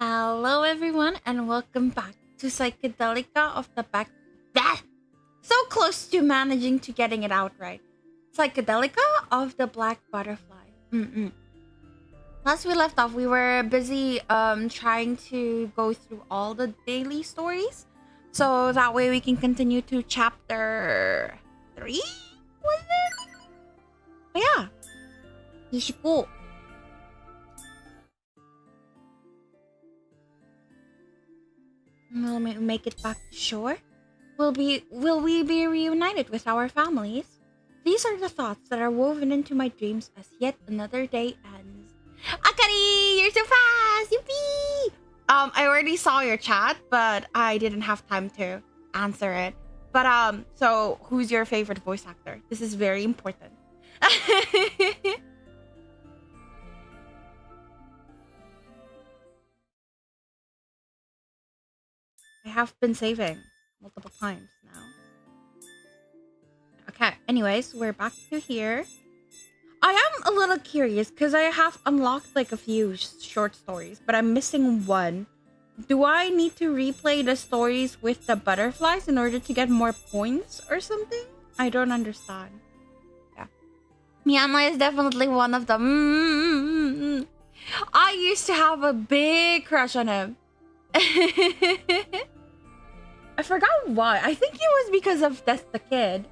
Hello everyone and welcome back to Psychedelica of the Back. So close to managing to getting it out right. Psychedelica of the Black Butterfly. Last we left off, we were busy trying to go through all the daily stories. So that way we can continue to chapter 3? Was it? Oh, yeah. 25. Will we make it back to shore? Will we be reunited with our families? These are the thoughts that are woven into my dreams as yet another day ends. Akari, you're so fast! Yippee! I already saw your chat, but I didn't have time to answer it. But so who's your favorite voice actor? This is very important. I have been saving multiple times now. Okay, anyways, we're back to here. I am a little curious because I have unlocked like a few short stories, but I'm missing one. Do I need to replay the stories with the butterflies in order to get more points or something? I don't understand. Yeah. Myanmar is definitely one of them. I used to have a big crush on him. I forgot why. I think it was because of That's the Kid.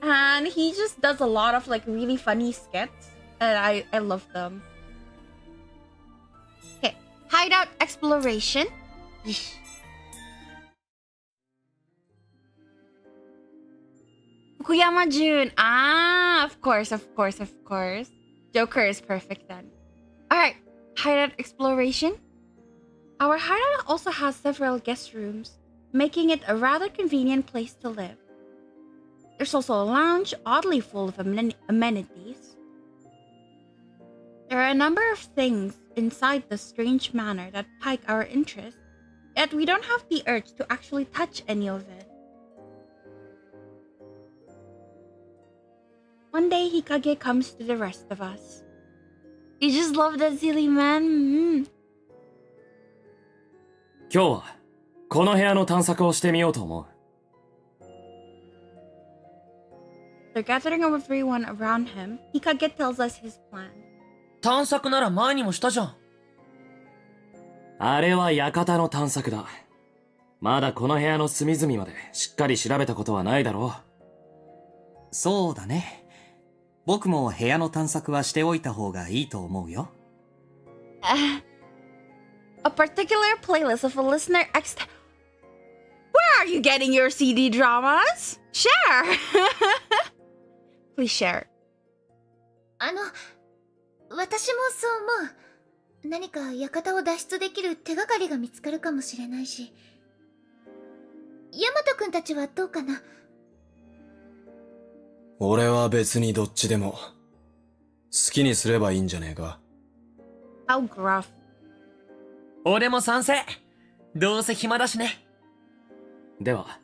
And he just does a lot of like really funny skits. And I love them. Okay. Hideout exploration. Fukuyama Jun. Ah, of course. Joker is perfect then. Alright. Hideout exploration. Our hideout also has several guest rooms, making it a rather convenient place to live. There's also a lounge, oddly full of amenities. There are a number of things inside the strange manor that pique our interest, yet we don't have the urge to actually touch any of it. One day, Hikage comes to the rest of us. You just love that silly man. 今日はこの部屋の探索をしてみようと思う。They're gathering everyone around him. Hikage tells us his plan. 探索なら前にもしたじゃん。あれは館の探索だ。まだこの部屋の隅々までしっかり調べたことはないだろう。そうだね。僕も部屋の探索はしておいた方がいいと思うよ。A particular playlist of a listener Where are you getting your CD dramas? Share! Please share. 私もそう思う。何か館を脱出できる手がかりが見つかるかもしれないし。ヤマトくんたちはどうかな？俺は別にどっちでも。好きにすればいいんじゃねえか。How gruff. 俺も賛成。どうせ暇だしね。では、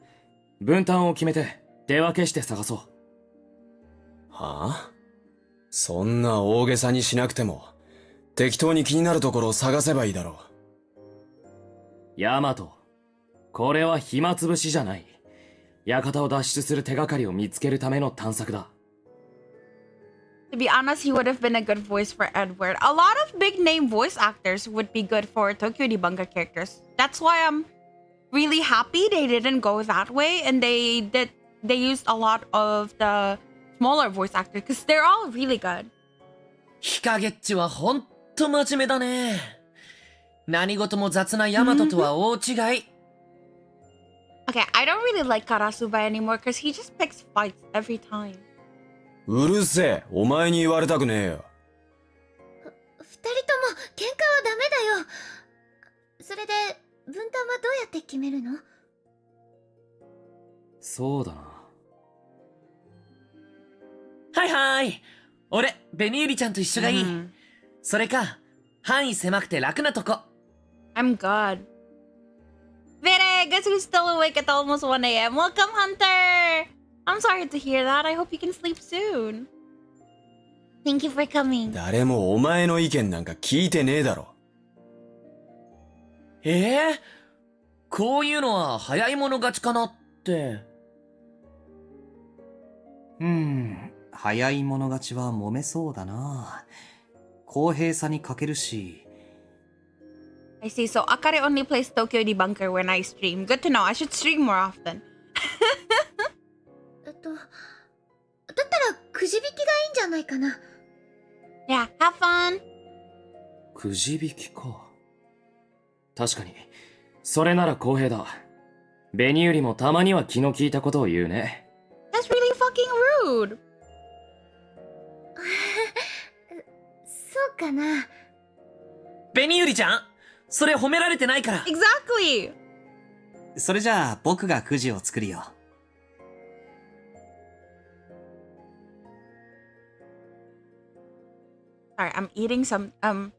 分担を決めて手分けして探そう。はあ？そんな大げさにしなくても、適当に気になるところを探せばいいだろう。ヤマト、これは暇つぶしじゃない。館を脱出する手がかりを見つけるための探索だ。To be honest, he would have been a good voice for Edward. A lot of big name voice actors would be good for Tokyo Debunker characters. That's why I'm really happy they didn't go that way and they used a lot of the smaller voice actors because they're all really good. ヒカゲッチはほんと真面目だね。何事も雑なヤマトとは大違い。Okay, I don't really like Karasuba anymore because he just picks fights every time. うるせえ、お前に言われたくねえよ。二人とも喧嘩はダメだよ。それで分担はどうやって決めるの？そうだな。はいはい。俺、ベニユリちゃんと一緒がいい。それか、範囲狭くて楽なとこ。I'm good. Vere, guess who's still awake at almost 1 a.m.? Welcome, Hunter! I'm sorry to hear that. I hope you can sleep soon. Thank you for coming. 誰もお前の意見なんか聞いてねえだろ。こういうのは早い者勝ちかなって。早い者勝ちは揉めそうだな。公平さに欠けるし。I see. So Akare only plays Tokyo Debunker when I stream. Good to know. I should stream more often. だったらくじ引きがいいんじゃないかな。Yeah, have fun. くじ引きか。確かに、それなら公平だ。紅よりもたまには気の利いたことを言うね。That's really fucking rude. そうかな。紅ゆりちゃん、それ褒められてないから。Exactly. それじゃあ僕がくじを作るよ。Sorry, I'm eating some I'm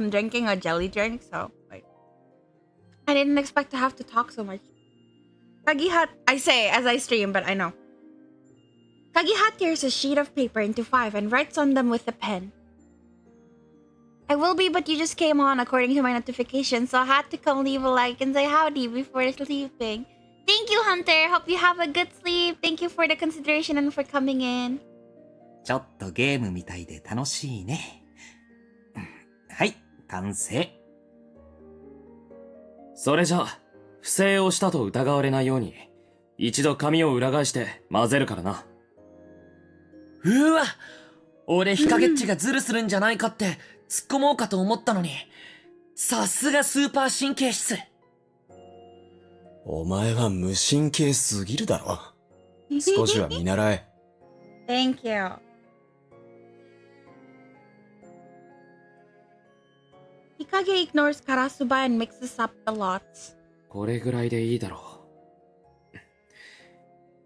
drinking a jelly drink, so like I didn't expect to have to talk so much. Kagiha, I say as I stream, but I know. Kagiha tears a sheet of paper into 5 and writes on them with a pen. I will be, but you just came on according to my notification, so I had to come leave a like and say howdy before sleeping. Thank you, Hunter. Hope you have a good sleep. Thank you for the consideration and for coming in. ちょっとゲームみたいで楽しいね。はい、完成。それじゃあ、不正をしたと疑われないように、一度紙を裏返して混ぜるからな。うわ、俺ヒカゲッチがズルするんじゃないかって突っ込もうかと思ったのに、さすがスーパー神経質。お前は無神経すぎるだろ。少しは見習え。Thank you. Hikage ignores Karasuba and mixes up the lots. これぐらいでいいだろう。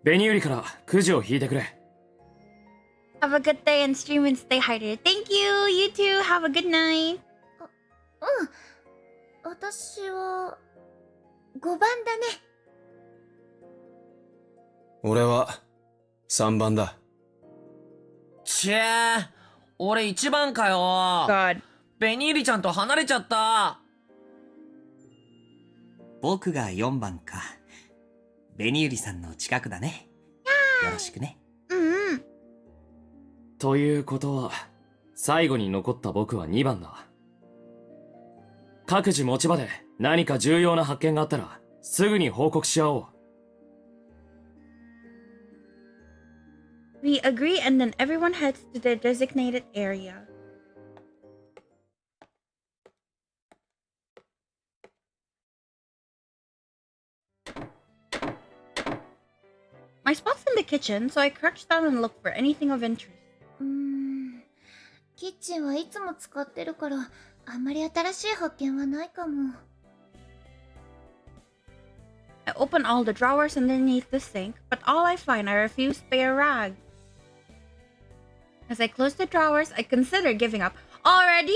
紅売りからくじを引いてくれ。Have a good day and stream and stay hydrated. Thank you. You too. Have a good night. 私は5番だね。俺は3番だ。ちぇー、俺1番かよ。God. ベニーリちゃんと離れちゃった。僕が4番か。紅百合さんの近くだね。よろしくね。ということは、最後に残った僕は2番だ。各自持ち場で何か重要な発見があったら、すぐに報告し合おう。We agree and then everyone heads to their designated area. My spot's in the kitchen, so I crouch down and look for anything of interest. キッチンはいつも使ってるから、あんまり新しい発見はないかも。I open all the drawers underneath the sink, but all I find are a few spare rags. As I close the drawers, I consider giving up. Already?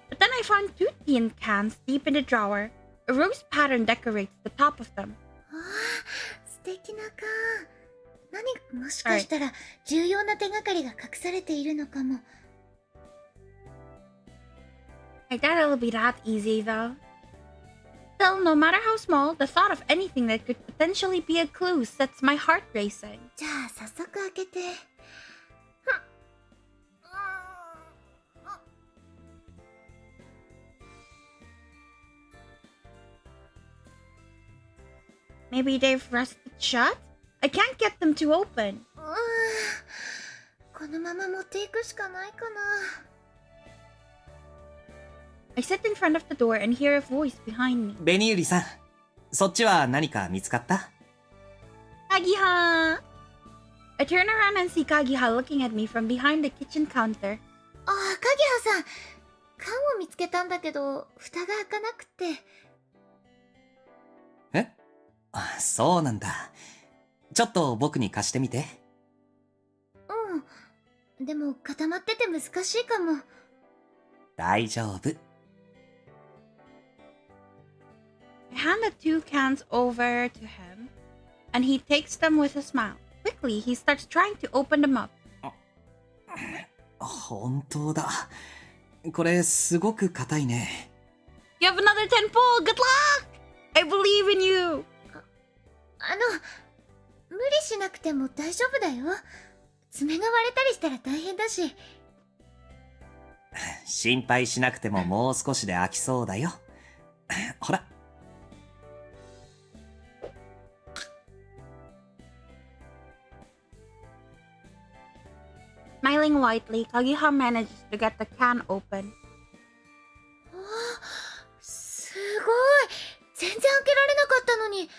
But then I found 2 tin cans deep in the drawer. A rose pattern decorates the top of them. 素敵な缶。もしかしたら重要な手がかりが隠されているのかも。I doubt it'll be that easy, though. Still, no matter how small, the thought of anything that could potentially be a clue sets my heart racing. じゃあ早速開けて。Maybe they've rusted shut? I can't get them to open. このまま持っていくしかないかな。I sit in front of the door and hear a voice behind me. 紅百合さん、そっちは何か見つかった？ Kagiha! I turn around and see Kagiha looking at me from behind the kitchen counter. カギハさん、缶を見つけたんだけど、蓋が開かなくて。え？そうなんだ。ちょっと僕に貸してみて。でも固まってて難しいかも。大丈夫。I hand the 2 cans over to him, and he takes them with a smile. Quickly, he starts trying to open them up. 本当だ。これすごく硬いね。You have another 10 pull! Good luck! I believe in you! 無理しなくても大丈夫だよ。爪が割れたりしたら大変だし。心配しなくてももう少しで飽きそうだよ。ほら。Smiling widely, Kagiha manages to get the can open. すごい。全然開けられなかったのに。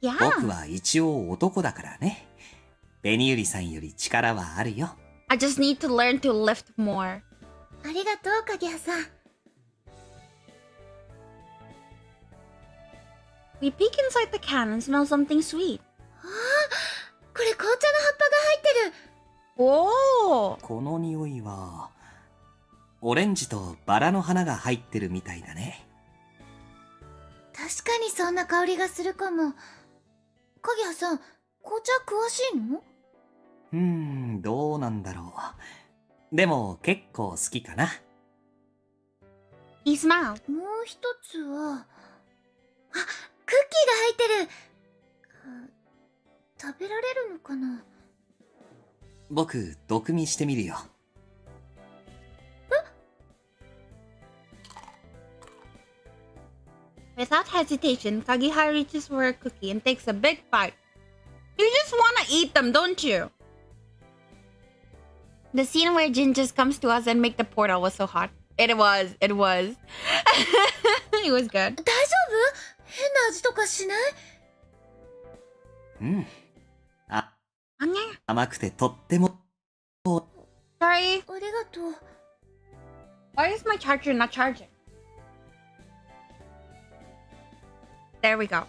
Yeah. 僕は一応男だからね。ベニユリさんより力はあるよ。I just need to learn to lift more. ありがとう、カギハさん。We peek inside the can and smell something sweet. これ紅茶の葉っぱが入ってる。おー! この匂いは、オレンジとバラの花が入ってるみたいだね。確かにそんな香りがするかも。カギハさん、紅茶詳しいの？どうなんだろう。でも結構好きかな。He smiled. もう一つは、あ、クッキーが入ってる。食べられるのかな？僕、毒味してみるよ。Without hesitation, Kagiha reaches for a cookie and takes a big bite. You just wanna eat them, don't you? The scene where Jin just comes to us and make the portal was so hot. It was. It was good. 大丈夫？変な味とかしない？甘くてとっても。Sorry. ありがとう。Why is my charger not charging? There we go.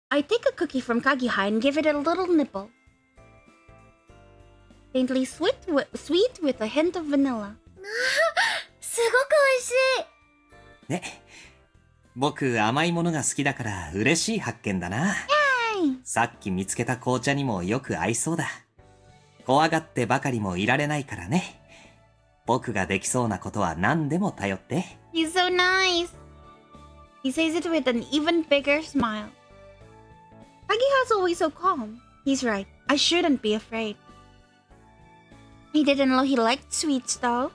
I take a cookie from Kagiha and give it a little nibble. Faintly sweet with a hint of vanilla. すごく美味しい。ね。僕、甘いものが好きだから嬉しい発見だな。さっき見つけた紅茶にもよく合いそうだ。怖がってばかりもいられないからね。僕ができそうなことは何でも頼って。He's so nice. He says it with an even bigger smile. Kagiha's always so calm. He's right. I shouldn't be afraid. He didn't know he liked sweets though.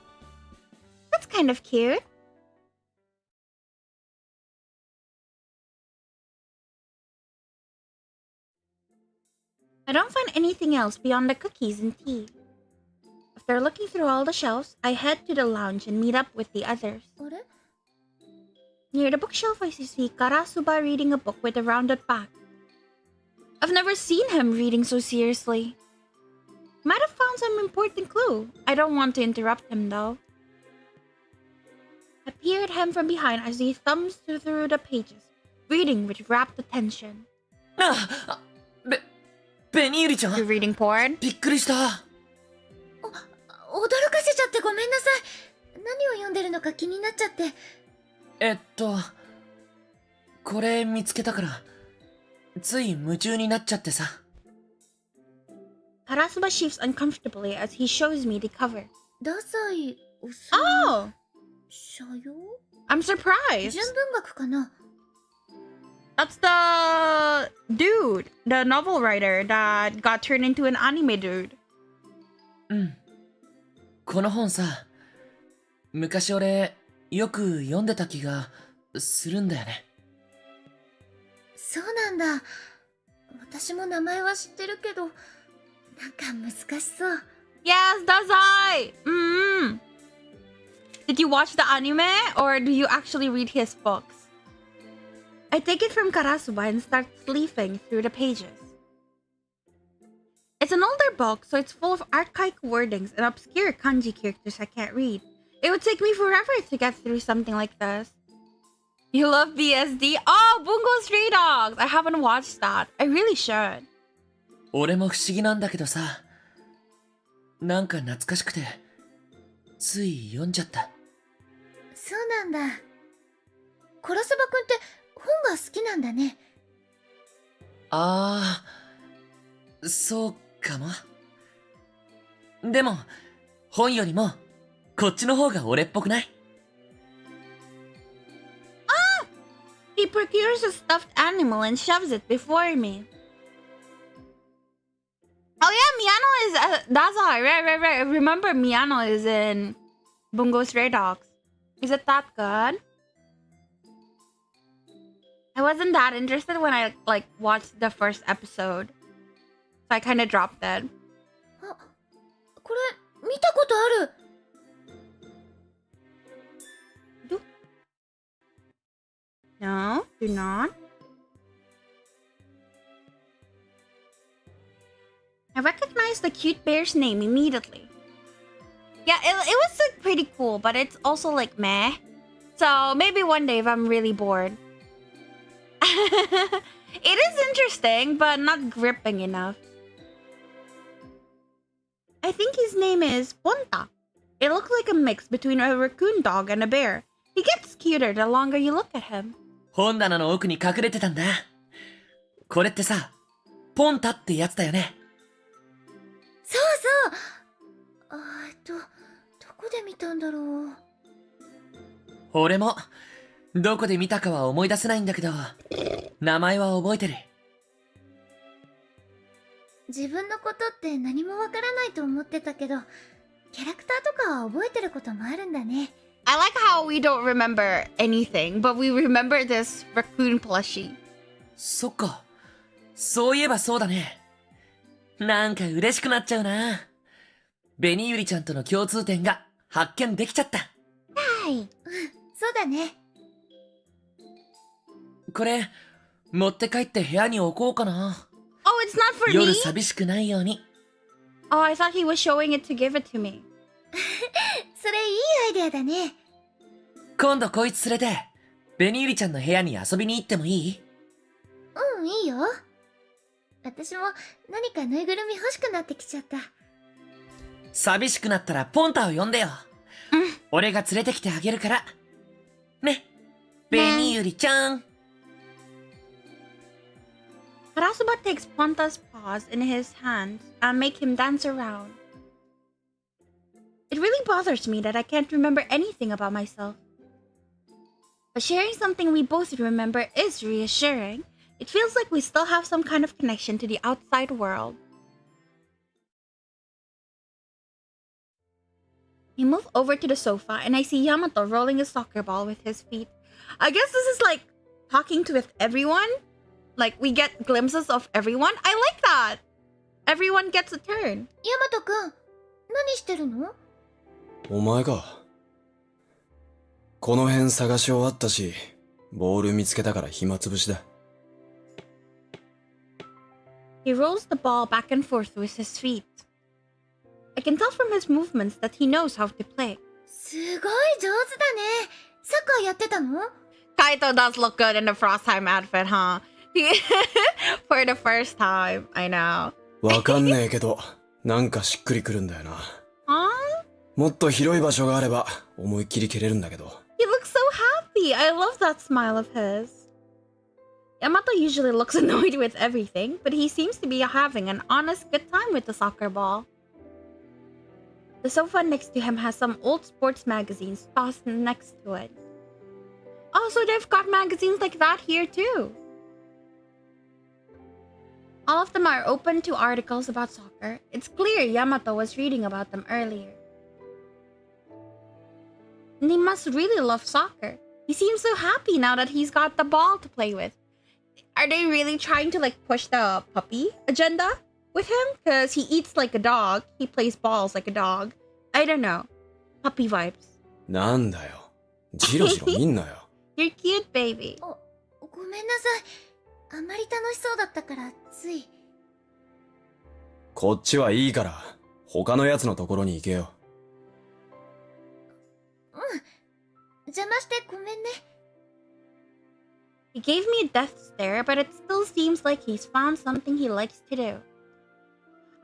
That's kind of cute. I don't find anything else beyond the cookies and tea. After looking through all the shelves, I head to the lounge and meet up with the others. あれ？ Near the bookshelf, I see Karasuba reading a book with a rounded back. I've never seen him reading so seriously. Might have found some important clue. I don't want to interrupt him though. I peer at him from behind as he thumbs through the pages, reading with rapt attention. ベニユリちゃ You're ん、 reading porn? びっくりした。驚かせちゃってごめんなさい。何を読んでるのか気になっちゃって。これ見つけたから、つい夢中になっちゃってさ。Karasuba shifts uncomfortably as he shows me the cover. ダサいおさ Oh! 社用？ I'm surprised! 純文学かな？ That's the dude, the novel writer that got turned into an anime dude. この本さ、昔俺、よく読んでた気がするんだよね。そうなんだ。私も名前は知ってるけど、なんか難しそう。 Yes, that's I! Did you watch the anime or do you actually read his books? I take it from Karasuba and start leafing through the pages. It's an older book, so it's full of archaic wordings and obscure kanji characters I can't read. It would take me forever to get through something like this. You love BSD? Oh, Bungo Stray Dogs! I haven't watched that. I really should. 俺も不思議なんだけどさ、なんか懐かしくて、つい読んじゃった。そうなんだ。コラサバくんって本が好きなんだね。ああ、そうかも。でも、本よりも、こっちの方が俺っぽくない？ He procures a stuffed animal and shoves it before me. Oh yeah, Miyano is. That's all. Right. I remember Miyano is in Bungo Stray Dogs. Is it that good? I wasn't that interested when I watched the first episode, so I kind of dropped it. あ、これ見たことある。No, do not. I recognized the cute bear's name immediately. Yeah, it was pretty cool, but it's also like meh. So maybe one day if I'm really bored. It is interesting, but not gripping enough. I think his name is Ponta. It looks like a mix between a raccoon dog and a bear. He gets cuter the longer you look at him. 本棚の奥に隠れてたんだ。これってさ、ポンタってやつだよね。そうそう。どこで見たんだろう。俺も、どこで見たかは思い出せないんだけど、名前は覚えてる。自分のことって何もわからないと思ってたけど、キャラクターとかは覚えてることもあるんだね。I like how we don't remember anything, but we remember this raccoon plushie. そっか。そういえばそうだね。なんか嬉しくなっちゃうな。紅ゆりちゃんとの共通点が発見できちゃった。はい。そうだね。これ、持って帰って部屋に置こうかな。Oh, it's not for me? 夜寂しくないように。Oh, I thought he was showing it to give it to me. それいいアイデアだね。今度こいつ連れて、紅ゆりちゃんの部屋に遊びに行ってもいい？うん、いいよ。私も何かぬいぐるみ欲しくなってきちゃった。寂しくなったらポンタを呼んでよ。俺が連れてきてあげるから。ね、紅ゆりちゃん。Karasuba takes Ponta's paws in his hands and make him dance around. It really bothers me that I can't remember anything about myself. But sharing something we both remember is reassuring. It feels like we still have some kind of connection to the outside world. We move over to the sofa and I see Yamato rolling a soccer ball with his feet. I guess this is like talking to with everyone. Like we get glimpses of everyone. I like that. Everyone gets a turn. ヤマトくん、何してるの？お前か。この辺探し終わったし、ボール見つけたから暇つぶしだ。He rolls the ball back and forth with his feet. I can tell from his movements that he knows how to play. すごい上手だね。サッカーやってたの？ Kaito does look good in the Frostheim outfit, huh? For the first time, I know. わかんねえけど、なんかしっくりくるんだよな。Huh? もっと広い場所があれば、思いっきり蹴れるんだけど。He looks so happy. I love that smile of his. Yamato usually looks annoyed with everything, but he seems to be having an honest good time with the soccer ball. The sofa next to him has some old sports magazines tossed next to it. Oh, so they've got magazines like that here too. All of them are open to articles about soccer. It's clear Yamato was reading about them earlier. And he must really love soccer. He seems so happy now that he's got the ball to play with. Are they really trying to push the puppy agenda with him? Because he eats like a dog. He plays balls like a dog. I don't know. Puppy vibes. なんだよ。ジロジロ見んなよ。You're cute, baby. ごめんなさい。あまり楽しそうだったからつい。こっちはいいから、他のやつのところに行けよ。邪魔してごめんね。He gave me a death stare, but it still seems like he's found something he likes to do.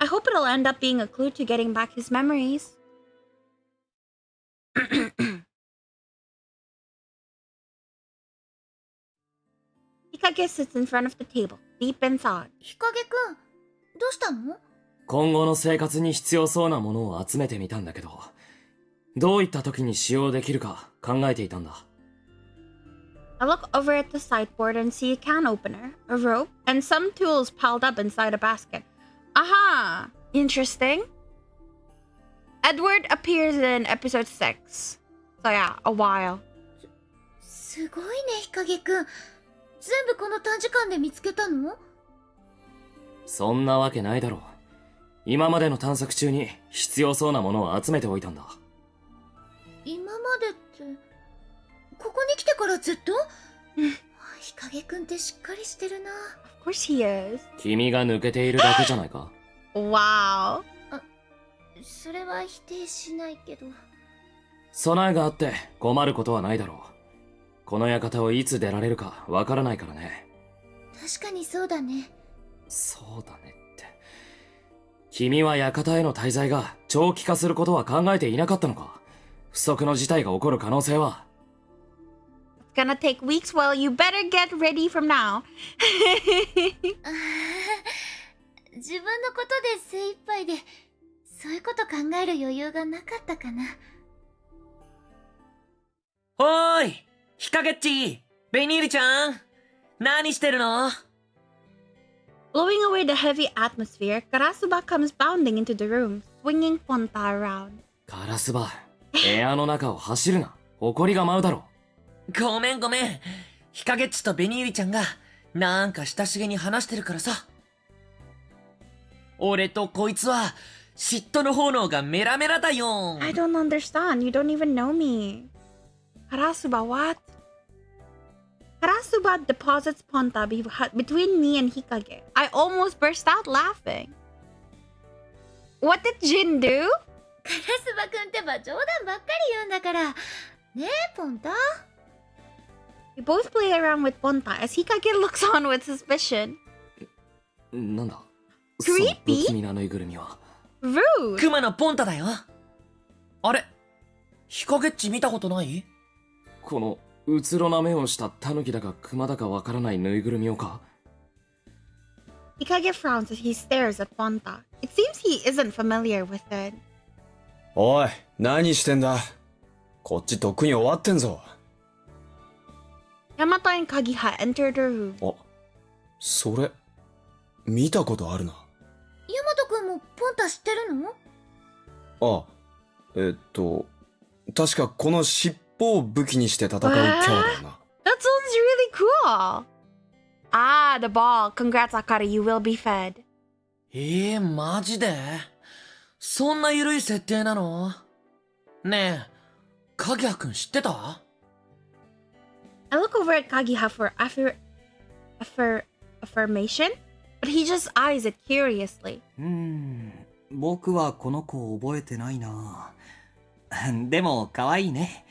I hope it'll end up being a clue to getting back his memories. Hikage sits in front of the table, deep in thought. 日陰くん、どうしたの？今後の生活に必要そうなものを集めてみたんだけど、どういった時に使用できるか考えていたんだ。I look over at the sideboard and see a can opener, a rope, and some tools piled up inside a basket. Aha! Interesting. Edward appears in episode 6. So yeah, a while. すごいね、日陰くん。全部この短時間で見つけたの？そんなわけないだろう。今までの探索中に必要そうなものを集めておいたんだ。今までって、ここに来てからずっと？日陰くんってしっかりしてるな。Of course he is. 君が抜けているだけじゃないか。Wow. それは否定しないけど。備えがあって困ることはないだろう。この館をいつ出られるかわからないからね。確かにそうだね。そうだねって。君は館への滞在が長期化することは考えていなかったのか？不測の事態が起こる可能性は。It's gonna take weeks. Well, you better get ready from now. 自分のことで精一杯で、そういうこと考える余裕がなかったかな。おーい、ヒカゲッチ、ベニールちゃん、何してるの？ Blowing away the heavy atmosphere, Karasuba comes bounding into the room, swinging Ponta around. カラスバ、部屋の中を走るな。埃が舞うだろ。ごめん。ヒカゲッチとベニールちゃんが、なんか親しげに話してるからさ。俺とこいつは、嫉妬の炎がメラメラだよ。I don't understand. You don't even know me. Karasuba, what? Karasuba deposits Ponta between me and Hikage. I almost burst out laughing. What did Jin do? カラスバくんってば冗談ばっかり言うんだから。ねえ、ポンタ。We both play around with Ponta as Hikage looks on with suspicion. なんだ Creepy? その不気味なぬいぐるみは。Rude. クマのポンタだよ。あれ、ヒカゲッチ見たことない？このうつろな目をしたタヌキだかクマだかわからないぬいぐるみをか。Hikage frowns as he stares at Ponta. It seems he isn't familiar with it. おい、何してんだ。こっちとっくに終わってんぞ。Yamato and Kagiha enter the room. あ、それ、見たことあるな。ヤマトくんもポンタ知ってるの？あ、確かこの尻尾を武器にして戦うキャラだよな。That sounds really cool. Ah, the ball. Congrats, Akari. You will be fed. マジで？そんな緩い設定なの？ねえ、カギハくん知ってた？ I look over at Kagiha for affirmation, but he just eyes it curiously. 僕はこの子覚えてないな。でも可愛いね。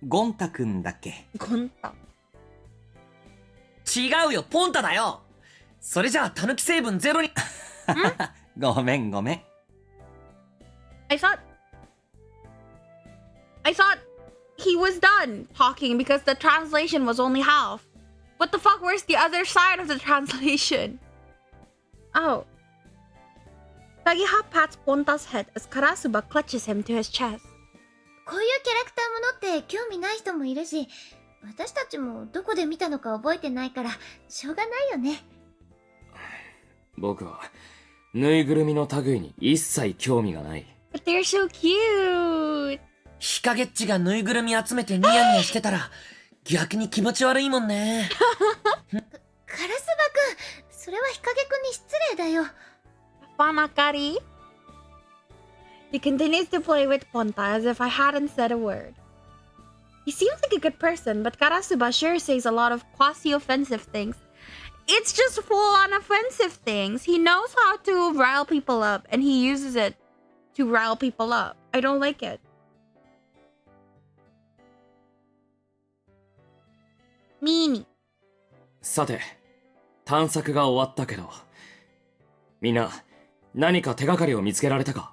ゴンタくんだっけ？ Gonta. 違うよ、ポンタだよ。それじゃあタヌキ成分ゼロに。ごめん。I thought he was done talking because the translation was only half. What the fuck? Where's the other side of the translation? Oh. Kagiha pats Ponta's head as Karasuba clutches him to his chest. こういうキャラクターものって興味ない人もいるし、私たちもどこで見たのか覚えてないからしょうがないよね。僕はぬいぐるみの類に一切興味がない。But they're so cute. ヒカゲッチがぬいぐるみ集めてニヤニヤしてたら逆に気持ち悪いもんね。カラスバくん、それは日陰くんに失礼だよ。Panakari. He continues to play with Ponta as if I hadn't said a word. He seems like a good person, but Karasuba sure says a lot of quasi-offensive things. It's just full-on offensive things. He knows how to rile people up, and he uses it to rile people up. I don't like it. Meanie. さて、探索が終わったけど、みんな何か手がかりを見つけられたか？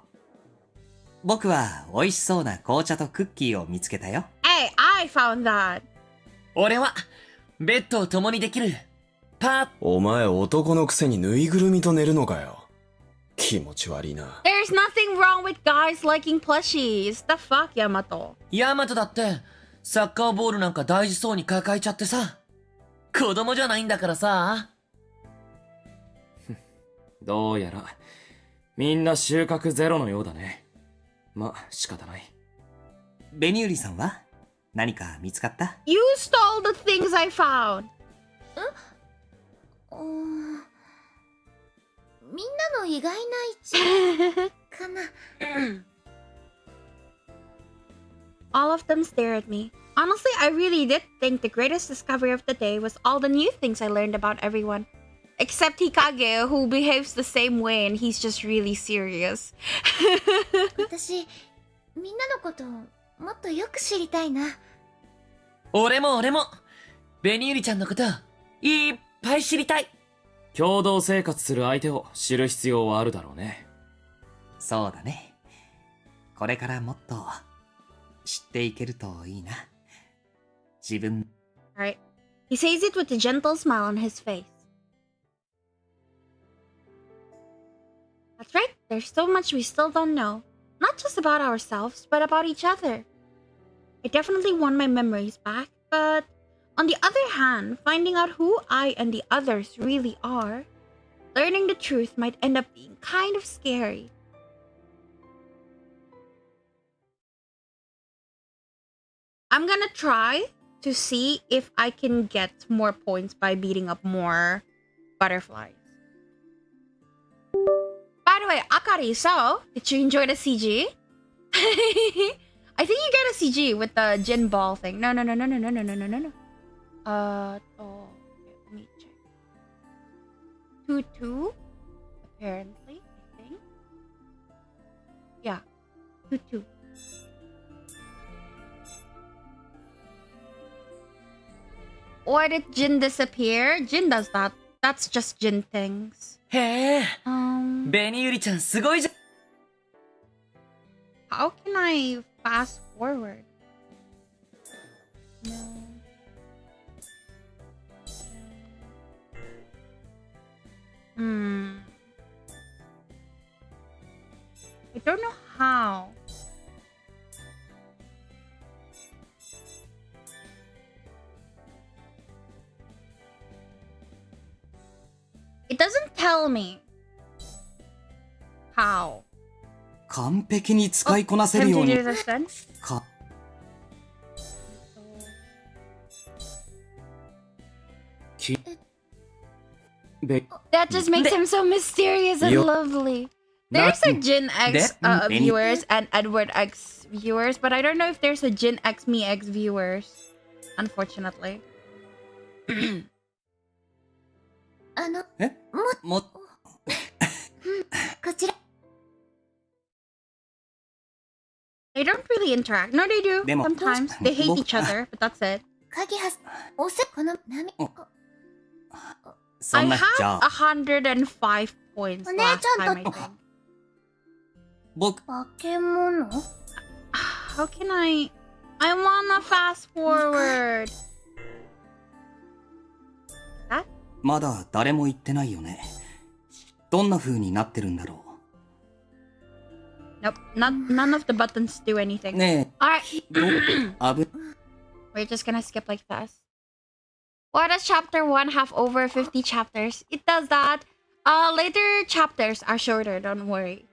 僕は美味しそうな紅茶とクッキーを見つけたよ。Hey, I found that. 俺はベッドを共にできるパー。お前男のくせにぬいぐるみと寝るのかよ。気持ち悪いな。 There's nothing wrong with guys liking plushies. The fuck, Yamato? ヤマトだって、サッカーボールなんか大事そうに抱えちゃってさ。子供じゃないんだからさ。どうやら、みんな収穫ゼロのようだね。ま、仕方ない。ベニューリさんは何か見つかった？ You stole the things I found. みんなの意外な一面かな。All of them stare at me. Honestly, I really did think the greatest discovery of the day was all the new things I learned about everyone. Except Hikage, who behaves the same way and he's just really serious. 私、みんなのことをもっとよく知りたいな。俺も。ベニューリちゃんのこといっぱい知りたい。共同生活する相手を知る必要はあるだろうね。そうだね。これからもっと知っていけるといいな。自分。Alright. He says it with a gentle smile on his face. That's right. There's so much we still don't know. Not just about ourselves, but about each other. I definitely want my memories back, but on the other hand, finding out who I and the others really are, learning the truth might end up being kind of scary. I'm gonna try to see if I can get more points by beating up more butterflies. By the way, Akari, so, did you enjoy the CG? I think you get a CG with the gin ball thing. No. Okay, let me check. 2-2, apparently, I think. Yeah, 2-2. Or did Jin disappear? Jin does that. That's just Jin things. へえ、ベニューリちゃんすごいじゃん。How can I fast forward? No. I don't know how. It doesn't tell me how. 完璧に使いこなせ Time るよ to うに do this then. か。That just makes him so mysterious and lovely. There's a Jin X viewers and Edward X viewers, but I don't know if there's a Jin X Me X viewers. Unfortunately. も、こちら。They don't really interact. No, they do. Demo. Sometimes. They hate each other, but that's it. 鍵はおせこの波。そ I んな、じ have ゃあ、 105 points last time, I think. 僕、化け物 How can I wanna fast forward. まだ誰も言ってないよね。どんな風になってるんだろ Nope, none of the buttons do う。 anything. ね Alright, え、we're just gonna skip like this. Why does chapter 1 have over 50 chapters? It does that. Later chapters are shorter, don't worry.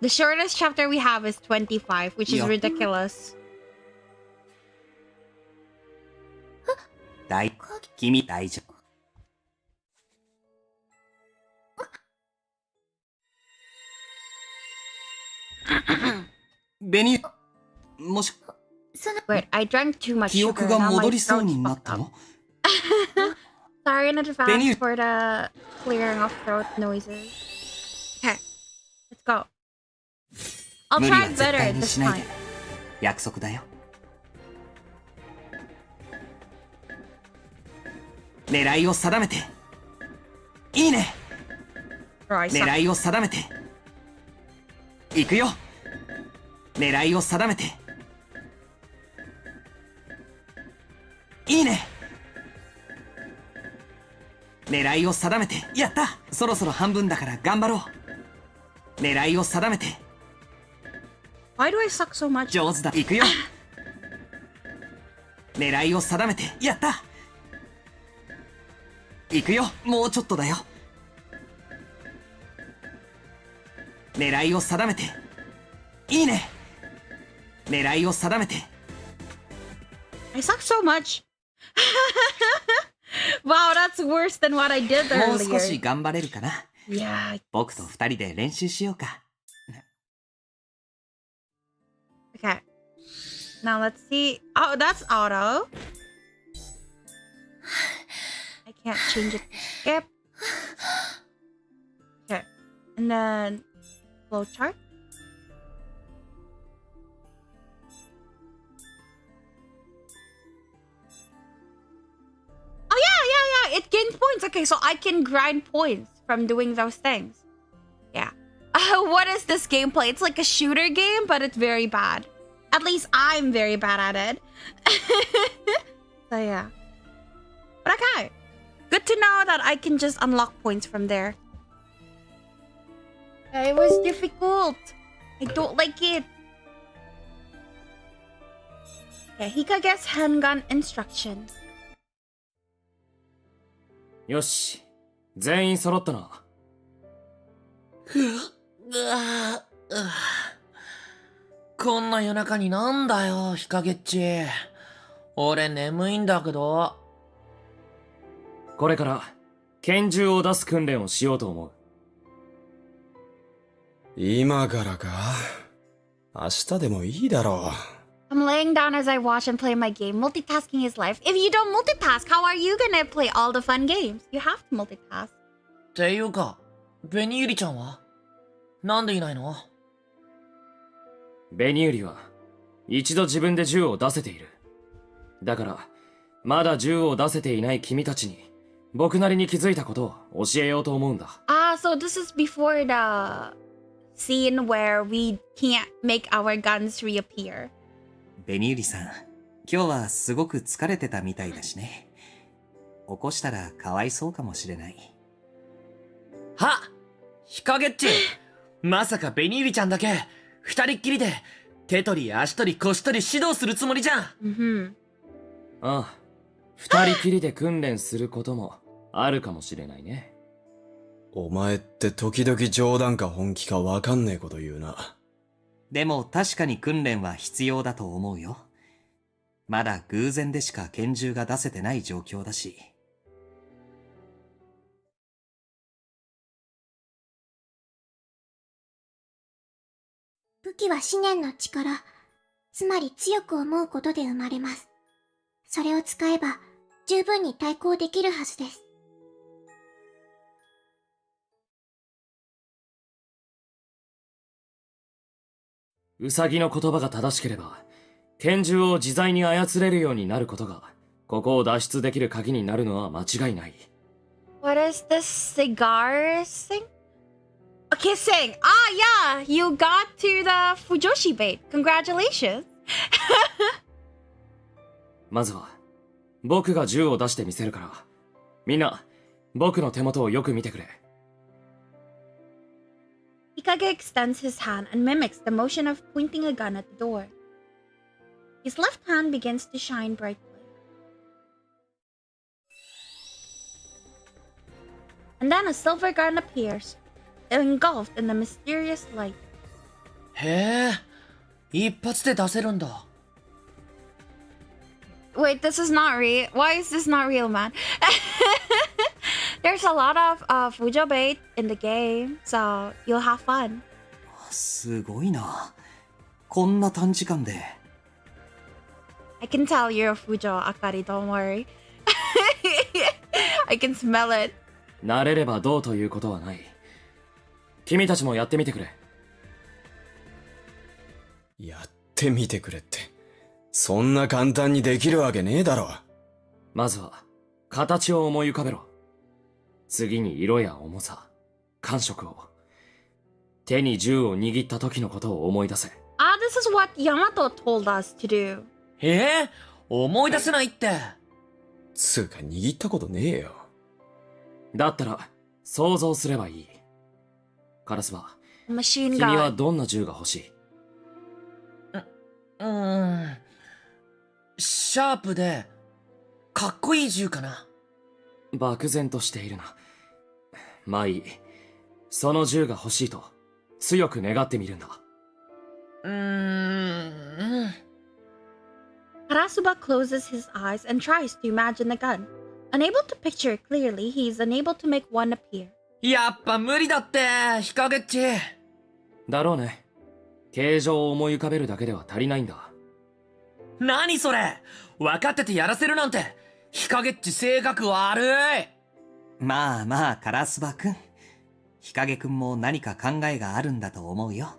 The shortest chapter we have is 25, which is Yeah. ridiculous. 君大丈夫。ベニュ、もし、その Wait, I drank too much 記 sugar. 憶が Now 戻 my りそう throat's になっ fucked た up. の？ Sorry in advance Benny. for the clearing of throat noises. Okay, let's go. I'll 無理は try 絶 better 対に this しない time. で。約束だよ。狙いを定めて。いいね。 Bro, I suck. 狙いを定めて。行くよ。狙いを定めて。いいね。狙狙いを定めて。やった。そろそろ半分だから頑張ろう。狙いを定めて。 Why do I suck so much? 上手だ。行くよ。狙いを定めて。やった。行くよ。もうちょっとだよ。狙いを定めて。いいね。狙いを定めて。 I suck so much. Wow, that's worse than what I did もう少し earlier. 頑張れるかな。 Yeah. 僕と二人で練習しようか。 Okay. Now let's see. Oh, that's auto. I can't change it to skip. Okay. And then flowchart. Oh yeah. It gains points. Okay, so I can grind points from doing those things. Yeah. What is this gameplay? It's like a shooter game, but it's very bad. At least I'm very bad at it. So yeah. But okay. Good to know that I can just unlock points from there. It was difficult. I don't like it. Okay, Hikage's handgun instructions. よし。全員揃ったな。こんな夜中になんだよ、ヒカゲッチ。俺眠いんだけど。これから拳銃を出す訓練をしようと思う。今からか？明日でもいいだろう。I'm laying down as I watch and play my game. Multitasking is life. If you don't multitask, how are you gonna play all the fun games? You have to multitask. っていうか、ベニユリちゃんはなんでいないの？ベニューリは一度自分で銃を出せている。だからまだ銃を出せていない君たちに僕なりに気づいたことを教えようと思うんだ。Ah, so this is before the scene where we can't make our guns reappear. ベニユリさん、今日はすごく疲れてたみたいだしね。起こしたらかわいそうかもしれない。はっ、ヒカゲッチ。まさかベニユリちゃんだけ二人っきりで手取り足取り腰取り指導するつもりじゃん。Mm-hmm. ああ、二人きりで訓練することもあるかもしれないね。お前って時々冗談か本気かわかんねえこと言うな。でも確かに訓練は必要だと思うよ。まだ偶然でしか拳銃が出せてない状況だし。武器は思念の力、つまり強く思うことで生まれます。それを使えば十分に対抗できるはずです。ウサギの言葉が正しければ、拳銃を自在に操れるようになることが、ここを脱出できる鍵になるのは間違いない。What is this cigar thing? A kissing. Ah, yeah, you got to the Fujoshi bait. Congratulations. まずは、僕が銃を出してみせるから、みんな、僕の手元をよく見てくれ。Hikage extends his hand and mimics the motion of pointing a gun at the door. His left hand begins to shine brightly. And then a silver gun appears, engulfed in the mysterious light. へえ、一発で出せるんだ。Wait, this is not real. Why is this not real, man? There's a lot of Fujo bait in the game, so you'll have fun. すごいな。こんな短時間で。I can tell you're a Fujo, Akari, don't worry. I can smell it. 慣れればどうということはない。君たちもやってみてくれ。やってみてくれって。そんな簡単にできるわけねえだろ。まずは、形を思い浮かべろ。次に色や重さ、感触を。手に銃を握った時のことを思い出せ。Ah, this is what Yamato told us to do. へえ、思い出せないって。つうか握ったことねえよ。だったら、想像すればいい。カラスバ、 Machine 君は gun. どんな銃が欲しい？シャープで、かっこいい銃かな。漠然としているな。まあいい。その銃が欲しいと、強く願ってみるんだ。Karasuba closes his eyes and tries to imagine the gun. Unable to picture it clearly, he is unable to make one appear. やっぱ無理だって、ヒカゲッチ。だろうね。形状を思い浮かべるだけでは足りないんだ。何それ、分かっててやらせるなんて、ヒカゲッチ性格悪い。まあまあ、カラスバくん。ヒカゲくんも何か考えがあるんだと思うよ。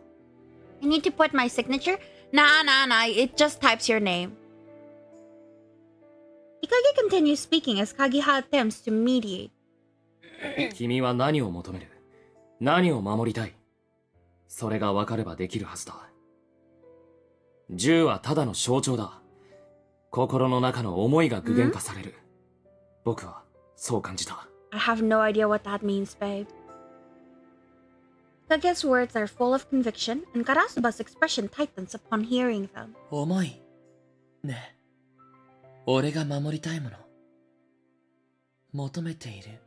I need to put my signature? Nah, it just types your name. Hikage continues speaking as Kagiha attempts to mediate. 君は何を求める？何を守りたい？それが分かればできるはずだ。銃はただの象徴だ。心の中の思いが具現化される。僕はそう感じた。I have no idea what that means, babe. Hikage's words are full of conviction, and Karasuba's expression tightens upon hearing them. 重い。ねえ、俺が守りたいもの、求めている。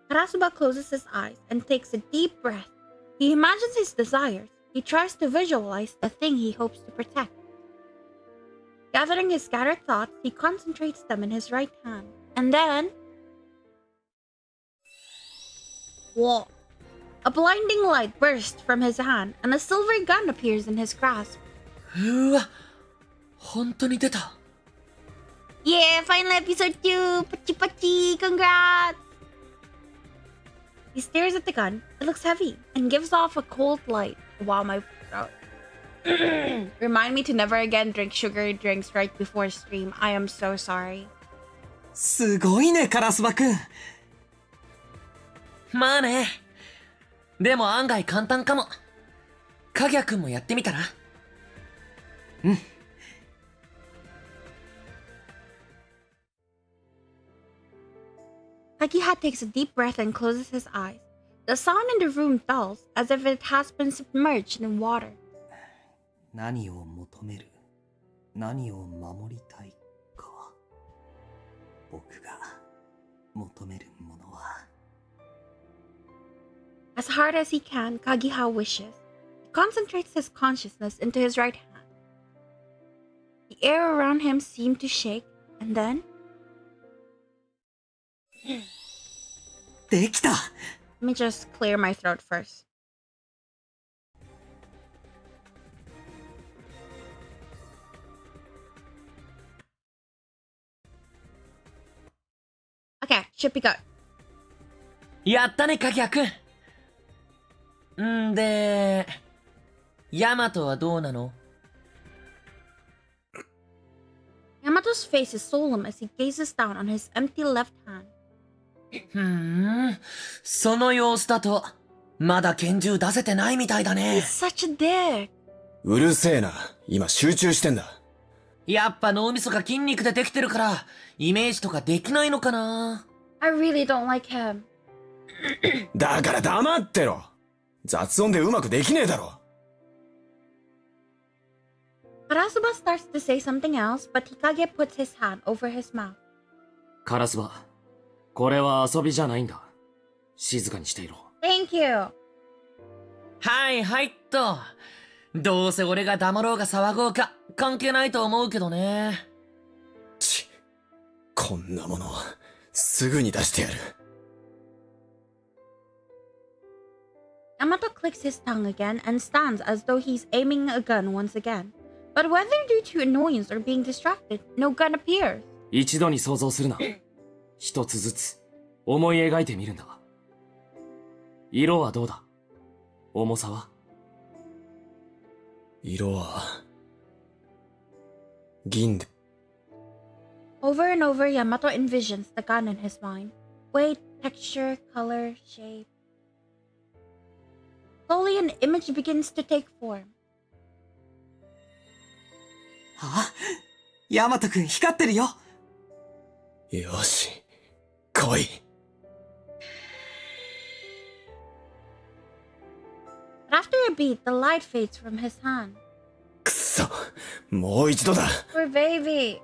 Karasuba closes his eyes and takes a deep breath. He imagines his desires. He tries to visualize the thing he hopes to protect. Gathering his scattered thoughts, he concentrates them in his right hand. And then... Whoa! A blinding light bursts from his hand, and a silver gun appears in his grasp. うわ、本当に出た。Yeah, final episode 2! Pachi pachi! Congrats! He stares at the gun. It looks heavy and gives off a cold light. Wow, my throat. Remind me to never again drink sugary drinks right before stream. I am so sorry. すごいね、カラスバくん。まあね。でも案外簡単かも。カギャくんもやってみたら？うん。Kagiha takes a deep breath and closes his eyes. The sound in the room dulls, as if it has been submerged in water. 何を求める？何を守りたいか。僕が求めるものは。As hard as he can, Kagiha wishes. He concentrates his consciousness into his right hand. The air around him seemed to shake, and then... できた！ Let me just clear my throat first. Okay, should be good. やったね、カギャくん。んで、ヤマトはどうなの？ Yamato's face is solemn as he gazes down on his empty left hand. その様子だと、まだ拳銃出せてないみたいだ He's ね。 such a dick. うるせえな。今集中してんだ。やっぱ脳みそが筋肉でできてるから、イメージとかできないのかな。I really don't like him. だから黙ってろ。雑音でうまくできねえだろ。Karasuba starts to say something else, but Hikage puts his hand over his mouth. カラスバ、これは遊びじゃないんだ。静かにしていろ。Thank you. はいはいっと。どうせ俺が黙ろうが騒ごうか関係ないと思うけどね。ち、こんなものすぐに出してやる。Yamato clicks his tongue again and stands as though he's aiming a gun once again. But whether due to annoyance or being distracted, no gun appears. 一度に想像するな。一つずつ思い描いてみるんだ。色はどうだ？重さは？色は銀で。Over and over, Yamato envisions the gun in his mind. Weight, texture, color, shape. Slowly, an image begins to take form. あ、ヤマトくん光ってるよ。よし、来い。But after a beat, the light fades from his hand. くそ、もう一度だ。Poor baby.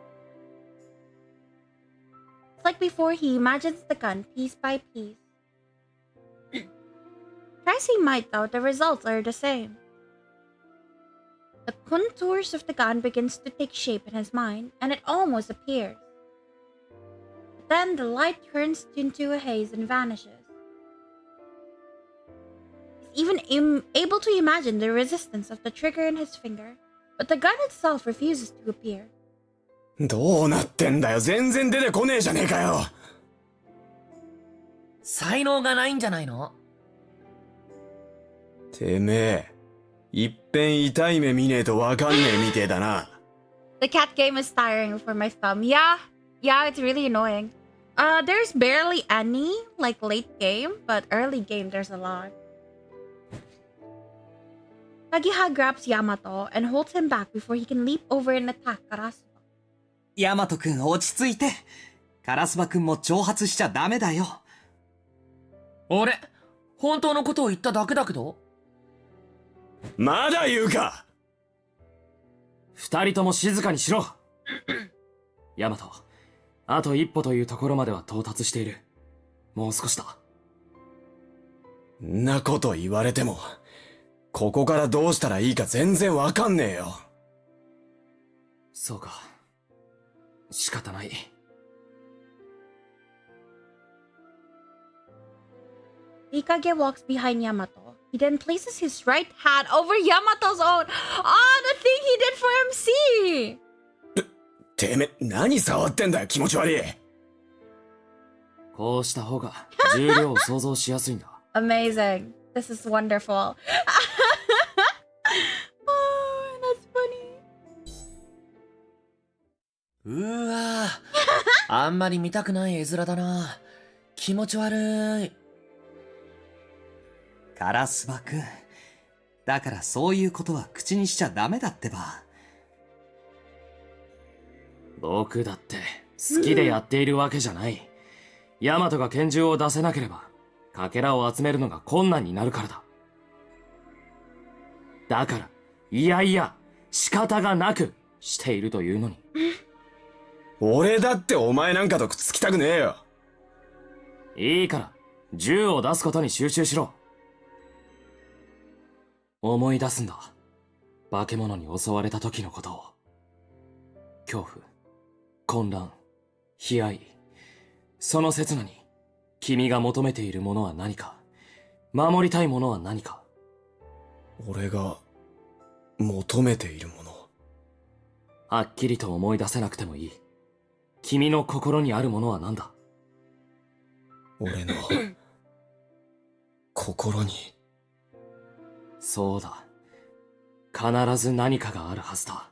It's like before, he imagines the gun piece by piece. Try as he might though, the results are the same. The contours of the gun begins to take shape in his mind, and it almost appears. But then the light turns into a haze and vanishes. He's even able to imagine the resistance of the trigger in his finger, but the gun itself refuses to appear. どうなってんだよ。全然出てこねえじゃねえかよ。才能がないんじゃないの？てめえ、いっぺん痛い目見ねえとわかんねえみてえだな。The cat game is tiring for my thumb. Yeah, it's really annoying. There's barely any, like, late game, but early game there's a lot. Kagiha grabs Yamato and holds him back before he can leap over and attack Karasuba. ヤマトくん落ち着いて。カラスバくんも挑発しちゃダメだよ。俺、本当のことを言っただけだけど。まだ言うか。二人とも静かにしろ。ヤマト、あと一歩というところまでは到達している。もう少しだ。んなこと言われても、ここからどうしたらいいか全然わかんねえよ。そうか。仕方ない。Hikage walks behind Yamato. He then places his right hand over Yamato's own. Ah, the thing he did for MC! てめえ、何触ってんだよ、気持ち悪い。こうした方が重量を想像しやすいんだ。Amazing. This is wonderful. Oh, that's funny. うわぁ。あんまり見たくない絵面だな。気持ち悪い。カラスバくん。だからそういうことは口にしちゃダメだってば。僕だって好きでやっているわけじゃない。ヤマトが拳銃を出せなければ、かけらを集めるのが困難になるからだ。だから、いやいや、仕方がなくしているというのに。俺だってお前なんかとくっつきたくねえよ。いいから、銃を出すことに集中しろ。思い出すんだ。化け物に襲われた時のことを。恐怖、混乱、悲哀。その刹那に、君が求めているものは何か、守りたいものは何か。俺が求めているもの。はっきりと思い出せなくてもいい。君の心にあるものは何だ？俺の心に。そうだ。必ず何かがあるはずだ。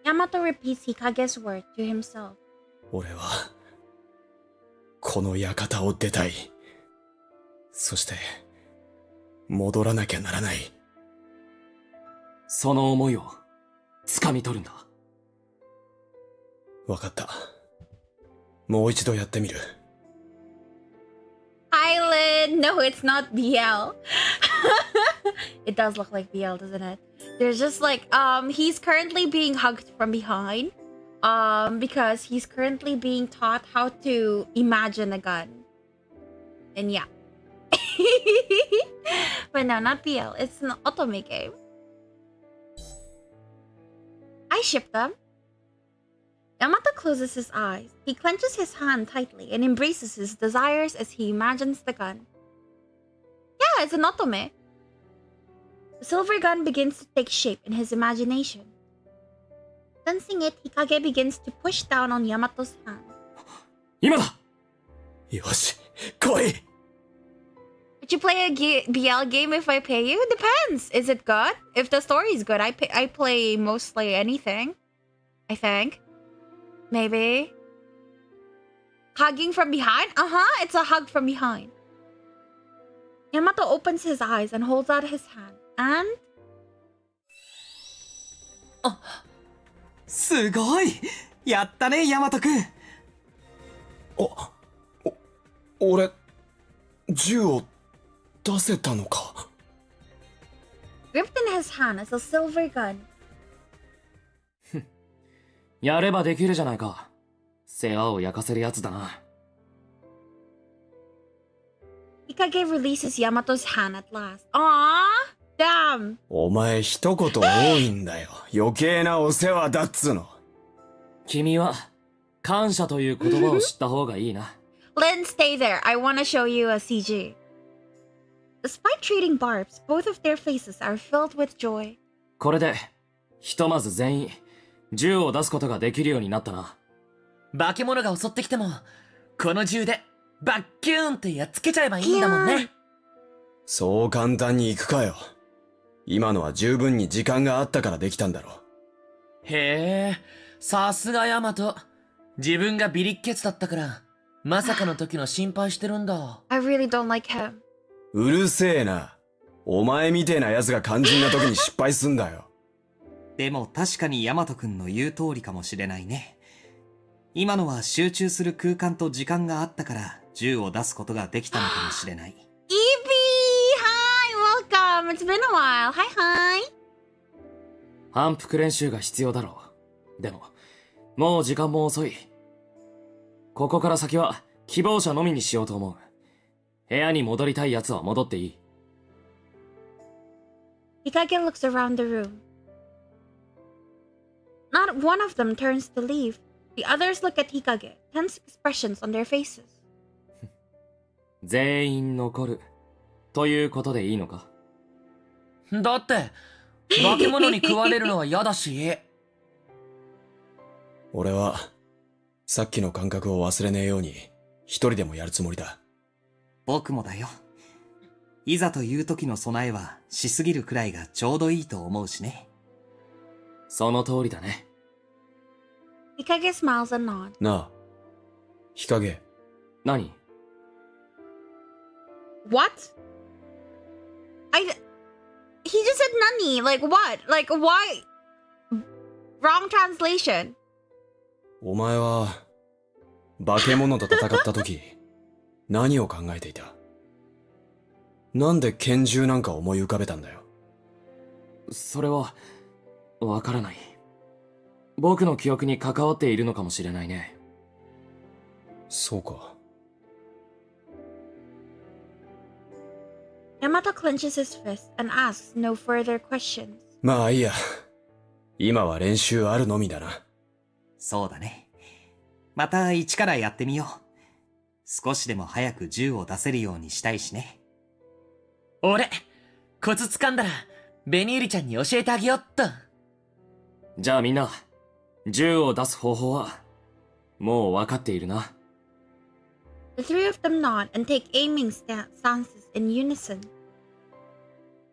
Yamato repeats Hikage's word to himself. 俺はこの館を出たい。そして戻らなきゃならない。その思いを掴み取るんだ。わかった。もう一度やってみる。Island! No, it's not BL. It does look like BL, doesn't it? There's just like, he's currently being hugged from behind. Because he's currently being taught how to imagine a gun. And yeah. But no, not BL. It's an otome game. I ship them. Yamato closes his eyes. He clenches his hand tightly and embraces his desires as he imagines the gun. Yeah, it's an otome. The silver gun begins to take shape in his imagination. Sensing it, Hikage begins to push down on Yamato's hand. 今だ！よし、来い！ Would you play a BL game if I pay you? Depends. Is it good? If the story is good, I play mostly anything. I think. Maybe. Hugging from behind? Uh-huh, it's a hug from behind. Yamato opens his eyes and holds out his hand. And... すごい。やったね、ヤマトくん。俺、銃を出せたのか。Gripped in his hand is a silver gun. やればできるじゃないか。世話を焼かせるやつだな。Hikage releases Yamato's hand at last. Aww! Damn! お前一言多いんだよ。余計なお世話だっつの。君は、感謝という言葉を知った方がいいな。Lynn, stay there. I want to show you a CG. Despite trading barbs, both of their faces are filled with joy. これで、ひとまず全員、銃を出すことができるようになったな。化け物が襲ってきても、この銃でバッキューンってやっつけちゃえばいいんだもんね。そう簡単にいくかよ。今のは十分に時間があったからできたんだろ。へえ、さすがヤマト。自分がビリッケツだったから、まさかの時の心配してるんだ。I really don't like him. うるせえな。お前みてえな奴が肝心な時に失敗すんだよ。でも確かにヤマトくんの言う通りかもしれないね。今のは集中する空間と時間があったから銃を出すことができたのかもしれない。Evie! Hi! Welcome! It's been a while. Hi, hi! 反復練習が必要だろう。でも、もう時間も遅い。ここから先は希望者のみにしようと思う。部屋に戻りたい奴は戻っていい。Hikage looks around the room. Not one of them turns to leave. The others look at Hikage, tense expressions on their faces. 全員残る。ということでいいのか？だって、化け物に食われるのは嫌だし。俺は、さっきの感覚を忘れねえように、一人でもやるつもりだ。僕もだよ。いざという時の備えはしすぎるくらいがちょうどいいと思うしね。その通りだね。Hikage smiles and nods. なあ、日陰。何？ What? He just said nani. Like what? Like why? Wrong translation. お前は、化け物と戦った時、何を考えていた？なんで拳銃なんか思い浮かべたんだよ。それは、わからない。僕の記憶に関わっているのかもしれないね。そうか。Yamato clenches his fist and asks no further questions. まあいいや。今は練習あるのみだな。そうだね。また一からやってみよう。少しでも早く銃を出せるようにしたいしね。俺、コツ掴んだら、ベニールちゃんに教えてあげよっと。じゃあみんな、銃を出す方法は、もう分かっているな。The three of them nod and take aiming stances in unison.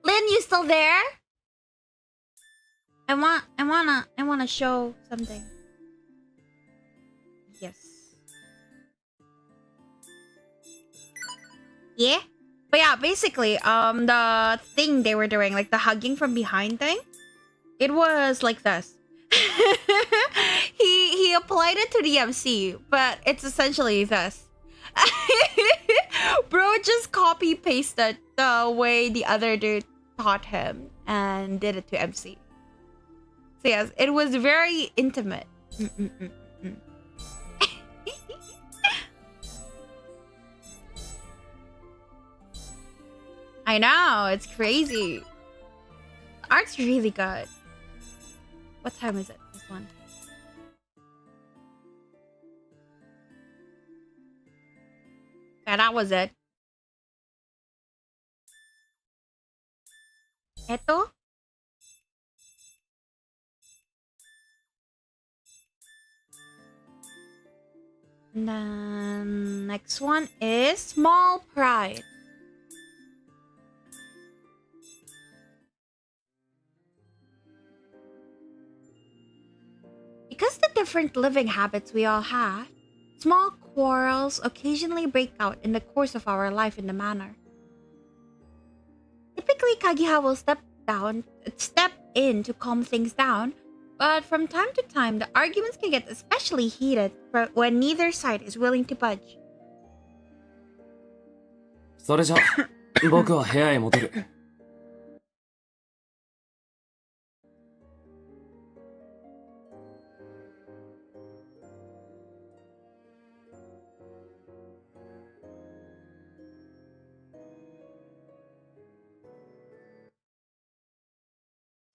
Lynn, you still there? I wanna show something. Yes. Yeah? But yeah, basically, the thing they were doing, like the hugging from behind thing, it was like this. he applied it to the MC, but it's essentially this. Bro just copy pasted the way the other dude taught him and did it to MC. So yes, it was very intimate. I know, it's crazy. The art's really good. What time is it? This one. Yeah, that was it. Eto? And then next one is Small Pride. Because the different living habits we all have, small quarrels occasionally break out in the course of our life in the manor. Typically, Kagiha will step in to calm things down, But from time to time, the arguments can get especially heated when neither side is willing to budge. それじゃ、僕は部屋へ戻る。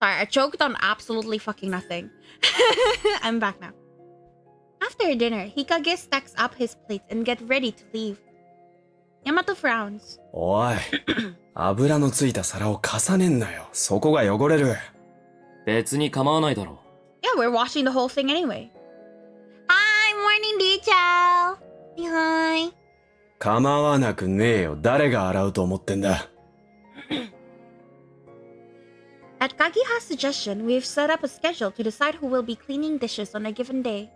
Sorry, I choked on absolutely fucking nothing. I'm back now. After dinner, Hikage stacks up his plates and gets ready to leave. Yamato frowns. おい、油のついた皿を重ねんなよ。そこが汚れる。別に構わないだろ Yeah, we're washing the whole thing anyway. Hi, morning, Dicho. Say hi. 構わなくねえよ。誰が洗うと思ってんだ。At Kagiha's suggestion, we've set up a schedule to decide who will be cleaning dishes on a given day.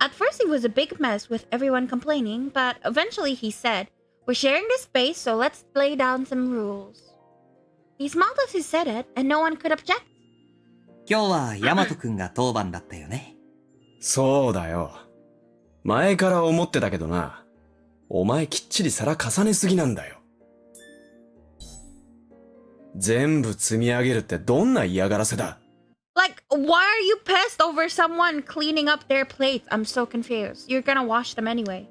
At first, it was a big mess with everyone complaining, but eventually he said, "We're sharing this space, so let's lay down some rules." He smiled as he said it, and no one could object. 今日はヤマトくんが当番だったよね。そうだよ。前から思ってたけどな。お前きっちり皿重ねすぎなんだよ。全部積み上げるってどんな嫌がらせだ。 Like, why are you pissed over someone cleaning up their plates? I'm so confused. You're gonna wash them anyway.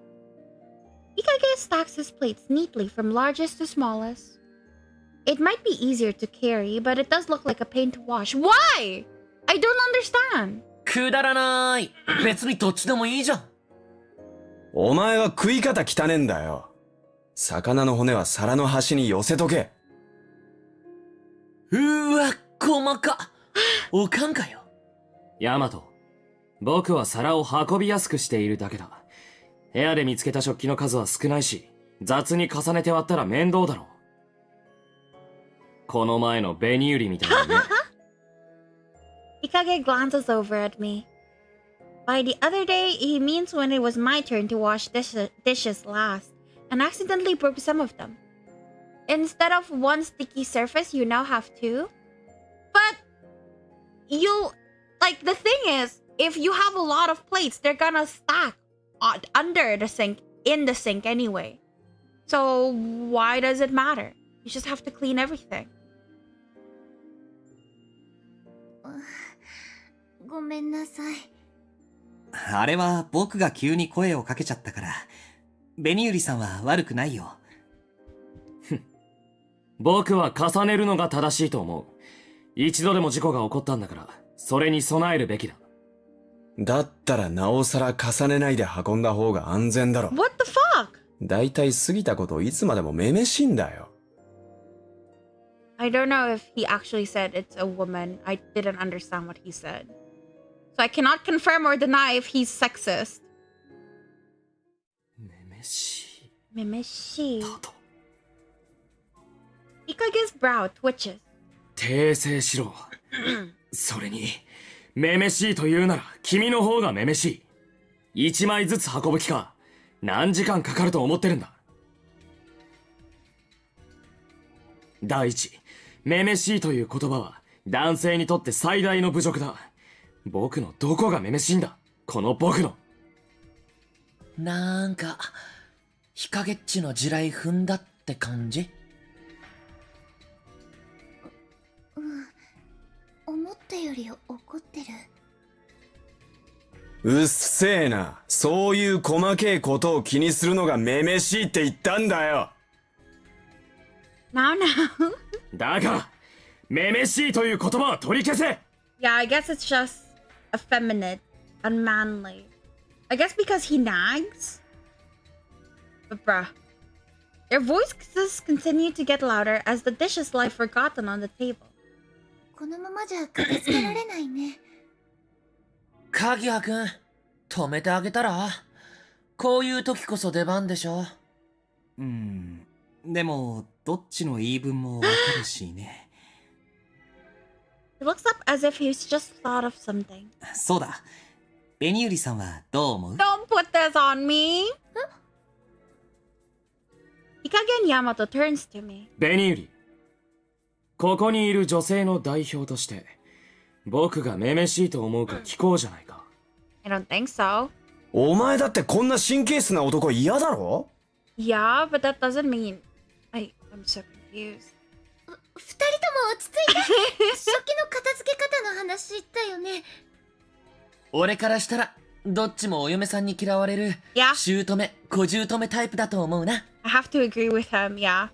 Hikage stacks his plates neatly from largest to smallest. It might be easier to carry, but it does look like a pain to wash. Why? I don't understand. くだらない。別にどっちでもいいじゃん。お前は食い方汚ねんだよ。魚の骨は皿の端に寄せとけ。うわ、細か。おかんかよ。ヤマト、僕は皿を運びやすくしているだけだ。部屋で見つけた食器の数は少ないし、雑に重ねて割ったら面倒だろ。この前のベニユリみたいにね。Hikage glances over at me. By the other day, he means when it was my turn to wash dishes last, and accidentally broke some of them. Instead of one sticky surface, you now have two. But the thing is, if you have a lot of plates, they're gonna stack under the sink, in the sink anyway. So why does it matter? You just have to clean everything. ごめんなさい。あれは僕が急に声をかけちゃったから。ベニユリさんは悪くないよ。僕は重ねるのが正しいと思う。一度でも事故が起こったんだから、それに備えるべきだ。だったらなおさら重ねないで運んだ方が安全だろ。What the fuck? だいたい過ぎたことをいつまでもめめしいんだよ。I don't know if he actually said it's a woman. I didn't understand what he said. So I cannot confirm or deny if he's sexist. めめしい。 Mimishi. だと。Ikage's brow twitches. 訂正しろ。それに、めめしいと言うなら君の方がめめしい。一枚ずつ運ぶ気か。何時間かかると思ってるんだ。第一、めめしいという言葉は男性にとって最大の侮辱だ。僕のどこがめめしいんだ、この僕の。なんか、日陰っちの地雷踏んだって感じ？思ったより怒ってる。うっせえな。そういう細けいことを気にするのがめめしいって言ったんだよ。Now. だから、めめしいという言葉は取り消せ。 Yeah, I guess it's just effeminate, unmanly. I guess because he nags? But bruh. Their voices continue to get louder as the dishes lie forgotten on the table. このままじゃ片付けられないね。鍵谷くん、止めてあげたら？こういう時こそ出番でしょ。でも、どっちの言い分もわかるしね。He looks up as if he's just thought of something. そうだ。ベニユリさんはどう思う？ Don't put this on me! Hikage and Yamato turns to me. ベニユリ、ここにいる女性の代表として、僕がめめしいと思うか聞こうじゃないか。 I don't think so. お前だってこんな神経質な男嫌だろ？ Yeah, but that doesn't mean... I'm so confused. 二人とも落ち着いて。初期の片付け方の話だよね。俺からしたら、どっちもお嫁さんに嫌われる、 Yeah. 姑、小姑タイプだと思うな。I have to agree with him, yeah.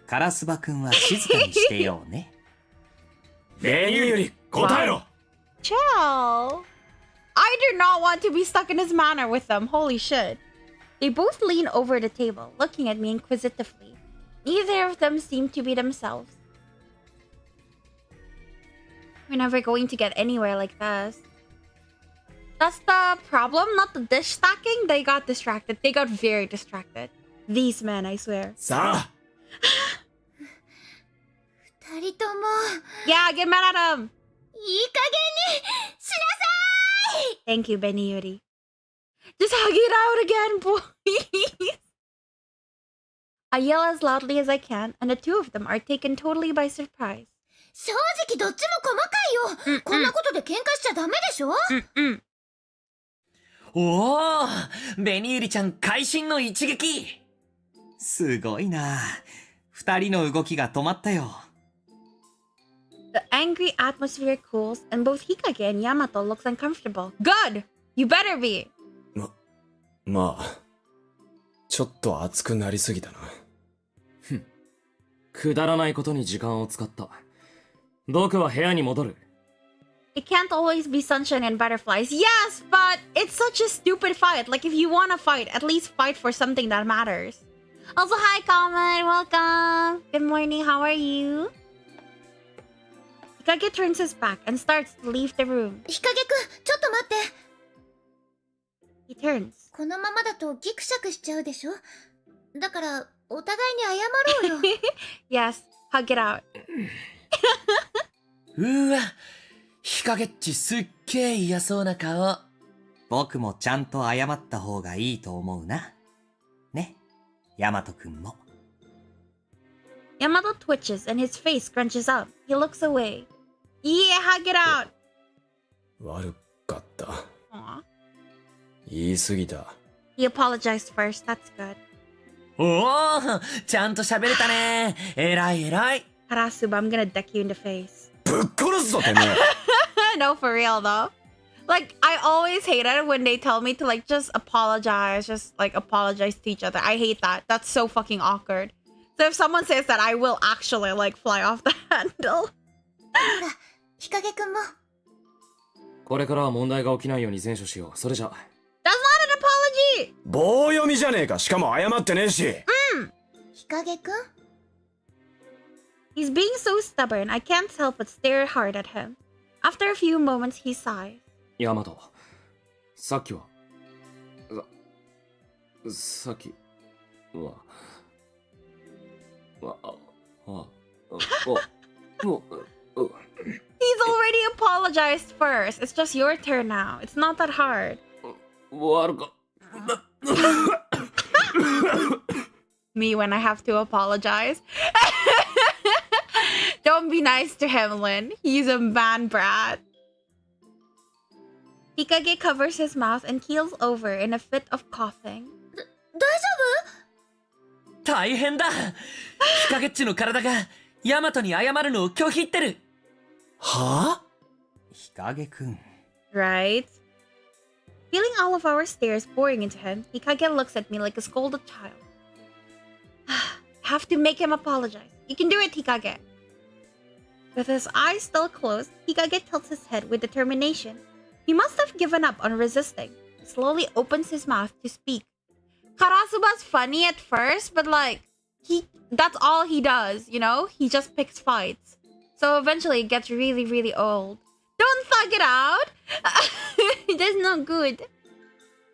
カラスバくんは静かにしてようね。ベニユリ、答えろ。 Chill. I do not want to be stuck in this manner with them. Holy shit. They both lean over the table, looking at me inquisitively. Neither of them seem to be themselves. We're never going to get anywhere like this. That's the problem, not the dish stacking. They got distracted. They got very distracted. These men, I swear. さあ、二人とも、 Yeah, get mad at them. いい加減にしなさい。 Thank you, Beniyuri. Just hug it out again, please. I yell as loudly as I can, and the two of them are taken totally by surprise. 正直どっちも細かいよ。こんなことで喧嘩しちゃダメでしょ。おお、ベニユリちゃん会心の一撃。すごいな。二人の動きが止まったよ。The angry atmosphere cools, and both Hikage and Yamato looks uncomfortable. Good! You better be! まあ、ちょっと熱くなりすぎたな。くだらないことに時間を使った。僕は部屋に戻る。 It can't always be sunshine and butterflies. Yes, but it's such a stupid fight. Like, if you want to fight, at least fight for something that matters. Also, hi, Comet. Welcome. Good morning. How are you? Hikage turns his back and starts to leave the room. 日陰くん、ちょっと待って。 He turns. このままだとギクシャクしちゃうでしょ。だから、お互いに謝ろうよ。Yes, hug it out. うわ、日陰っちすっげえ嫌そうな顔。僕もちゃんと謝った方がいいと思うな。ね、ヤマトくんも。Yamato twitches and his face scrunches up. He looks away. Yeah, hug it out. 悪かった。Aw. 言い過ぎた。He apologized first. That's good. おお、ちゃんと喋れたね。えらいえらい。 Karasuba, I'm gonna deck you in the face. ぶっ殺すぞてめえ。No, for real though. Like, I always hate it when they tell me to like just apologize to each other. I hate that. That's so fucking awkward. So if someone says that, I will actually like fly off the handle. ほら、日陰くんも。これからは問題が起きないように善処しよう。それじゃ。 That's not an apology! 棒読みじゃねえか。しかも謝ってねえし。日陰くん He's being so stubborn, I can't help but stare hard at him. After a few moments, he sighs. ヤマト、さっきは。さっきは。He's already apologized first. It's just your turn now. It's not that hard. 悪か。Me when I have to apologize. Don't be nice to him, Lin. He's a man brat. Hikage covers his mouth and keels over in a fit of coughing. 大丈大変だ。日陰っちの体がヤマトに謝るのを拒否ってる。はあ？日陰くん。 Right? Feeling all of our stares pouring into him, Hikage looks at me like a scolded child. Have to make him apologize. You can do it, Hikage. With his eyes still closed, Hikage tilts his head with determination. He must have given up on resisting. He slowly opens his mouth to speak. Karasuba's funny at first, but like, that's all he does, you know? He just picks fights. So eventually it gets really, really old. Don't thug it out! That's not good.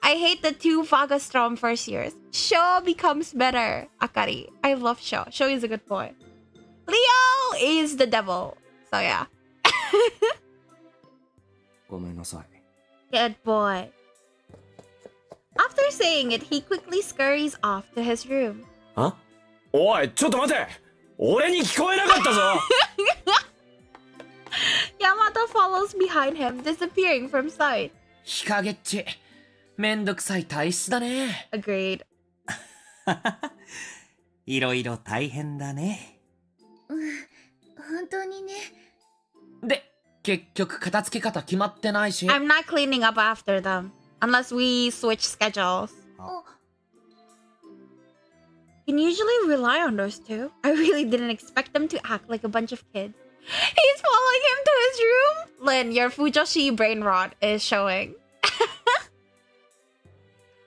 I hate the two Vagastrom first years. Sho becomes better. Akari. I love Sho. Sho is a good boy. Leo is the devil. So yeah. ごめんなさい。 Good boy. After saying it, he quickly scurries off to his room. あ？おい、ちょっと待て。俺に聞こえなかったぞ。Yamato Yamato follows behind him, disappearing from sight. 日陰っち、めんどくさい体質だね。Agreed. いろいろ大変だね。本当にね。で、結局片付け方決まってないし。I'm not cleaning up after them, unless we switch schedules. Can usually rely on those two. I really didn't expect them to act like a bunch of kids. He's following him to his room? Lin, your Fujoshi brain rot is showing.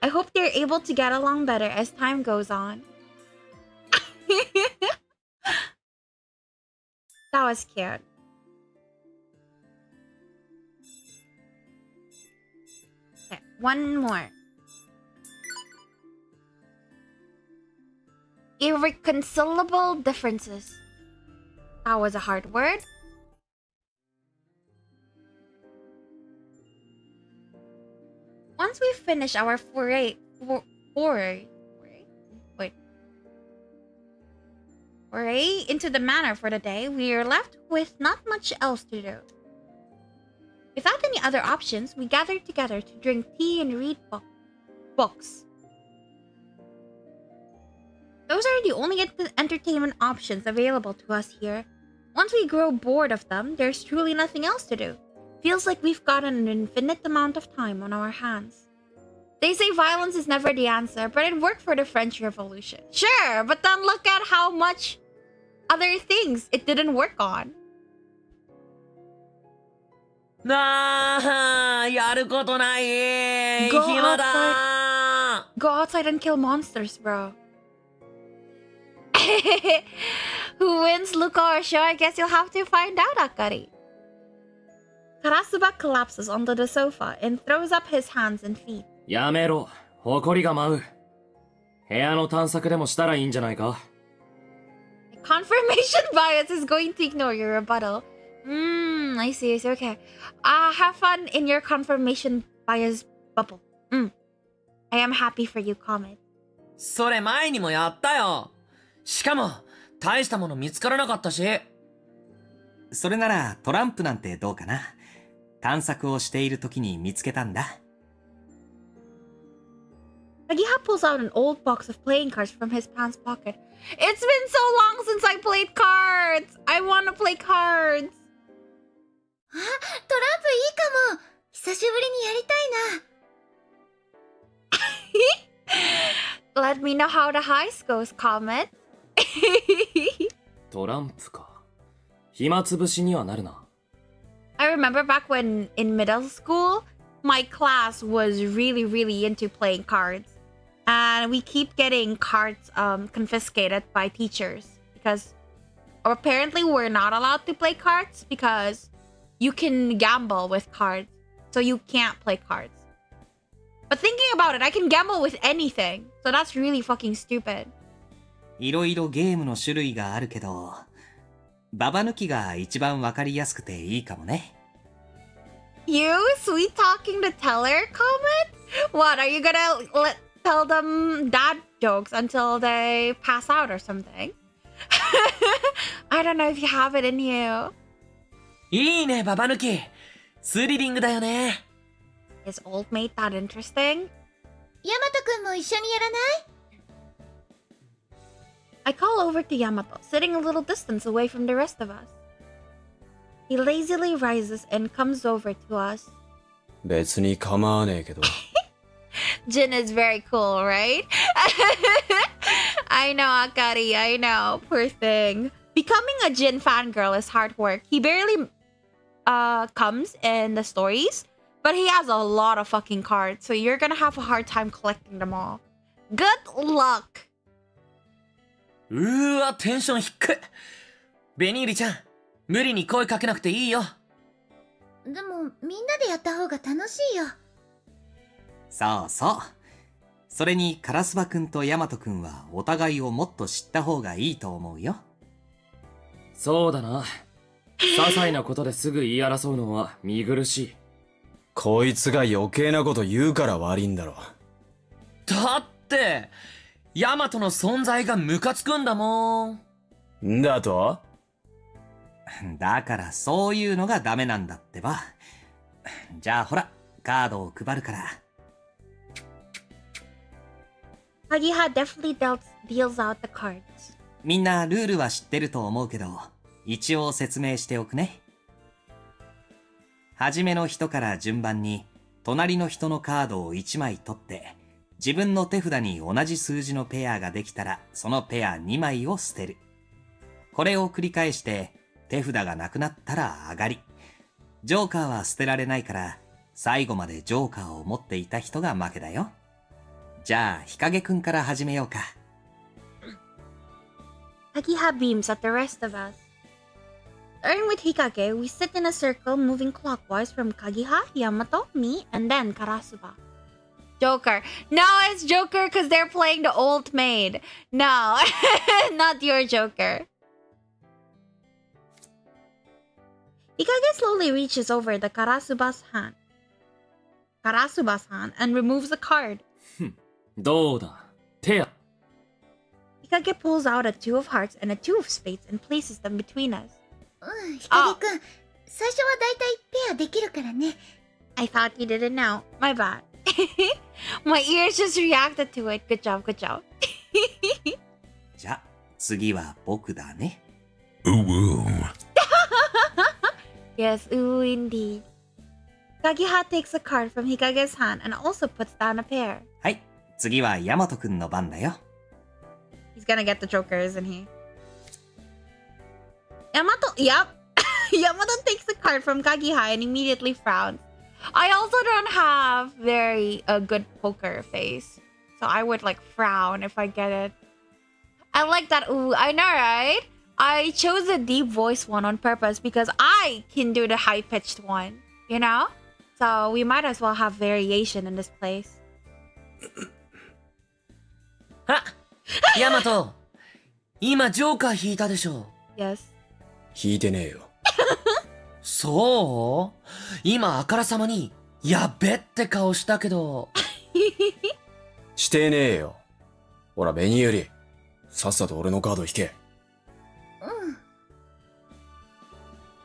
I hope they're able to get along better as time goes on. That was cute. Okay, one more. Irreconcilable differences. That was a hard word. Once we finish our foray into the manor for the day, we are left with not much else to do. Without any other options, we gathered together to drink tea and read books. Those are the only entertainment options available to us here. Once we grow bored of them, there's truly nothing else to do. Feels like we've got an infinite amount of time on our hands. They say violence is never the answer, but it worked for the French Revolution. Sure, but then look at how much other things it didn't work on. なあ、やることない。暇だ。Go outside and kill monsters, bro. Who wins, Luca or Sho? I guess you'll have to find out, Akari. Karasuba collapses onto the sofa and throws up his hands and feet. やめろ。埃が舞う。部屋の探索でもしたらいいんじゃないか? Confirmation bias is going to ignore your rebuttal. I see, okay. Have fun in your confirmation bias bubble. I am happy for you, comment. それ前にもやったよ。しかも、大したもの見つからなかったし。それならトランプなんてどうかな。探索をしている時に見つけたんだ。Kagiha pulls out an old box of playing cards from his pants pocket. It's been so long since I played cards! I want to play cards! あ、トランプいいかも。久しぶりにやりたいな。Let me know how the heist goes, comment. トランプか。暇つぶしにはなるな。I remember back when in middle school, my class was really into playing cards. And we keep getting cards confiscated by teachers. Because apparently we're not allowed to play cards because you can gamble with cards. So you can't play cards. But thinking about it, I can gamble with anything. So that's really fucking stupid. いろいろゲームの種類があるけど、ババ抜きが一番わかりやすくていいかもね。You sweet talking the teller, comment? What, are you gonna tell them dad jokes until they pass out or something? I don't know if you have it in you. いいね、ババ抜き。スリリングだよね。Is old mate that interesting? ヤマトくんも一緒にやらない？ I call over to Yamato, sitting a little distance away from the rest of us. He lazily rises and comes over to us. 別に構わねえけど。Jin is very cool, right? I know, Akari, I know. Poor thing. Becoming a Jin fangirl is hard work. He barely comes in the stories, but he has a lot of fucking cards, so you're gonna have a hard time collecting them all. Good luck! うわ、テンション低い。ベニーリちゃん、無理に声かけなくていいよ。でも、みんなでやった方が楽しいよ。そうそう。それにカラスバくんとヤマトくんはお互いをもっと知った方がいいと思うよ。そうだな。些細なことですぐ言い争うのは見苦しい。こいつが余計なこと言うから悪いんだろ。だって、ヤマトの存在がムカつくんだもん。んだと？だからそういうのがダメなんだってば。じゃあほら、カードを配るから。Kagiha definitely deals out the cards. みんなルールは知ってると思うけど、一応説明しておくね。はじめの人から順番に、隣の人のカードを1枚取って、自分の手札に同じ数字のペアができたら、そのペア2枚を捨てる。これを繰り返して、手札がなくなったら上がり。ジョーカーは捨てられないから、最後までジョーカーを持っていた人が負けだよ。じゃあ、日陰くんから始めようか。Kagiha beams at the rest of us. Starting with Hikage, we sit in a circle moving clockwise from Kagiha, Yamato, me, and then Karasuba. Joker. No, it's Joker because they're playing the old maid. No, not your Joker. Hikage slowly reaches over the Karasuba's hand. And removes a card. どうだペア Hikage pulls out a two of hearts and a two of spades and places them between us. 日陰くん、最初はだいたいペアできるからね。I thought you didn't know. My bad. My ears just reacted to it. Good job, good job. じゃあ、次は僕だね。Yes, ooh, indeed. Kagiha takes a card from Hikage's hand and also puts down a pair. はい、次はヤマトくんの番だよ。He's gonna get the Joker, isn't he? Yamato, yep. Yamato takes a card from Kagiha and immediately frowns. I also don't have very good poker face. So I would like frown if I get it. I like that. Ooh, I know, right? I chose a deep voice one on purpose because I can do the high-pitched one, you know? So we might as well have variation in this place. あ、ヤマト、今ジョーカー引いたでしょ。 Yes. 引いてねえよ。そう？今あからさまにやっべって顔したけど。してねえよ。ほら、ベニユリ。さっさと俺のカード引け。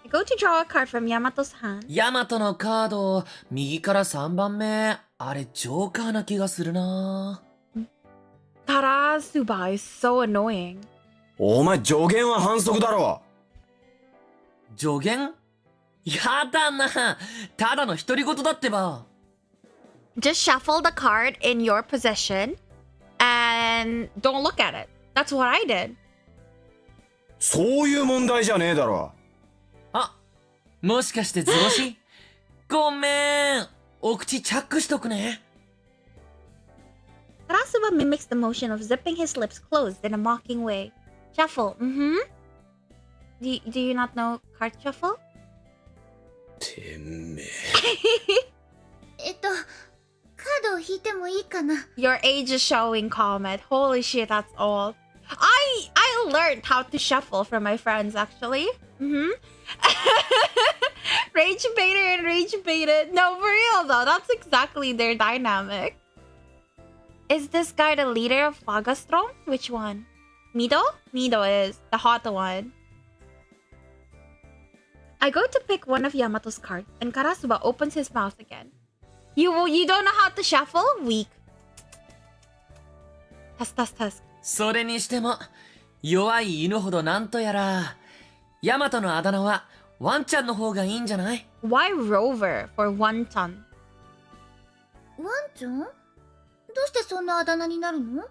I go to draw a card from Yamato's hand. ヤマトのカード、右から3番目。あれ、ジョーカーな気がするな。Karasuba is so annoying. お前、助言は反則だろ。助言？やだな。ただの独り言だってば。Just shuffle the card in your possession and don't look at it. That's what I did. そういう問題じゃねえだろ。あ、もしかして図星？ごめん。お口チャックしとくね。Karasuba mimics the motion of zipping his lips closed in a mocking way. Shuffle. Do you not know card shuffle? てめえ。カードを引いてもいいかな。 Your age is showing, Comet. Holy shit, that's old. I learned how to shuffle from my friends, actually. Rage baited and rage baited. No, for real though, that's exactly their dynamic. Is this guy the leader of Fagastrom? Which one? Mido? Mido is the hot one. I go to pick one of Yamato's cards, and Karasuba opens his mouth again. You don't know how to shuffle? Weak. Tusk. それにしても、弱い犬ほどなんとやら。ヤマトのあだ名は、ワンちゃんの方がいいんじゃない？ Why Rover for one ton? ワンちゃん？どうしてそんなあだ名になるの？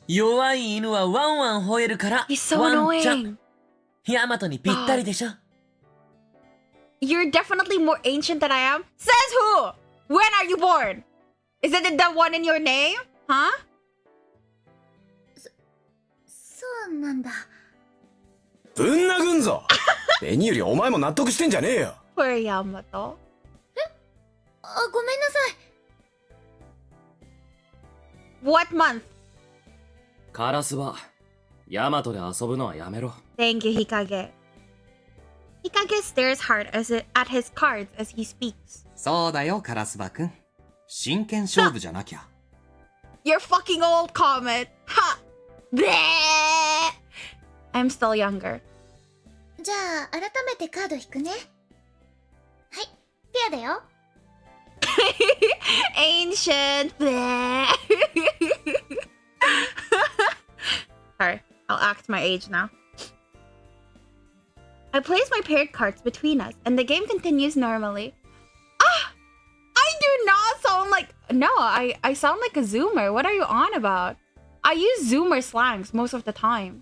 弱い犬はワンワン吠えるから、 He's so ワンちゃ annoying. ん。ヤマトにぴったりでしょ。You're definitely more ancient than I am. Says who? When are you born? Is it the one in your name? Huh? そうなんだ。ぶん殴んぞ。ベニユリ、お前も納得してんじゃねえよ。Poor Yamato. ごめんなさい。What month? カラスはヤマトで遊ぶのはやめろ。 Thank you, Hikage. Hikage stares hard at his cards as he speaks. そうだよ、カラスバくん。真剣勝負じゃなきゃ。You're fucking old, Comet. Ha! Bleh! I'm still younger. じゃあ、改めてカード引くね。はい、ペアだよ。Ancient. Bleh. Sorry, I'll act my age now. I place my paired cards between us, and the game continues normally. Ah! I do not sound like... No, I sound like a Zoomer. What are you on about? I use Zoomer slangs most of the time.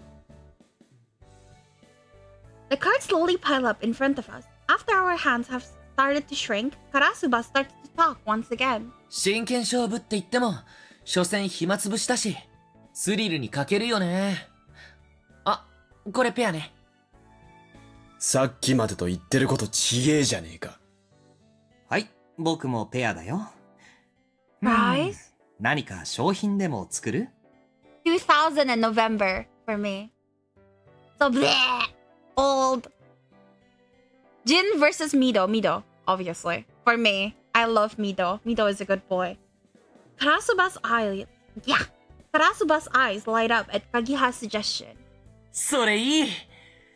The cards slowly pile up in front of us. After our hands have started to shrink, Karasuba starts to talk once again. 真剣勝負って言っても、所詮暇つぶしだし、スリルに欠けるよね。あ、これペアね。さっきまでと言ってることちげえじゃねえか。はい、僕もペアだよ。Prize? 何か商品でも作る？ 2000 in November for me. So bleh! Old. Jin versus Mido. Mido, obviously. For me, I love Mido. Mido is a good boy. Karasuba's eyes light up at Kagiha's suggestion. それいい。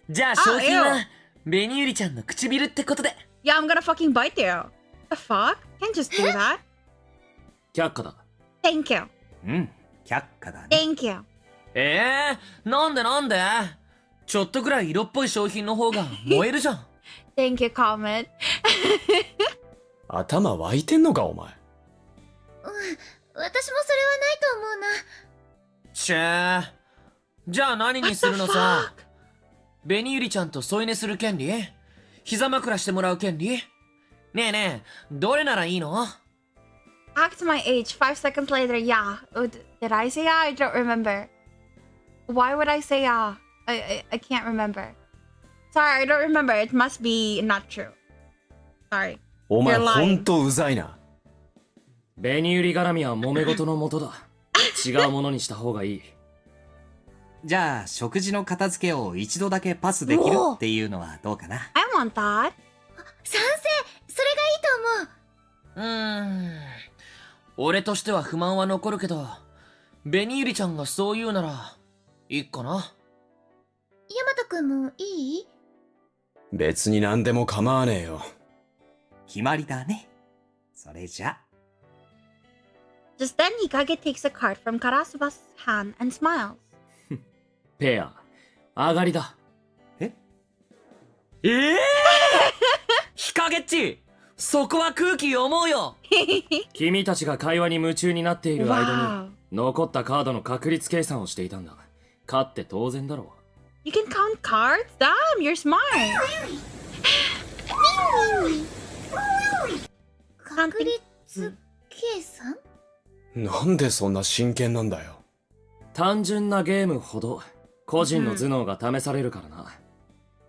じゃあ商品は、ベニユリちゃんの唇ってことで。Yeah, I'm gonna fucking bite you. The fuck? Can't just do that. 却下だ。Thank you. うん、却下だね。Thank you. なんでちょっとぐらい色っぽい商品の方が燃えるじゃん。Thank you, comment. 頭湧いてんのかお前。私もそれはないと思うな。ちぇじゃあ何にするのさ。ベニユリちゃんと添い寝する権利？膝枕してもらう権利？ねえ、どれならいいの？ Act my age. 5 seconds later, yeah. Did I say yeah? I don't remember. Why would I say yeah? I can't remember. Sorry, I don't remember. It must be not true. Sorry. お前 You're lying. ほんとうざいな。ベニユリ絡みは揉め事のもとだ。違うものにした方がいい。じゃあ、食事の片付けを一度だけパスできるっていうのはどうかな？ I want that. 賛成、それがいいと思う。俺としては不満は残るけど、ベニユリちゃんがそう言うなら、いいかな。ヤマトくんもいい？別に何でも構わねえよ。決まりだね。それじゃ。Just then, Hikage takes a card from Karasuba's hand and smiles. ペア、上がりだ。ヒカゲッチ、そこは空気読もうよ。君たちが会話に夢中になっている間 Wow. に、残ったカードの確率計算をしていたんだ。勝って当然だろう。You can count cards? Damn, you're smart. 確率計算？なんでそんな真剣なんだよ。単純なゲームほど個人の頭脳が試されるからな。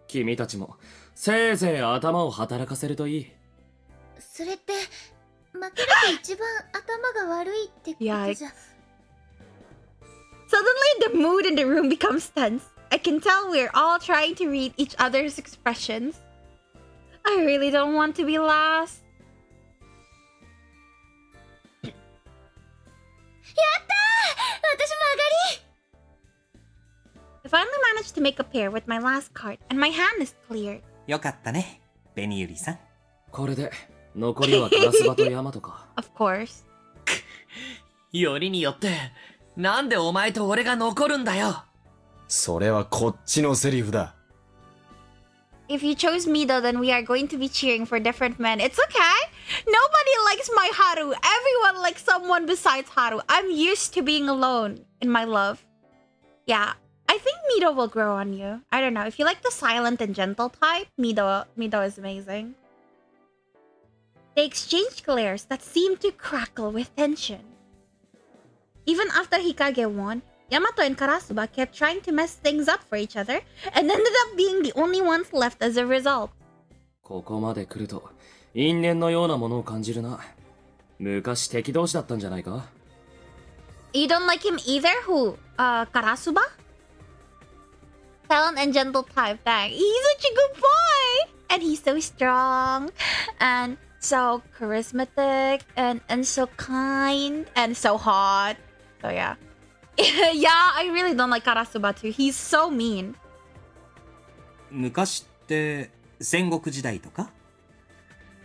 君たちもせいぜい頭を働かせるといい。それって負けると一番頭が悪いってことじゃ。Suddenly, the mood in the room becomes tense. I can tell we're all trying to read each other's expressions. I really don't want to be last. やったー！私も上がり！ I finally managed to make a pair with my last card, and my hand is cleared. よかったね、ベニユリさん。これで残りはカラスバとヤマトか。Of course. よりによって、なんでお前と俺が残るんだよ。それはこっちのセリフだ。If you chose Mido, then we are going to be cheering for different men. It's okay. Nobody likes my Haru. Everyone likes someone besides Haru. I'm used to being alone in my love. Yeah, I think Mido will grow on you. I don't know. If you like the silent and gentle type, Mido is amazing. They exchanged glares that seemed to crackle with tension. Even after Hikage won, Yamato and Karasuba kept trying to mess things up for each other and ended up being the only ones left as a result. ここまで来ると因縁のようなものを感じるな。昔敵同士だったんじゃないか？ You don't like him either? Who? Karasuba? Silent and gentle type. Dang, he's such a good boy! And he's so strong and so charismatic and so kind and so hot. So yeah. Yeah, I really don't like Karasuba too. He's so mean. 昔って戦国時代とか？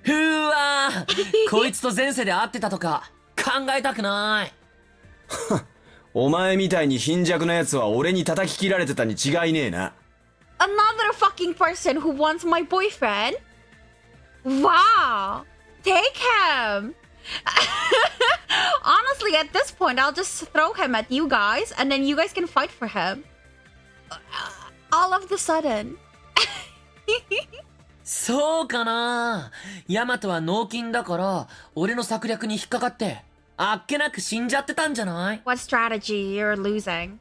ふーわーこいつと前世で会ってたとか考えたくない。お前みたいに貧弱な奴は俺に叩き切られてたに違いねえな。 Another fucking person who wants my boyfriend? Wow! Take him! Honestly, at this point, I'll just throw him at you guys, and then you guys can fight for him. All of the sudden. そうかな。ヤマトは脳筋だから俺の策略に引っかかってあっけなく死んじゃってたんじゃない？ What strategy? You're losing.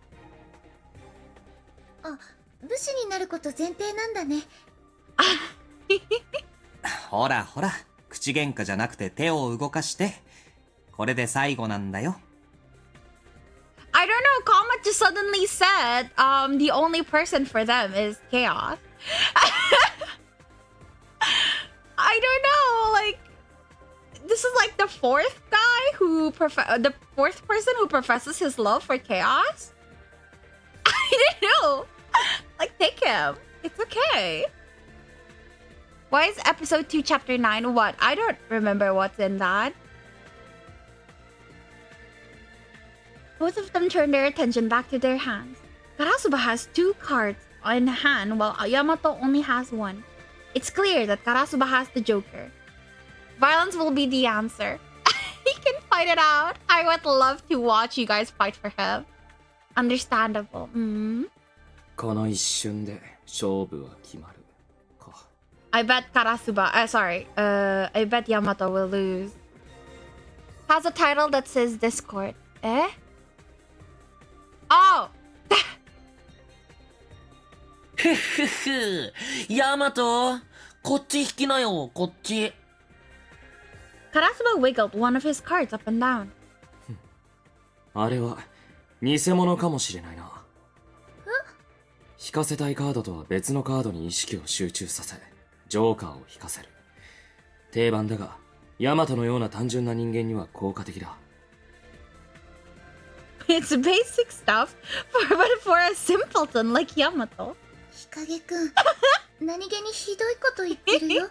あ、武士になること前提なんだね。ほらほら、口喧嘩じゃなくて手を動かして。これで最後なんだよ。I don't know, Kama just suddenly said the only person for them is Chaos. I don't know, like this is like the fourth guy who the fourth person who professes his love for Chaos? I don't know. Like, take him. It's okay. Why is episode 2 chapter 9 what? I don't remember what's in that. Both of them turn their attention back to their hands. Karasuba has 2 cards in hand while Yamato only has 1. It's clear that Karasuba has the Joker. Violence will be the answer. He can fight it out. I would love to watch you guys fight for him. Understandable. この一瞬で勝負は決まるか。 I bet Karasuba, I bet Yamato will lose. Has a title that says Discord. Eh? Oh! ふっふっふ。ヤマト、こっち引きなよ、こっち。Karasuba wiggled one of his cards up and down. あれは偽物かもしれないな。引かせたいカードとは別のカードに意識を集中させ、ジョーカーを引かせる。定番だが、ヤマトのような単純な人間には効果的だ。It's basic stuff, but for a simpleton like Yamato. 日陰くん、何気にひどいこと言ってるよ。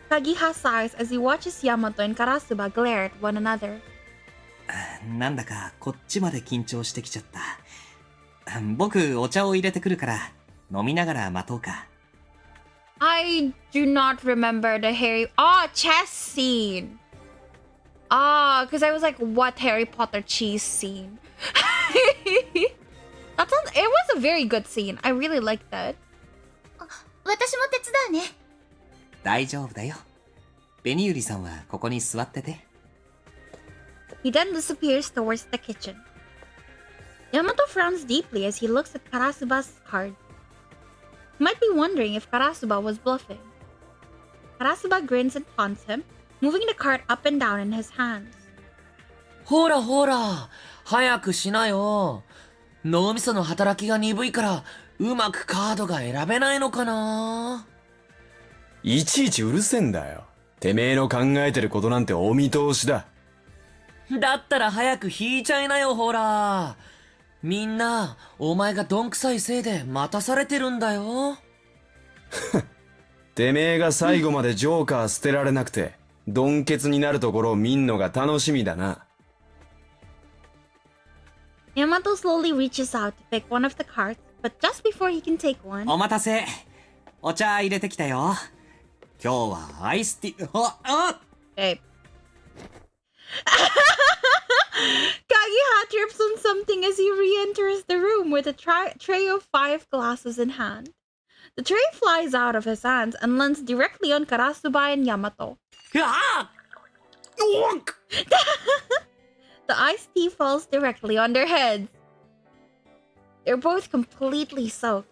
Kagiha sighs as he watches Yamato and Karasuba glare at one another. なんだかこっちまで緊張してきちゃった。僕、お茶を入れてくるから飲みながら待とうか。I do not remember the chess scene. Because I was like, what Harry Potter cheese scene? It was a very good scene. I really liked that. 私も手伝うね。大丈夫だよ。ベニユリさんはここに座ってて。He then disappears towards the kitchen. Yamato frowns deeply as he looks at Karasuba's card. He might be wondering if Karasuba was bluffing. Karasuba grins and taunts him, moving the card up and down in his hands. ほらほら、早くしなよ。脳みその働きが鈍いから、うまくカードが選べないのかな。いちいちうるせえんだよ。てめえの考えてることなんてお見通しだ。だったら早く引いちゃいなよ、ほら。みんな、お前がどんくさいせいで待たされてるんだよ。てめえが最後までジョーカー捨てられなくて、ドンケツになるところを見んのが楽しみだな。Yamato slowly reaches out to pick one of the cards, but just before he can take one... お待たせ。お茶入れてきたよ。今日はアイスティー、Babe. Kagiha trips on something as he re-enters the room with a tray of 5 glasses in hand. The tray flies out of his hands and lands directly on Karasuba and Yamato. うわあ The iced tea falls directly on their heads. They're both completely soaked.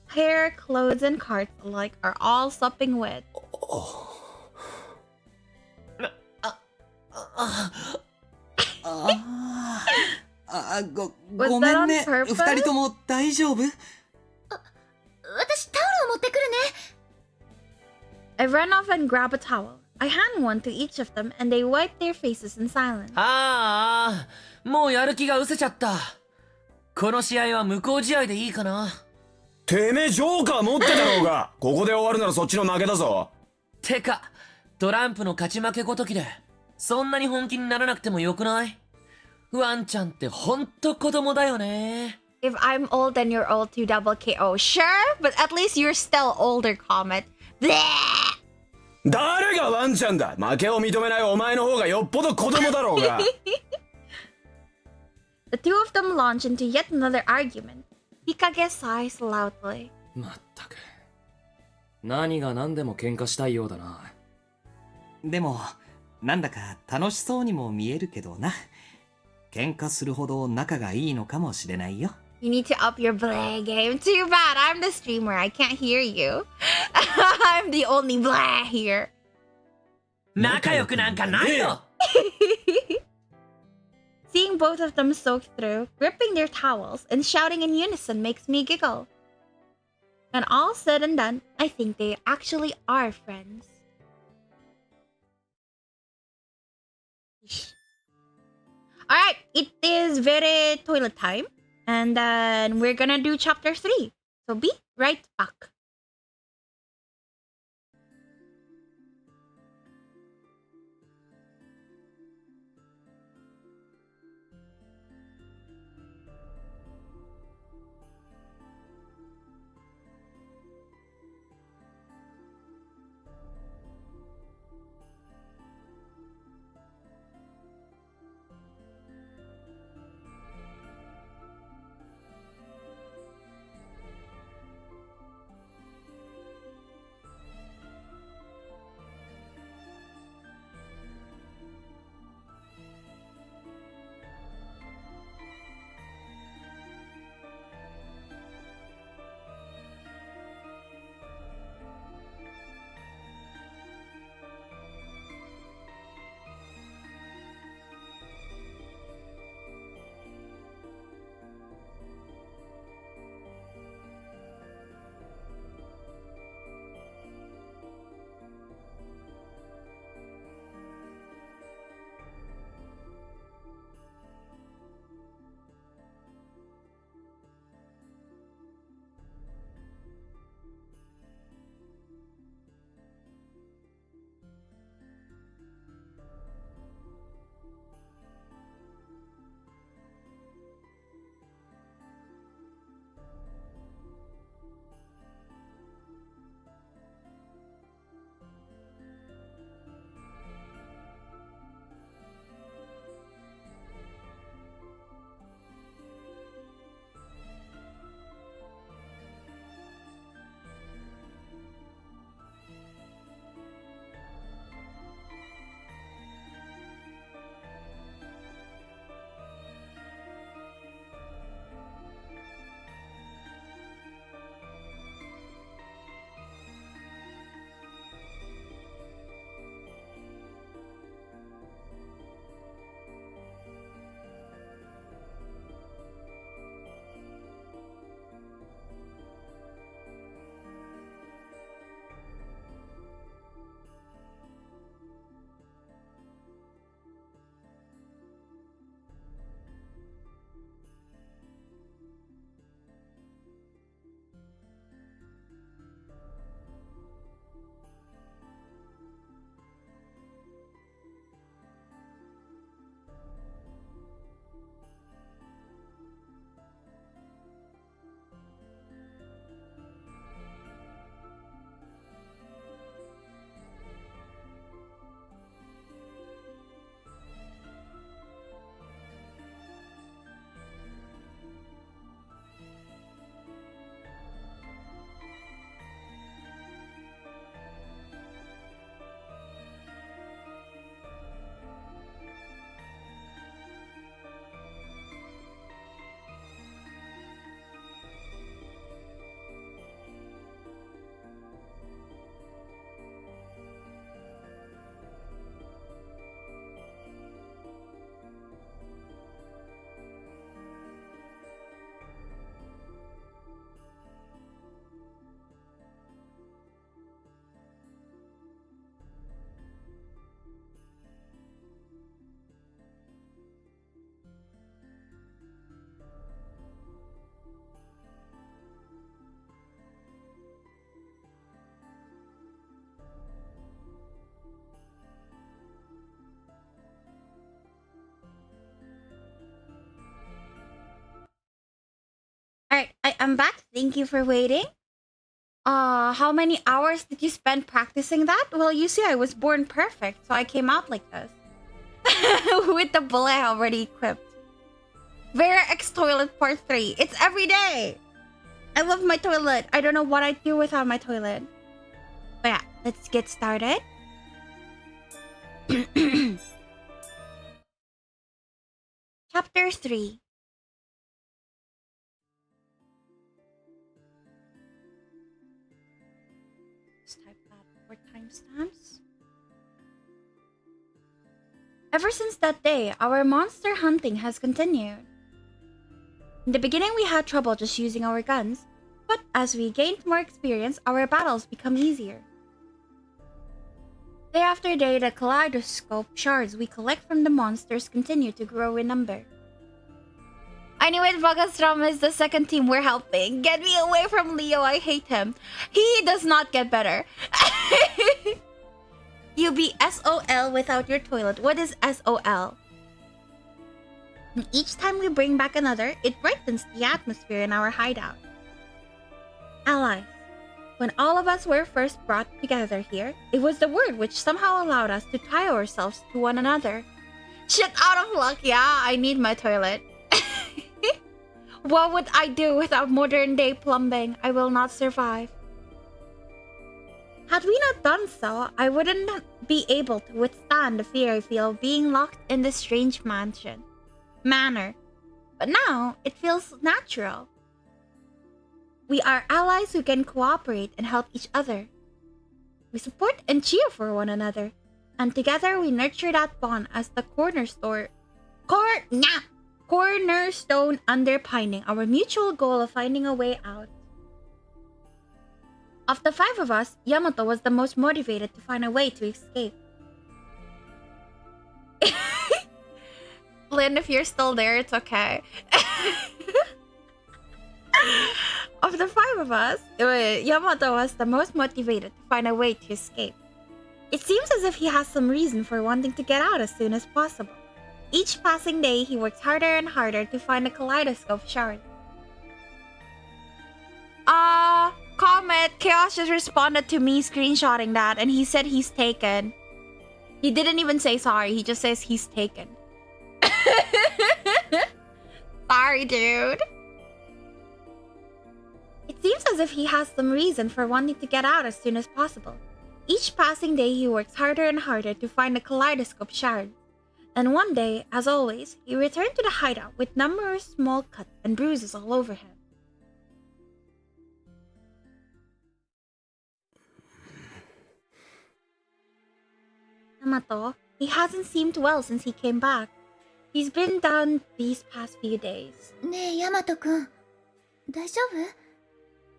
Hair, clothes, and cards alike are all sopping wet. Was ご that めん on ね。 purpose? 二人とも大丈夫？私タオルを持ってくるね。I run off and grab a towel. I hand one to each of them and they wipe their faces in silence. ああ、もうやる気が失せちゃった。この試合は無効試合でいいかな。てめえジョーカー持ってたろうが。ここで終わるならそっちの負けだぞ。てか、トランプの勝ち負けごときで、そんなに本気にならなくてもよくない？ワンちゃんってほんと子供だよね。If I'm old then you're old too, double KO. Sure, but at least you're still older, Comet. Bleh! 誰がワンちゃんだ。負けを認めないお前の方がよっぽど子供だろうが。The two of them launch into yet another argument. Hikage sighs loudly. まったく。何が何でも喧嘩したいようだな。でも、なんだか楽しそうにも見えるけどな。喧嘩するほど仲がいいのかもしれないよ。You need to up your bleh game. Too bad, I'm the streamer. I can't hear you. I'm the only bleh here. 仲良くなんかないよ。Seeing both of them soaked through, gripping their towels, and shouting in unison makes me giggle. And all said and done, I think they actually are friends. Alright, it is very toilet time. And then we're gonna do chapter 3. So be right back. I'm back. Thank you for waiting. How many hours did you spend practicing that? Well, you see, I was born perfect, so I came out like this. With the bullet already equipped. Vera X Toilet Part 3. It's every day! I love my toilet. I don't know what I'd do without my toilet. But yeah, let's get started. Chapter 3. Let's type that for timestamps. Ever since that day, our monster hunting has continued. In the beginning, we had trouble just using our guns, but as we gained more experience, our battles become easier. Day after day, the kaleidoscope shards we collect from the monsters continue to grow in number. I knew it, Vagastram is the second team we're helping. Get me away from Leo, I hate him. He does not get better. You be SOL without your toilet. What is SOL? And each time we bring back another, it brightens the atmosphere in our hideout. Allies. When all of us were first brought together here, it was the word which somehow allowed us to tie ourselves to one another. Shit out of luck, yeah, I need my toilet. What would I do without modern day plumbing? I will not survive. Had we not done so, I wouldn't be able to withstand the fear I feel of being locked in this strange manner. But now, it feels natural. We are allies who can cooperate and help each other. We support and cheer for one another, and together we nurture that bond as the cornerstone underpinning our mutual goal of finding a way out. Of the five of us, Yamato was the most motivated to find a way to escape. Lynn, if you're still there, it's okay. Of the five of us, Yamato was the most motivated to find a way to escape. It seems as if he has some reason for wanting to get out as soon as possible. Each passing day, he works harder and harder to find a kaleidoscope shard. Comment, Chaos just responded to me screenshotting that, and he said he's taken. He didn't even say sorry, he just says he's taken. Sorry, dude. It seems as if he has some reason for wanting to get out as soon as possible. Each passing day, he works harder and harder to find a kaleidoscope shard. And one day, as always, he returned to the hideout with numerous small cuts and bruises all over him. Yamato, he hasn't seemed well since he came back. He's been down these past few days. ねえ、ヤマトくん。大丈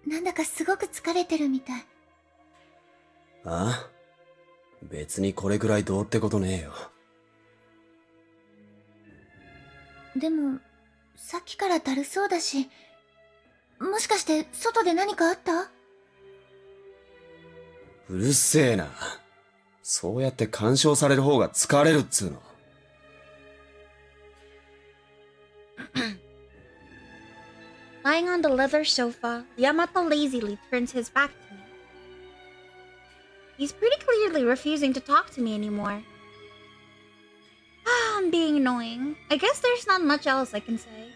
夫？なんだかすごく疲れてるみたい。ああ？別にこれくらいどうってことねえよ。でも、さっきからだるそうだし、もしかして外で何かあった？うるせえな。そうやって干渉される方が疲れるっつうの。Lying on the leather sofa, Yamato lazily turns his back to me. He's pretty clearly refusing to talk to me anymore. I'm being annoying. I guess there's not much else I can say.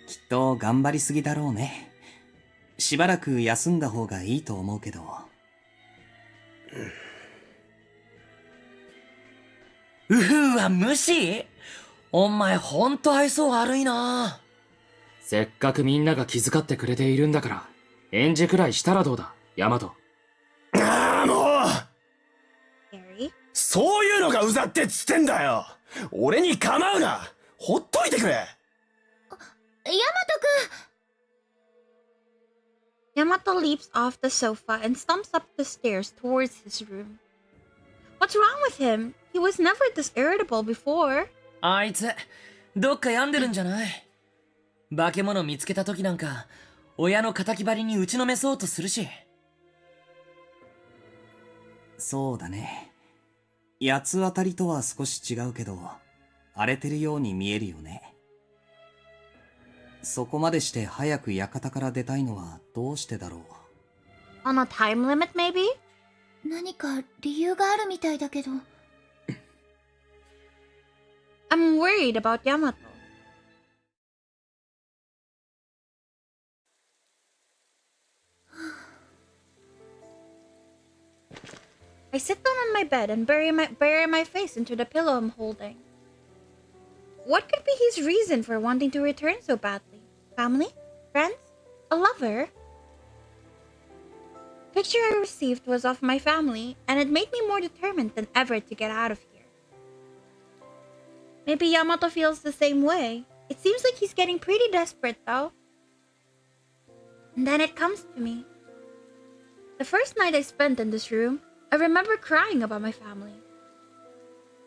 きっと頑張りすぎだろうね。しばらく休んだ方がいいと思うけど。うふわ、無視？お前ほんと愛想悪いな。せっかくみんなが気遣ってくれているんだから、返事くらいしたらどうだ、ヤマト。ああ、もう！ Gary? そういうのがうざってっつってんだよ。俺に構うな。ほっといてくれ。ヤマトくん。Yamato leaps off the sofa and stumps up the stairs towards his room. What's wrong with him? He was never this irritable before. あいつ、どっか病んでるんじゃない？化け物見つけた時なんか、親の仇張りに打ちのめそうとするし。そうだね。八つ当たりとは少し違うけど、荒れてるように見えるよね。そこまでして早く館から出たいのはどうしてだろう。 On a time limit, maybe? 何か理由があるみたいだけど。I'm worried about Yamato. I sit down on my bed and bury my face into the pillow I'm holding. What could be his reason for wanting to return so badly? Family? Friends? A lover? The picture I received was of my family, and it made me more determined than ever to get out of here. Maybe Yamato feels the same way. It seems like he's getting pretty desperate, though. And then it comes to me. The first night I spent in this room, I remember crying about my family.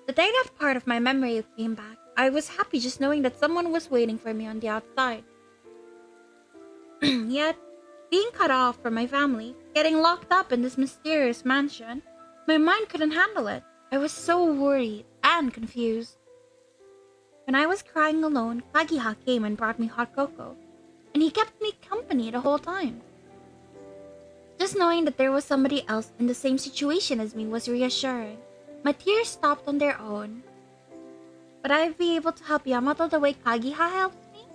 The day that part of my memory came back, I was happy just knowing that someone was waiting for me on the outside. Yet, being cut off from my family, getting locked up in this mysterious mansion, my mind couldn't handle it. I was so worried and confused. When I was crying alone, Kagiha came and brought me hot cocoa, and he kept me company the whole time. Just knowing that there was somebody else in the same situation as me was reassuring. My tears stopped on their own. Would I be able to help Yamato the way Kagiha helped me?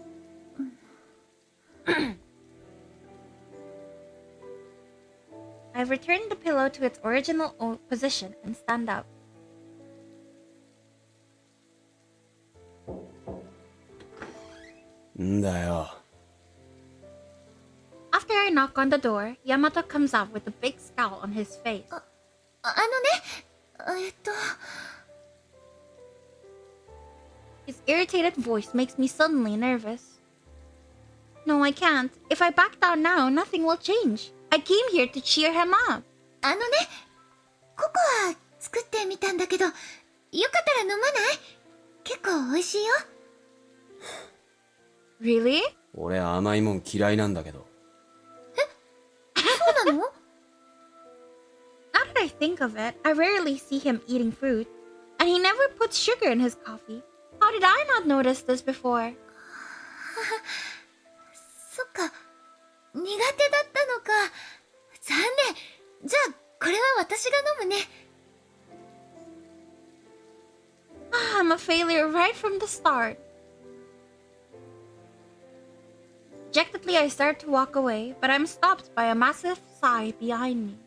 I've returned the pillow to its original position and stand up. After I knock on the door, Yamato comes out with a big scowl on his face. His irritated voice makes me suddenly nervous. No, I can't. If I back down now, nothing will change. I came here to cheer him up. ココア作ってみたんだけど、よかったら飲まない？結構美味しいよ。Really? 俺甘いもん嫌いなんだけど。そうなの？ Now that I think of it, I rarely see him eating fruit. And he never puts sugar in his coffee. How did I not notice this before? そっか、苦手だったのか。残念。じゃあ、これは私が飲むね。I'm a failure right from the start. Dejectedly, I start to walk away, but I'm stopped by a massive sigh behind me.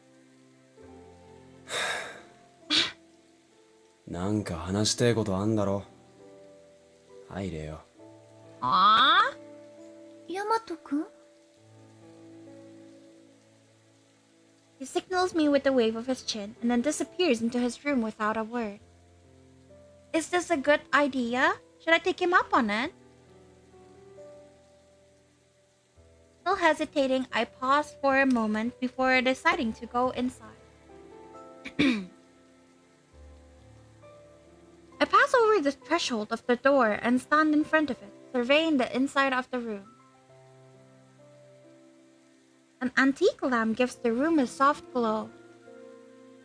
なんか話したいことあんだろ。入れよ。Aww? ヤマトくん？ He signals me with a wave of his chin and then disappears into his room without a word. Is this a good idea? Should I take him up on it? Still hesitating, I pause for a moment before deciding to go inside. I pass over the threshold of the door and stand in front of it, surveying the inside of the room. An antique lamp gives the room a soft glow.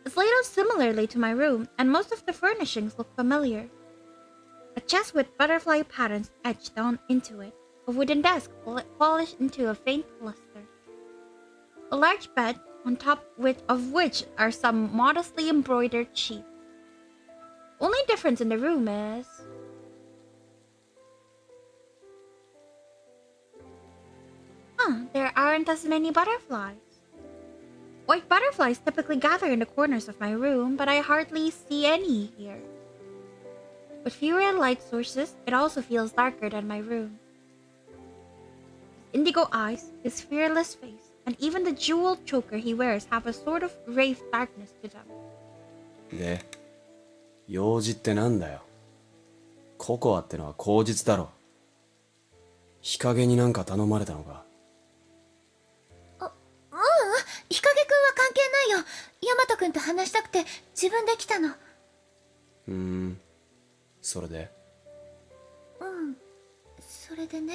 It's laid out similarly to my room, and most of the furnishings look familiar. A chest with butterfly patterns etched down into it, a wooden desk polished into a faint luster. A large bed, on top of which are some modestly embroidered sheets. Only difference in the room is... there aren't as many butterflies. White butterflies typically gather in the corners of my room, but I hardly see any here. With fewer light sources, it also feels darker than my room. His indigo eyes, his fearless face, and even the jeweled choker he wears have a sort of wraith darkness to them. で、用事ってなんだよ。ココアってのは口実だろ。日陰になんか頼まれたのか。日陰くんは関係ないよ。ヤマトくんと話したくて自分で来たの。それで？それでね。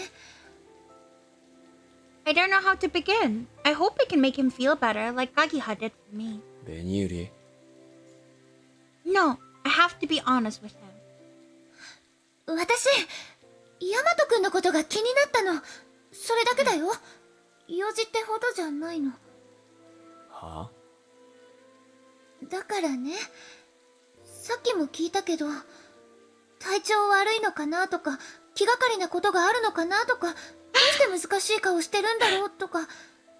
I don't know how to begin. I hope I can make him feel better like Kagiha did for me. ベニユリ？ No, I have to be honest with him. 私、ヤマトくんのことが気になったの。それだけだよ。用事ってほどじゃないの。はだからね、さっきも聞いたけど、体調悪いのかなとか、気がかりなことがあるのかなとか、どうして難しい顔してるんだろうとか。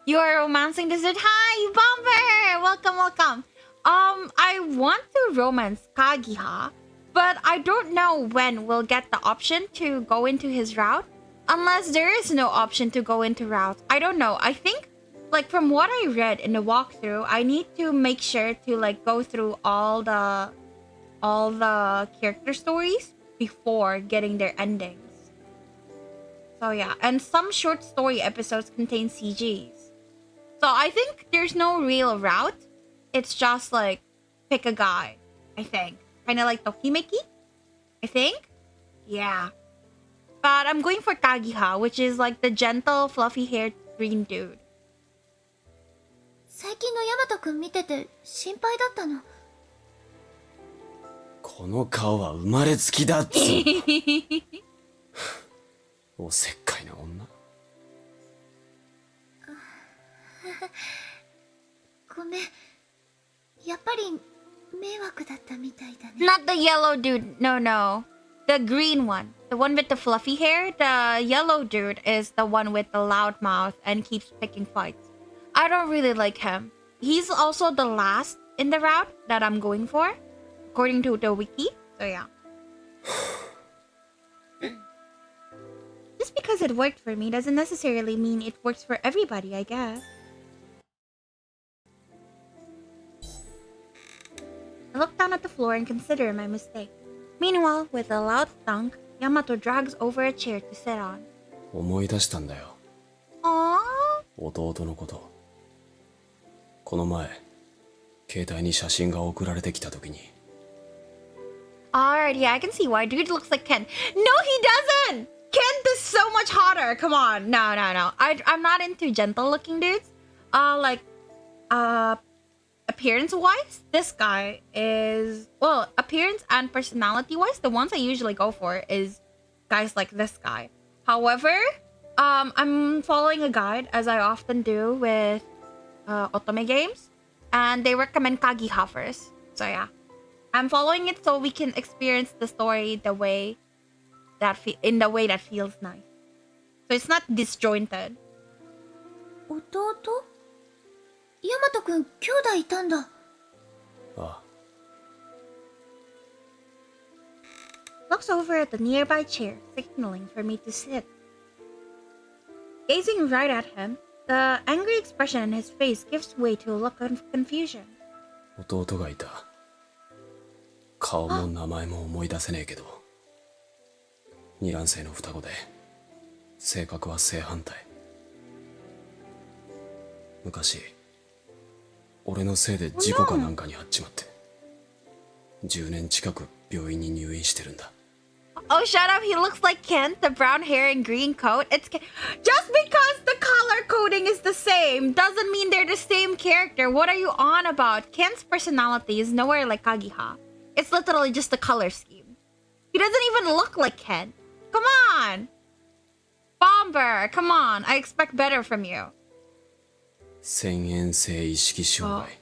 You are romancing dessert. Hi, Bomber! Welcome, welcome. I want to romance Kagiha, but I don't know when we'll get the option to go into his route. Unless there is no option to go into route. I don't know. I think, like, from what I read in the walkthrough, I need to make sure to, like, go through all the character stories before getting their endings. So yeah, and some short story episodes contain CGs. So I think there's no real route. It's just like pick a guy, I think. Kind of like Tokimeki, I think. Yeah. But I'm going for Kagiha, which is like the gentle, fluffy-haired green dude. 最近のヤマトくん見てて心配だったの。この顔は生まれつきだっつうの。おせっかいな女。ごめん。やっぱり迷惑だったみたいだね。Not the yellow dude. No, no. The green one. The one with the fluffy hair. The yellow dude is the one with the loud mouth and keeps picking fights. I don't really like him. He's also the last in the route that I'm going for, according to the wiki. So yeah. Just because it worked for me doesn't necessarily mean it works for everybody, I guess. I look down at the floor and consider my mistake. Meanwhile, with a loud thunk, Yamato drags over a chair to sit on. 思い出したんだよ。 Aww. 弟のこと。この前、携帯に写真が送られてきた時に。Alright, yeah, I can see why. Dude looks like Ken. No, he doesn't! Ken is so much hotter. Come on. No, no, no. I'm not into gentle looking dudes. Appearance-wise, this guy is... Well, appearance and personality-wise, the ones I usually go for is guys like this guy. However, I'm following a guide, as I often do with otome games. And they recommend Kagiha first. So yeah. I'm following it so we can experience the story in the way that feels nice. So it's not disjointed. 弟？ヤマトくん、兄弟いたんだ。ああ。 Looks over at the nearby chair, signaling for me to sit. Gazing right at him, the angry expression in his face gives way to a look of confusion. 弟がいた。顔も名前も思い出せねえけど。二卵性の双子で、性格は正反対。昔、俺のせいで事故かなんかに遭っちまって。10年近く病院に入院してるんだ。 Oh, shut up. He looks like Kent, the brown hair and green coat. It's just because the color coding is the same doesn't mean they're the same character. What are you on about? Kent's personality is nowhere like Kagiha. It's literally just the color scheme. He doesn't even look like Kent. Come on. Bomber, come on. I expect better from you. 遷延性意識障害。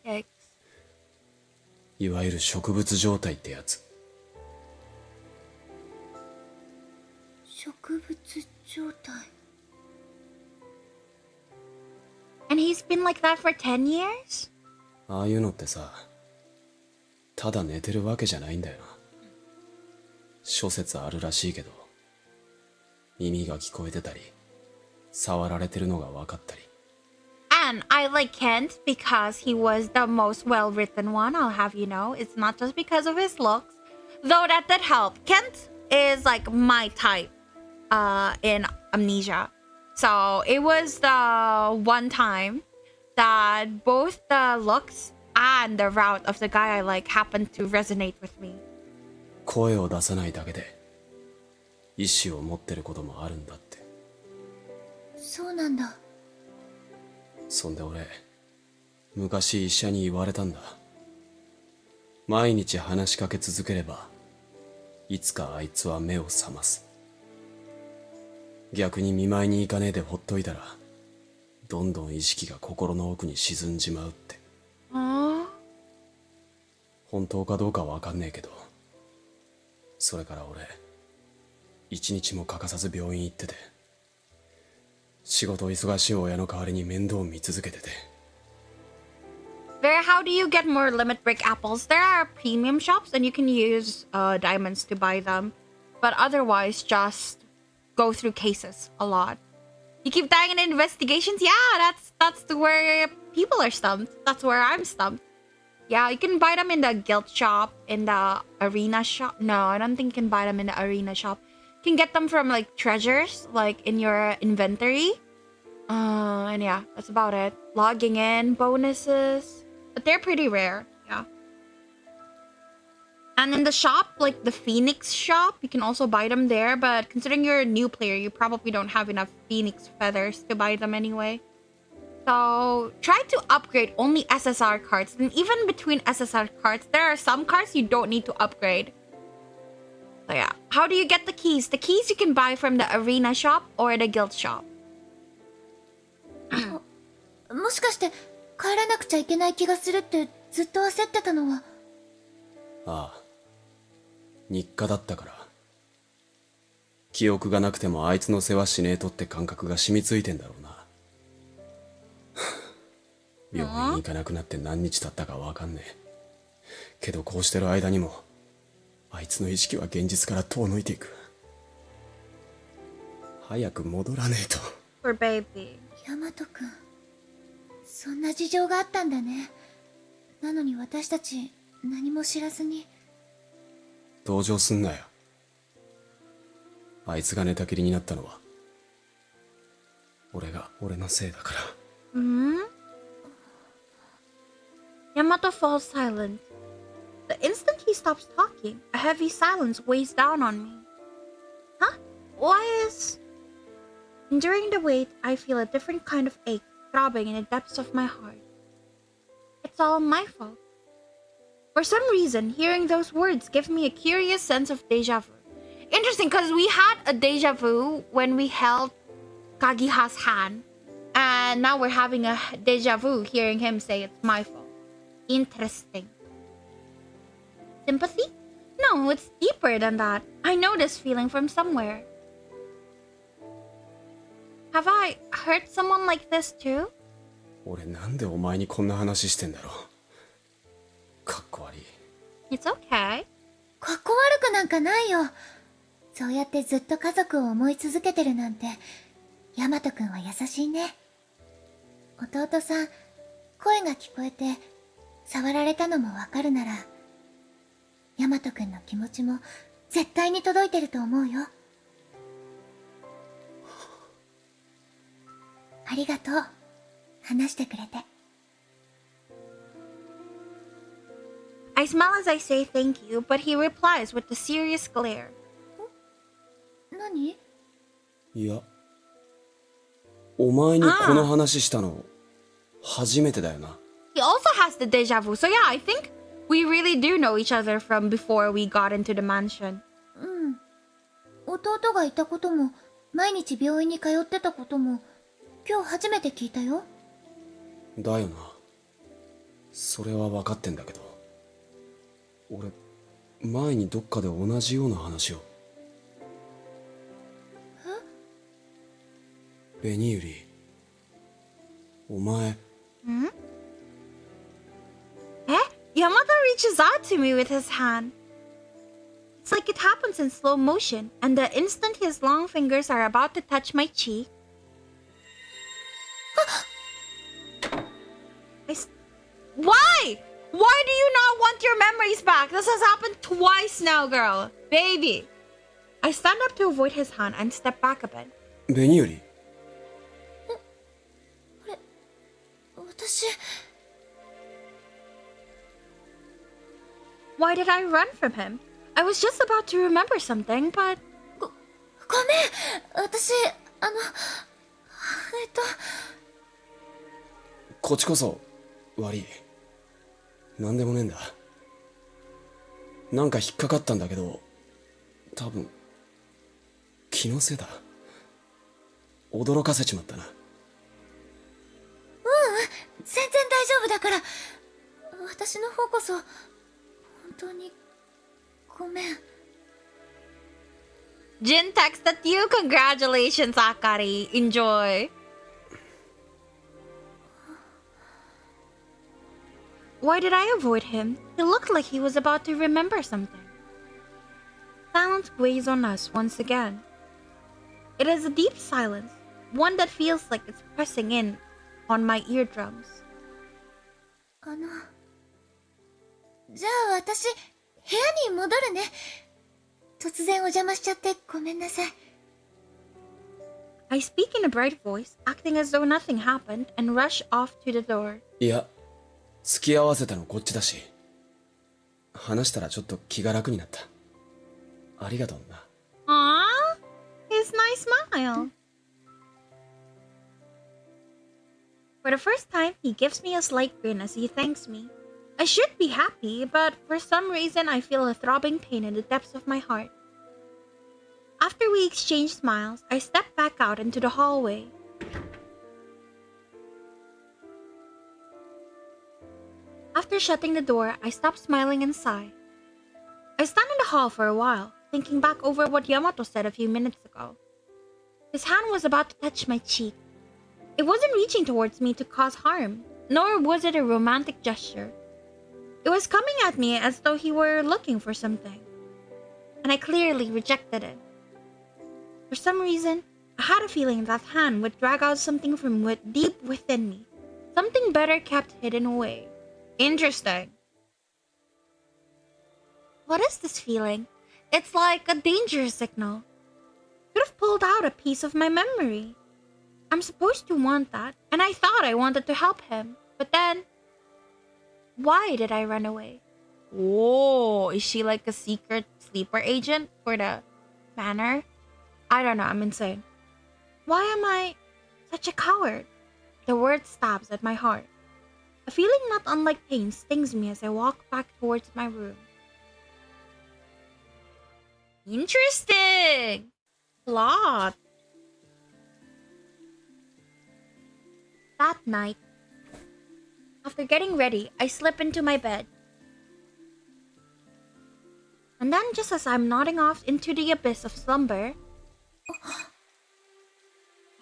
Yikes. いわゆる植物状態ってやつ。植物状態。And he's been like that for 10 years? ああいうのってさ、ただ寝てるわけじゃないんだよな。諸説あるらしいけど、耳が聞こえてたり、触られてるのが分かったり。 And I like Kent because he was the most well-written one, I'll have you know. It's not just because of his looks. Though that did help. Kent is like my type in Amnesia. So it was the one time that both the looks and the route of the guy I like happened to resonate with me. 声を出さないだけで、意志を持ってることもあるんだって。そうなんだ。 そんで俺、昔医者に言われたんだ。毎日話しかけ続ければ、いつかあいつは目を覚ます。逆に見舞いに行かねえでほっといたら、どんどん意識が心の奥に沈んじまうって。本当かどうかわかんねえけど、それから俺、一日も欠かさず病院行ってて、仕事忙しい親の代わりに面倒見続けてて。How do you get more limit break apples? There are premium shops and you can use diamonds to buy them. But otherwise, just go through cases a lot. You keep dying in investigations? Yeah, that's where people are stumped. That's where I'm stumped. Yeah, you can buy them in the guild shop, in the arena shop. No, I don't think you can buy them in the arena shop. You can get them from like treasures, like in your inventory. And yeah, that's about it. Logging in, bonuses. But they're pretty rare, yeah. And in the shop, like the Phoenix shop, you can also buy them there. But considering you're a new player, you probably don't have enough Phoenix feathers to buy them anyway. So try to upgrade only SSR cards. And even between SSR cards, there are some cards you don't need to upgrade. So yeah, how do you get the keys? The keys you can buy from the arena shop or the guild shop. もしかして帰らなくちゃいけない気がするってずっと焦ってたのは。ああ、日課だったから。記憶がなくてもあいつの世話しねえとって感覚が染みついてんだろうな。病院に行かなくなって何日経ったかわかんねえ。けどこうしてる間にもあいつの意識は現実から遠のいていく。早く戻らねえと。For baby. ヤマト君、そんな事情があったんだね。なのに私たち何も知らずに。同情すんなよ。あいつが寝たきりになったのは俺のせいだから。Yamato falls silent. The instant he stops talking, a heavy silence weighs down on me. Huh? Why is... During the wait, I feel a different kind of ache throbbing in the depths of my heart. It's all my fault. For some reason, hearing those words gives me a curious sense of deja vu. Interesting, because we had a deja vu when we held Kagiha's hand. And now we're having a deja vu hearing him say it's my fault. Interesting. Sympathy? No, it's deeper than that. I know this feeling from somewhere. Have I hurt someone like this too? 俺なんでお前にこんな話してんだろう。かっこ悪い。It's okay. かっこ悪くなんかないよ。そうやってずっと家族を思い続けてるなんて、ヤマト君は優しいね。弟さん、声が聞こえて、触られたのもわかるなら、ヤマト君の気持ちも絶対に届いてると思うよ。ありがとう。話してくれて。I smile as I say thank you, but he replies with a serious glare. 何？いや、お前にこの話したの初めてだよな。He also has the deja vu, so yeah, I think we really do know each other from before we got into the mansion. うん。弟がいたことも、毎日病院に通ってたことも、今日初めて聞いたよ。だよな。それは分かってんだけど、俺前にどっかで同じような話を。ベニユリ、お前。Yamato reaches out to me with his hand. It's like it happens in slow motion, and the instant his long fingers are about to touch my cheek, Why? Why do you not want your memories back? This has happened twice now, girl. Baby. I stand up to avoid his hand and step back a bit. ベニユリ。私。Why did I run from him? I was just about to remember something, but... ごめん。私、こっちこそ悪い。なんでもねえんだ。なんか引っかかったんだけど、多分気のせいだ。驚かせちまったな。全然大丈夫だから。私の方こそ、本当に、ごめん。 Jin texted you. Congratulations, Akari. Enjoy. Why did I avoid him? He looked like he was about to remember something. Silence weighs on us once again. It is a deep silence, one that feels like it's pressing in on my eardrums. じゃあ私、部屋に戻るね。突然お邪魔しちゃってごめんなさい。I speak in a bright voice, acting as though nothing happened, and rush off to the door. いや、付き合わせたのこっちだし。話したらちょっと気が楽になった。ありがとうな。Aww, his nice smile. For the first time, he gives me a slight grin as he thanks me. I should be happy, but for some reason I feel a throbbing pain in the depths of my heart. After we exchange smiles, I step back out into the hallway. After shutting the door, I stop smiling and sigh. I stand in the hall for a while, thinking back over what Yamato said a few minutes ago. His hand was about to touch my cheek. It wasn't reaching towards me to cause harm, nor was it a romantic gesture. It was coming at me as though he were looking for something, and I clearly rejected it. For some reason, I had a feeling that hand would drag out something from deep within me, something better kept hidden away. Interesting. What is this feeling? It's like a danger signal. Could have pulled out a piece of my memory. I'm supposed to want that, and I thought I wanted to help him, but then... Why did I run away? Whoa, is she like a secret sleeper agent for the manor? I don't know, I'm insane. Why am I such a coward? The word stabs at my heart. A feeling not unlike pain stings me as I walk back towards my room. Interesting! Plot. That night, after getting ready, I slip into my bed. And then just as I'm nodding off into the abyss of slumber,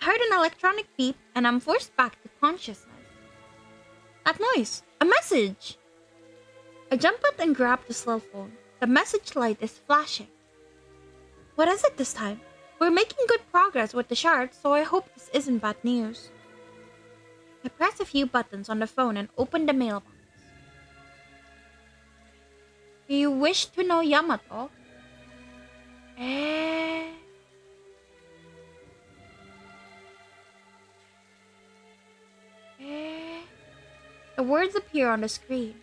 I heard an electronic beep and I'm forced back to consciousness. That noise! A message! I jump up and grab the cell phone. The message light is flashing. What is it this time? We're making good progress with the shards, so I hope this isn't bad news. I press a few buttons on the phone and open the mailbox. Do you wish to know Yamato? The words appear on the screen.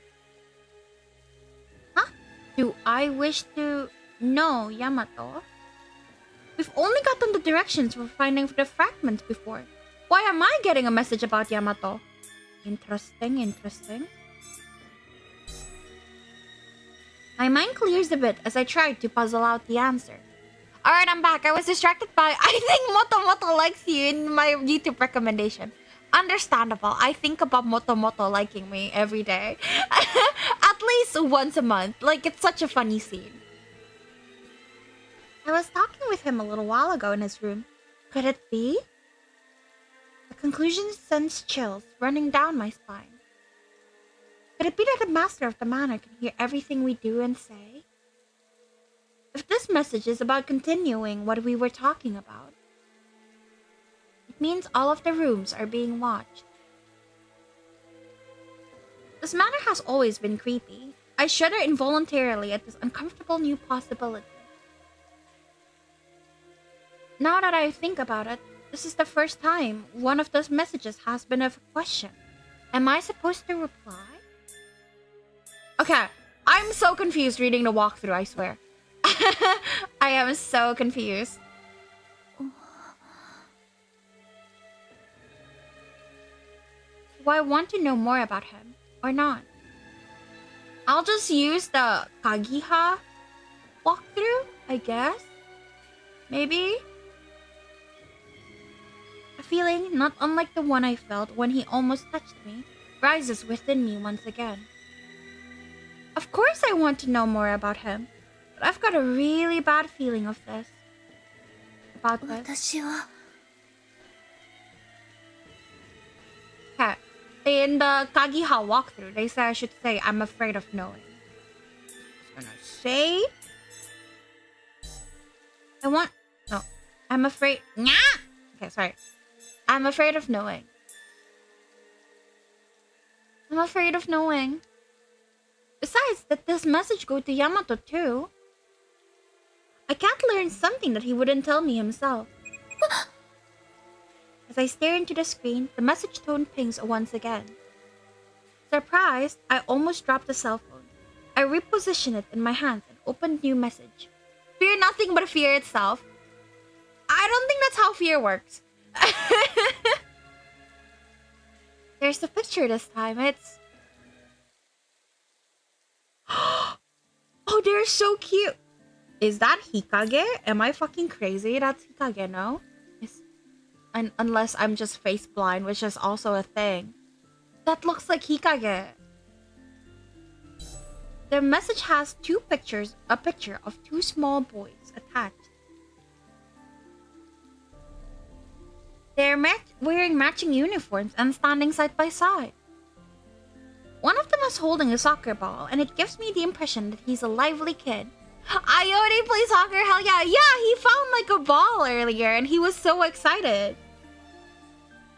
Huh? Do I wish to know Yamato? We've only gotten the directions for finding the fragments before. Why am I getting a message about Yamato? Interesting, interesting. My mind clears a bit as I try to puzzle out the answer. Alright, I'm back. I was distracted by... I think Moto Moto likes you in my YouTube recommendation. Understandable. I think about Moto Moto liking me every day. At least once a month. Like, it's such a funny scene. I was talking with him a little while ago in his room. Could it be? The conclusion sends chills running down my spine. Could it be that the master of the manor can hear everything we do and say? If this message is about continuing what we were talking about, it means all of the rooms are being watched. This manor has always been creepy. I shudder involuntarily at this uncomfortable new possibility. Now that I think about it, this is the first time one of those messages has been a question. Am I supposed to reply? Okay, I'm so confused reading the walkthrough, I swear. I am so confused. Do I want to know more about him or not? I'll just use the Kagiha walkthrough, I guess? Maybe? A feeling not unlike the one I felt when he almost touched me rises within me once again. Of course I want to know more about him, but I've got a really bad feeling of this. About this. 私は Okay. In the Kagiha walkthrough, they say I should say I'm afraid of knowing. I'm gonna say I'm afraid. Nyah! Okay, sorry. I'm afraid of knowing. I'm afraid of knowing. Besides, did this message go to Yamato too? I can't learn something that he wouldn't tell me himself. As I stare into the screen, the message tone pings once again. Surprised, I almost dropped the cell phone. I repositioned it in my hands and opened new message. Fear nothing but fear itself. I don't think that's how fear works. There's the picture this time. It's... Oh, they're so cute. Is that Hikage? Am I fucking crazy? That's Hikage, no? Unless I'm just face blind, which is also a thing. That looks like Hikage. The message has two pictures, a picture of two small boys attached. They're wearing matching uniforms and standing side by side. One of them is holding a soccer ball, and it gives me the impression that he's a lively kid. I already play soccer, hell yeah. Yeah, he found like a ball earlier and he was so excited.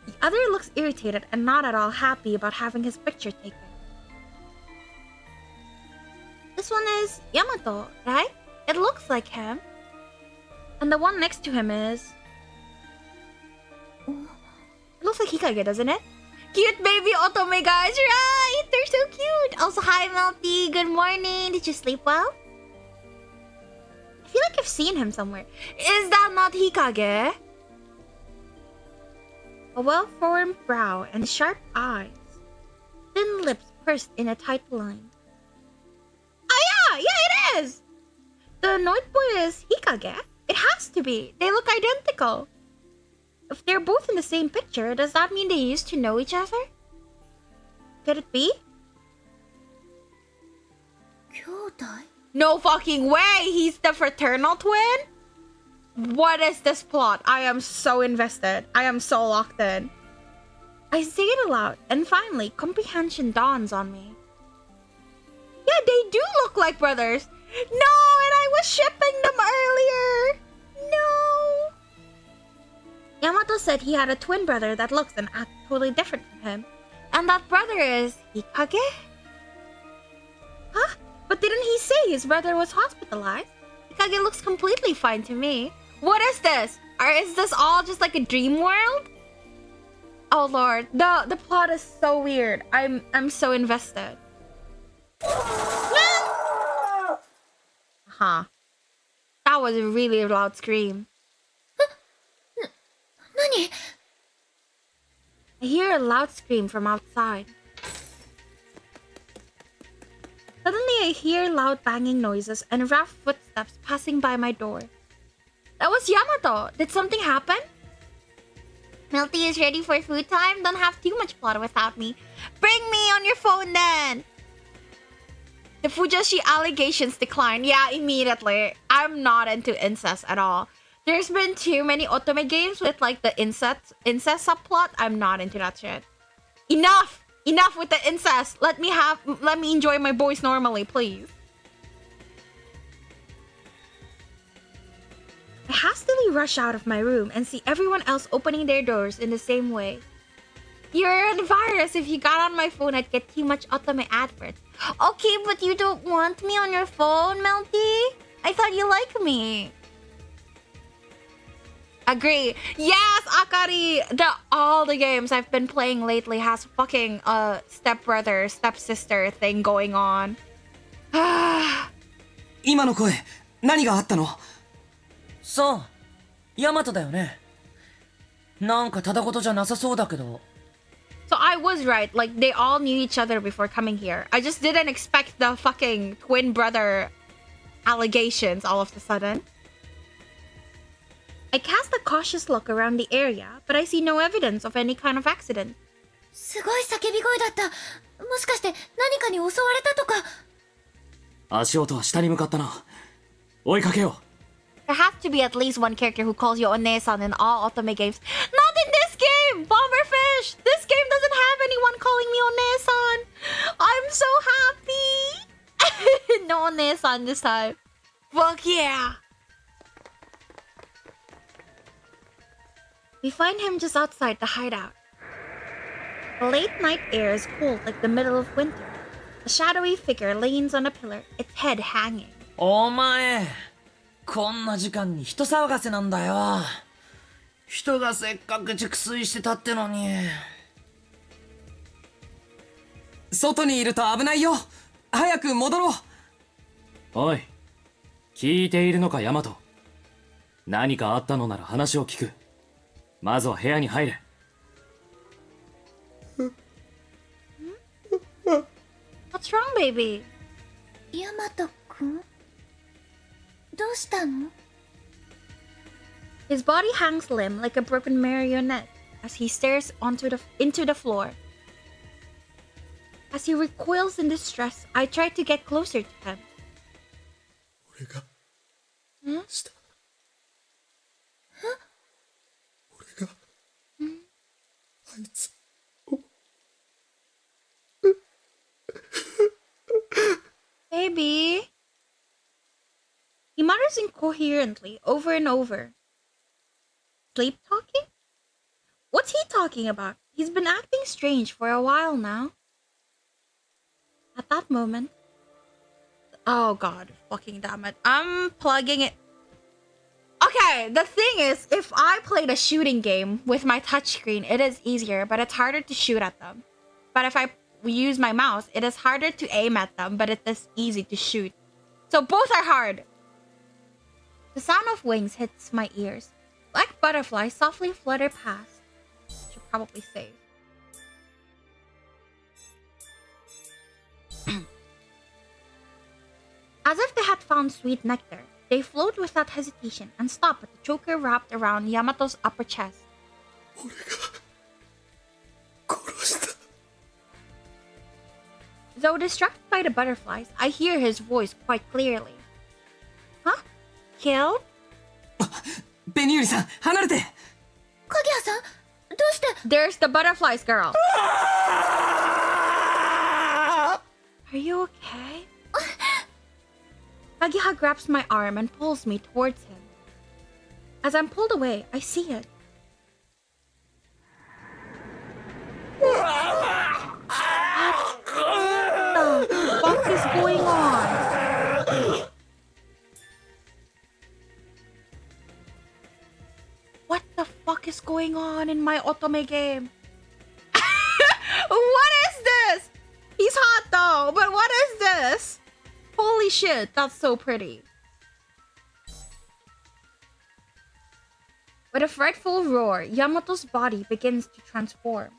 The other looks irritated and not at all happy about having his picture taken. This one is Yamato, right? It looks like him. And the one next to him is... It looks like Hikage, doesn't it? Cute baby otome, guys, right? They're so cute. Also, hi Melty, good morning. Did you sleep well? I feel like I've seen him somewhere. Is that not Hikage? A well-formed brow and sharp eyes. Thin lips pursed in a tight line. Oh yeah, it is! The annoyed boy is Hikage. It has to be. They look identical. If they're both in the same picture, does that mean they used to know each other? Could it be? 兄弟 No fucking way! He's the fraternal twin? What is this plot? I am so invested. I am so locked in. I say it aloud, and finally, comprehension dawns on me. Yeah, they do look like brothers. No, and I was shipping them earlier. No. Yamato said he had a twin brother that looks and acts totally different from him. And that brother is Hikage? Huh? But didn't he say his brother was hospitalized? Hikage looks completely fine to me. What is this? Or is this all just like a dream world? Oh lord, the plot is so weird. I'm so invested. Huh. That was a really loud scream. 何 I hear a loud scream from outside. Suddenly I hear loud banging noises and rough footsteps passing by my door. That was Yamato! Did something happen? Melty is ready for food time? Don't have too much plot without me. Bring me on your phone then! The Fujoshi allegations decline. Yeah, immediately. I'm not into incest at all. There's been too many otome games with like the incest subplot. I'm not into that shit. Enough! Enough with the incest! Let me enjoy my boys normally, please. I hastily rush out of my room and see everyone else opening their doors in the same way. You're a virus. If you got on my phone, I'd get too much otome adverts. Okay, but you don't want me on your phone, Melty? I thought you liked me. Agree. Yes, Akari! All the games I've been playing lately has fucking stepbrother, stepsister thing going on. 今の声、何があったの？そう、ヤマトだよね。なんかただごとじゃなさそうだけど。So I was right, like they all knew each other before coming here. I just didn't expect the fucking twin brother allegations all of a sudden. I cast a cautious look around the area, but I see no evidence of any kind of accident. すごい叫び声だった。もしかして何かに襲われたとか。足音は下に向かったな。追いかけよう。 There has to be at least one character who calls you Onesan in all otome games. Not in this game! Bomberfish! This game doesn't have anyone calling me Onesan! I'm so happy! No Onesan this time. Fuck yeah! We find him just outside the hideout. The late night air is cold like the middle of winter. A shadowy figure leans on a pillar, its head hanging. お前、こんな時間に人騒がせなんだよ。人がせっかく熟睡してたってのに。外にいると危ないよ。早く戻ろう。おい、聞いているのかヤマト。何かあったのなら話を聞く。まずは部屋に入れ。What's wrong, baby? ヤマトくん？どうしたの？ His body hangs limp like a broken marionette as he stares into the floor. As he recoils in distress, I try to get closer to him. 俺がした。俺があいつを。Baby. He mutters incoherently over and over. Sleep talking? What's he talking about? He's been acting strange for a while now. At that moment... Oh god, fucking damn it. I'm plugging it. Okay, the thing is, if I played a shooting game with my touchscreen, it is easier, but it's harder to shoot at them. But if I use my mouse, it is harder to aim at them, but it is easy to shoot. So both are hard. The sound of wings hits my ears. Black butterflies softly flutter past. Should probably save. As if they had found sweet nectar, they float without hesitation and stop at the choker wrapped around Yamato's upper chest. 俺が殺した。 Though distracted by the butterflies, I hear his voice quite clearly. Huh? Killed? ベニユリさん、離れて。鍵谷さん、どうして？ There's the butterflies, girl. Are you okay? Kagiha grabs my arm and pulls me towards him. As I'm pulled away, I see it. What the fuck is going on? What the fuck is going on in my otome game? What is this? He's hot though, but what is this? Holy shit, that's so pretty. With a frightful roar, Yamato's body begins to transform.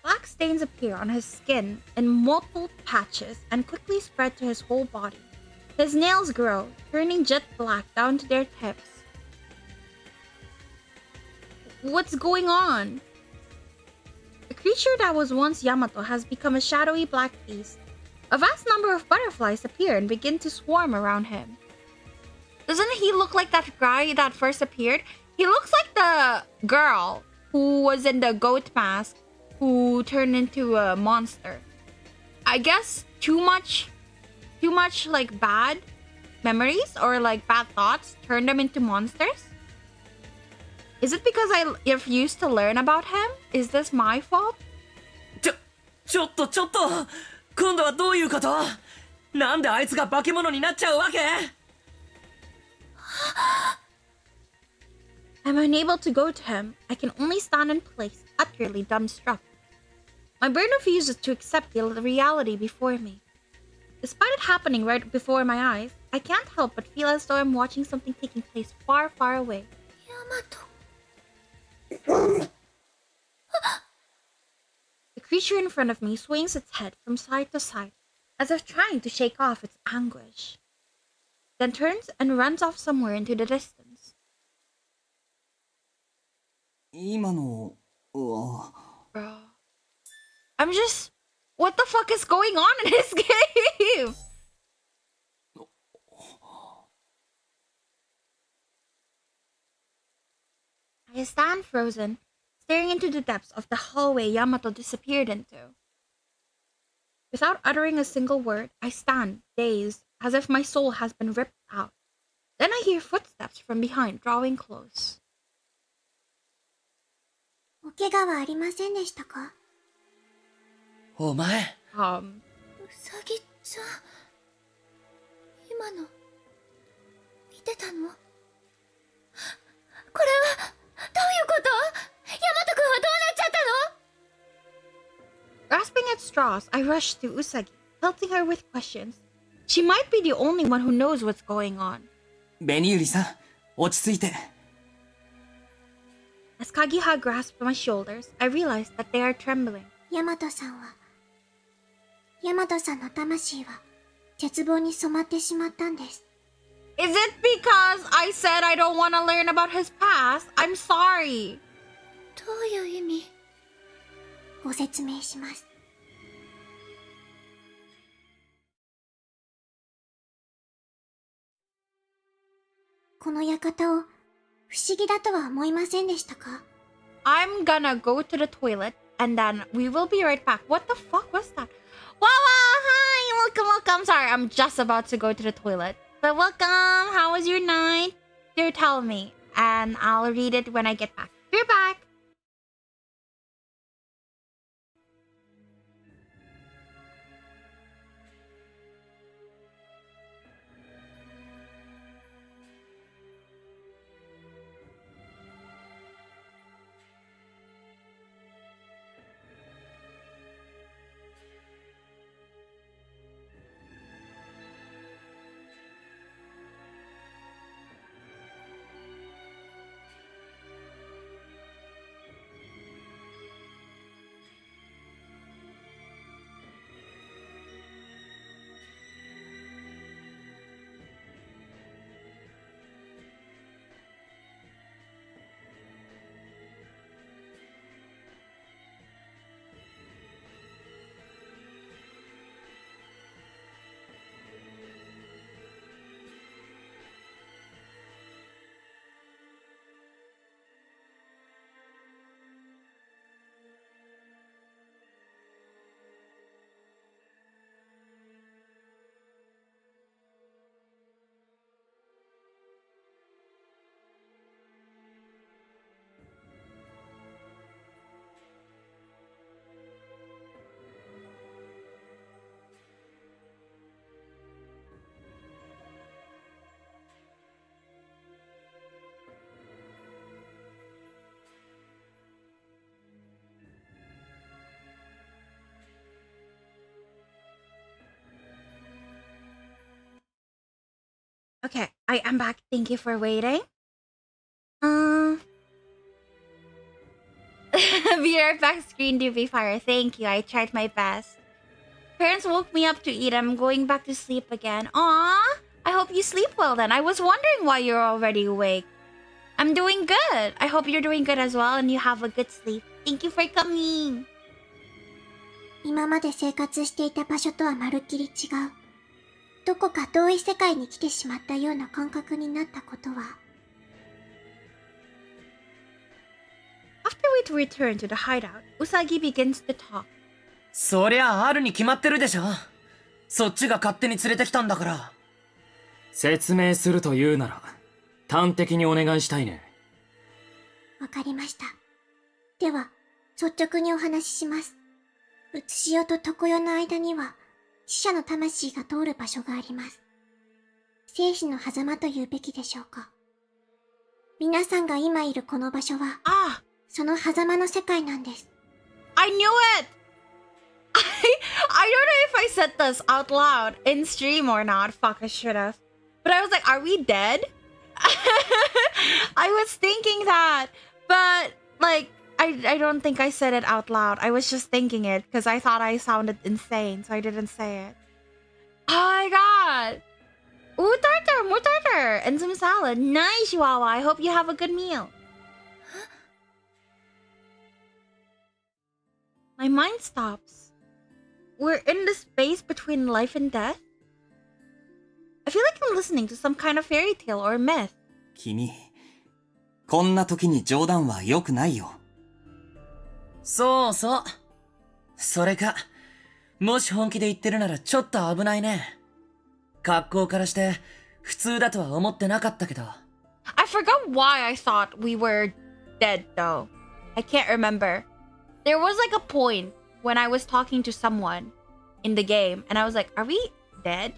Black stains appear on his skin in multiple patches and quickly spread to his whole body. His nails grow, turning jet black down to their tips. What's going on? The creature that was once Yamato has become a shadowy black beast. A vast number of butterflies appear and begin to swarm around him. Doesn't he look like that guy that first appeared? He looks like the girl who was in the goat mask who turned into a monster. I guess too much like bad memories or like bad thoughts turned them into monsters? Is it because I refused to learn about him? Is this my fault? ちょっと今度はどういうこと？なんであいつが化け物になっちゃうわけ？ I'm unable to go to him. I can only stand in place, utterly dumbstruck. My brain refuses to accept the reality before me. Despite it happening right before my eyes, I can't help but feel as though I'm watching something taking place far, far away. Yamato. The creature in front of me swings its head from side to side, as if trying to shake off its anguish. then turns and runs off somewhere into the distance. 今のは Bro. I'm just... What the fuck is going on in this game? I stand frozen, staring into the depths of the hallway Yamato disappeared into. Without uttering a single word, I stand, dazed, as if my soul has been ripped out. Then I hear footsteps from behind, drawing close. お怪我はありませんでしたか？お前、うさぎちゃん、今の見てたの？これはどういうこと？ヤマト君はどうなっちゃったの？ Grasping at straws, I rush to Usagi, pelting her with questions. She might be the only one who knows what's going on. ベニユリさん、落ち着いて。 As Kagiha grasps my shoulders, I realize that they are trembling. ヤマトさんの魂は絶望に染まってしまったんです。 Is it because I said I don't want to learn about his past? I'm sorry. どういう意味？ご説明します。この館を不思議だとは思いませんでしたか？ I'm gonna go to the toilet and then we will be right back. What the fuck was that? Wawa, hi, welcome. Sorry, I'm just about to go to the toilet. But welcome, how was your night? Do tell me, and I'll read it when I get back. Be back. Okay, I am back. Thank you for waiting. Be right back, screen to be fire. Thank you. I tried my best. Parents woke me up to eat. I'm going back to sleep again. Aw, I hope you sleep well then. I was wondering why you're already awake. I'm doing good. I hope you're doing good as well and you have a good sleep. Thank you for coming. 今まで生活していた場所とはまるっきり違う。どこか遠い世界に来てしまったような感覚になったことは。After we return to the hideout, Usagi begins to talk. そりゃあるに決まってるでしょ。そっちが勝手に連れてきたんだから。説明するというなら端的にお願いしたいね。わかりました。では、率直にお話しします。うつしよと常世の間には、死者の魂が通る場所があります。生死の狭間というべきでしょうか。皆さんが今いるこの場所は、その狭間の世界なんです。I knew it! I don't know if I said this out loud in stream or not. Fuck, I should have. But I was like, are we dead? I was thinking that. But, like, I don't think I said it out loud. I was just thinking it because I thought I sounded insane, so I didn't say it. Oh my god! Ooh, tartar, more tartar, and some salad. Nice, Chihuahua. I hope you have a good meal. My mind stops. We're in the space between life and death? I feel like I'm listening to some kind of fairy tale or myth. 君、こんな時に冗談は良くないよ。そうそう。それか、もし本気で言ってるならちょっと危ないね。格好からして普通だとは思ってなかったけど。I forgot why I thought we were dead though. I can't remember. There was like a point when I was talking to someone in the game and I was like, are we dead?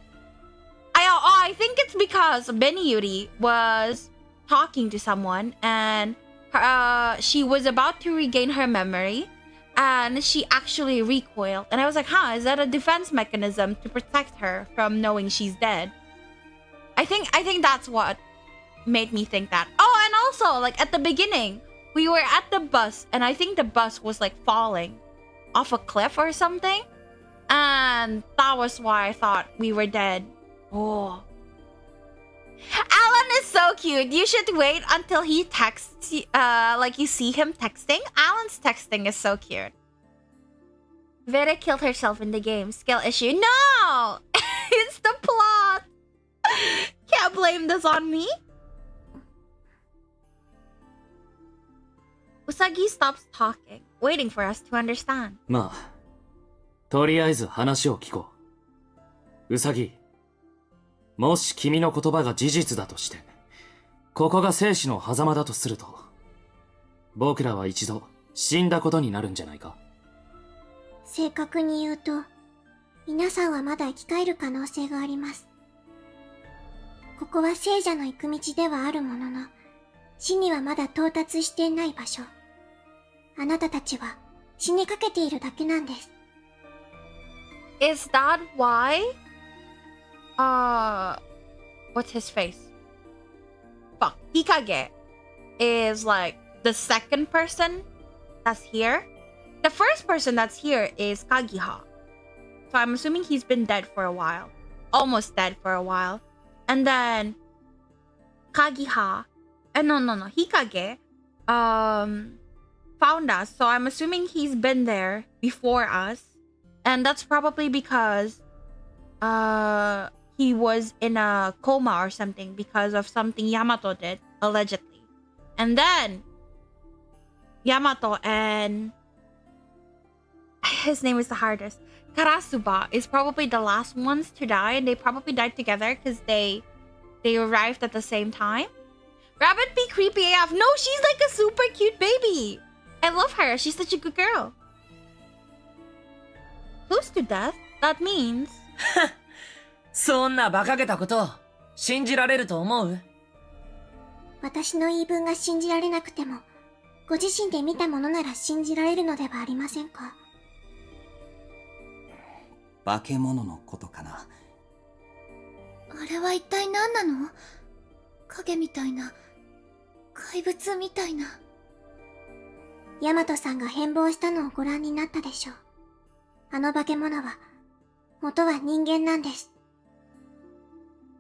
I think it's because Beniyuri was talking to someone and she was about to regain her memory and she actually recoiled. And I was like, is that a defense mechanism to protect her from knowing she's dead? I think that's what made me think that. Oh, and also, like, at the beginning, we were at the bus, and I think the bus was, like, falling off a cliff or something. And that was why I thought we were dead. Oh. Alan is so cute. You should wait until he texts, like, you see him texting. Alan's texting is so cute. Vera killed herself in the game. Skill issue. No! It's the plot! Can't blame this on me. Usagi stops talking, waiting for us to understand. まあ、とりあえず話を聞こう。ウサギ、もし君の言葉が事実だとして、ここが生死の狭間だとすると、僕らは一度死んだことになるんじゃないか？正確に言うと、皆さんはまだ生き返る可能性があります。ここは聖者の行く道ではあるものの、死にはまだ到達していない場所。あなたたちは死にかけているだけなんです。Is that why? What's his face? Fuck. Hikage is like the second person that's here. The first person that's here is Kagiha. So I'm assuming he's been dead for a while. Almost dead for a while. And then Kagiha, Hikage, found us. So I'm assuming he's been there before us. And that's probably because he was in a coma or something because of something Yamato did, allegedly. And then Yamato and his name is the hardest. Karasuba is probably the last ones to die, and they probably died together because they arrived at the same time. Rabbit be creepy AF. No, she's like a super cute baby. I love her. She's such a good girl. Close to death? That means... そんな馬鹿げたこと信じられると思う？私の言い分が信じられなくても、ご自身で見たものなら信じられるのではありませんか？化け物のことかな。あれは一体何なの？影みたいな、怪物みたいな。ヤマトさんが変貌したのをご覧になったでしょう。あの化け物は、元は人間なんです。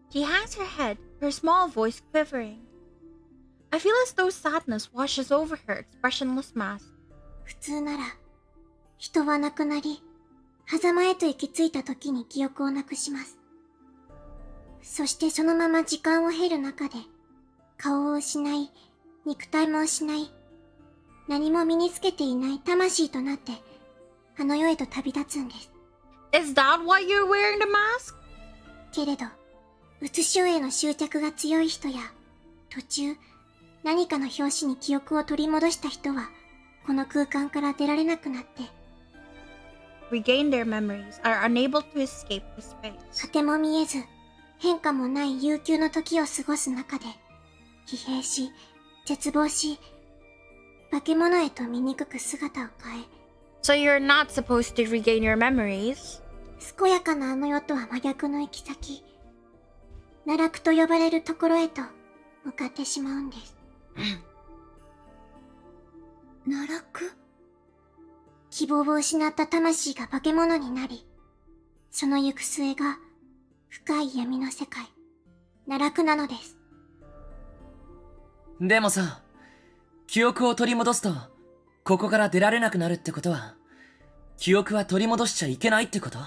She hangs her head, her small voice quivering. I feel as though sadness washes over her expressionless mask. 普通なら、人は亡くなり、狭間へと行き着いた時に記憶をなくします。そしてそのまま時間を経る中で、顔を失い、肉体も失い、何も身につけていない魂となって、あの世へと旅立つんです。Is that why you're wearing the mask? けれど、うつ症への執着が強い人や、途中、何かの拍子に記憶を取り戻した人は、この空間から出られなくなって、Regain their memories, are unable to escape the space. 果ても見えず、変化もない悠久の時を過ごす中で、疲弊し、絶望し、化け物へと醜く姿を変え、So you're not supposed to regain your memories? 健やかなあの世とは真逆の行き先、奈落と呼ばれるところへと向かってしまうんです。奈落？希望を失った魂が化け物になり、その行く末が深い闇の世界。奈落なのです。でもさ、記憶を取り戻すと、ここから出られなくなるってことは、記憶は取り戻しちゃいけないってこと？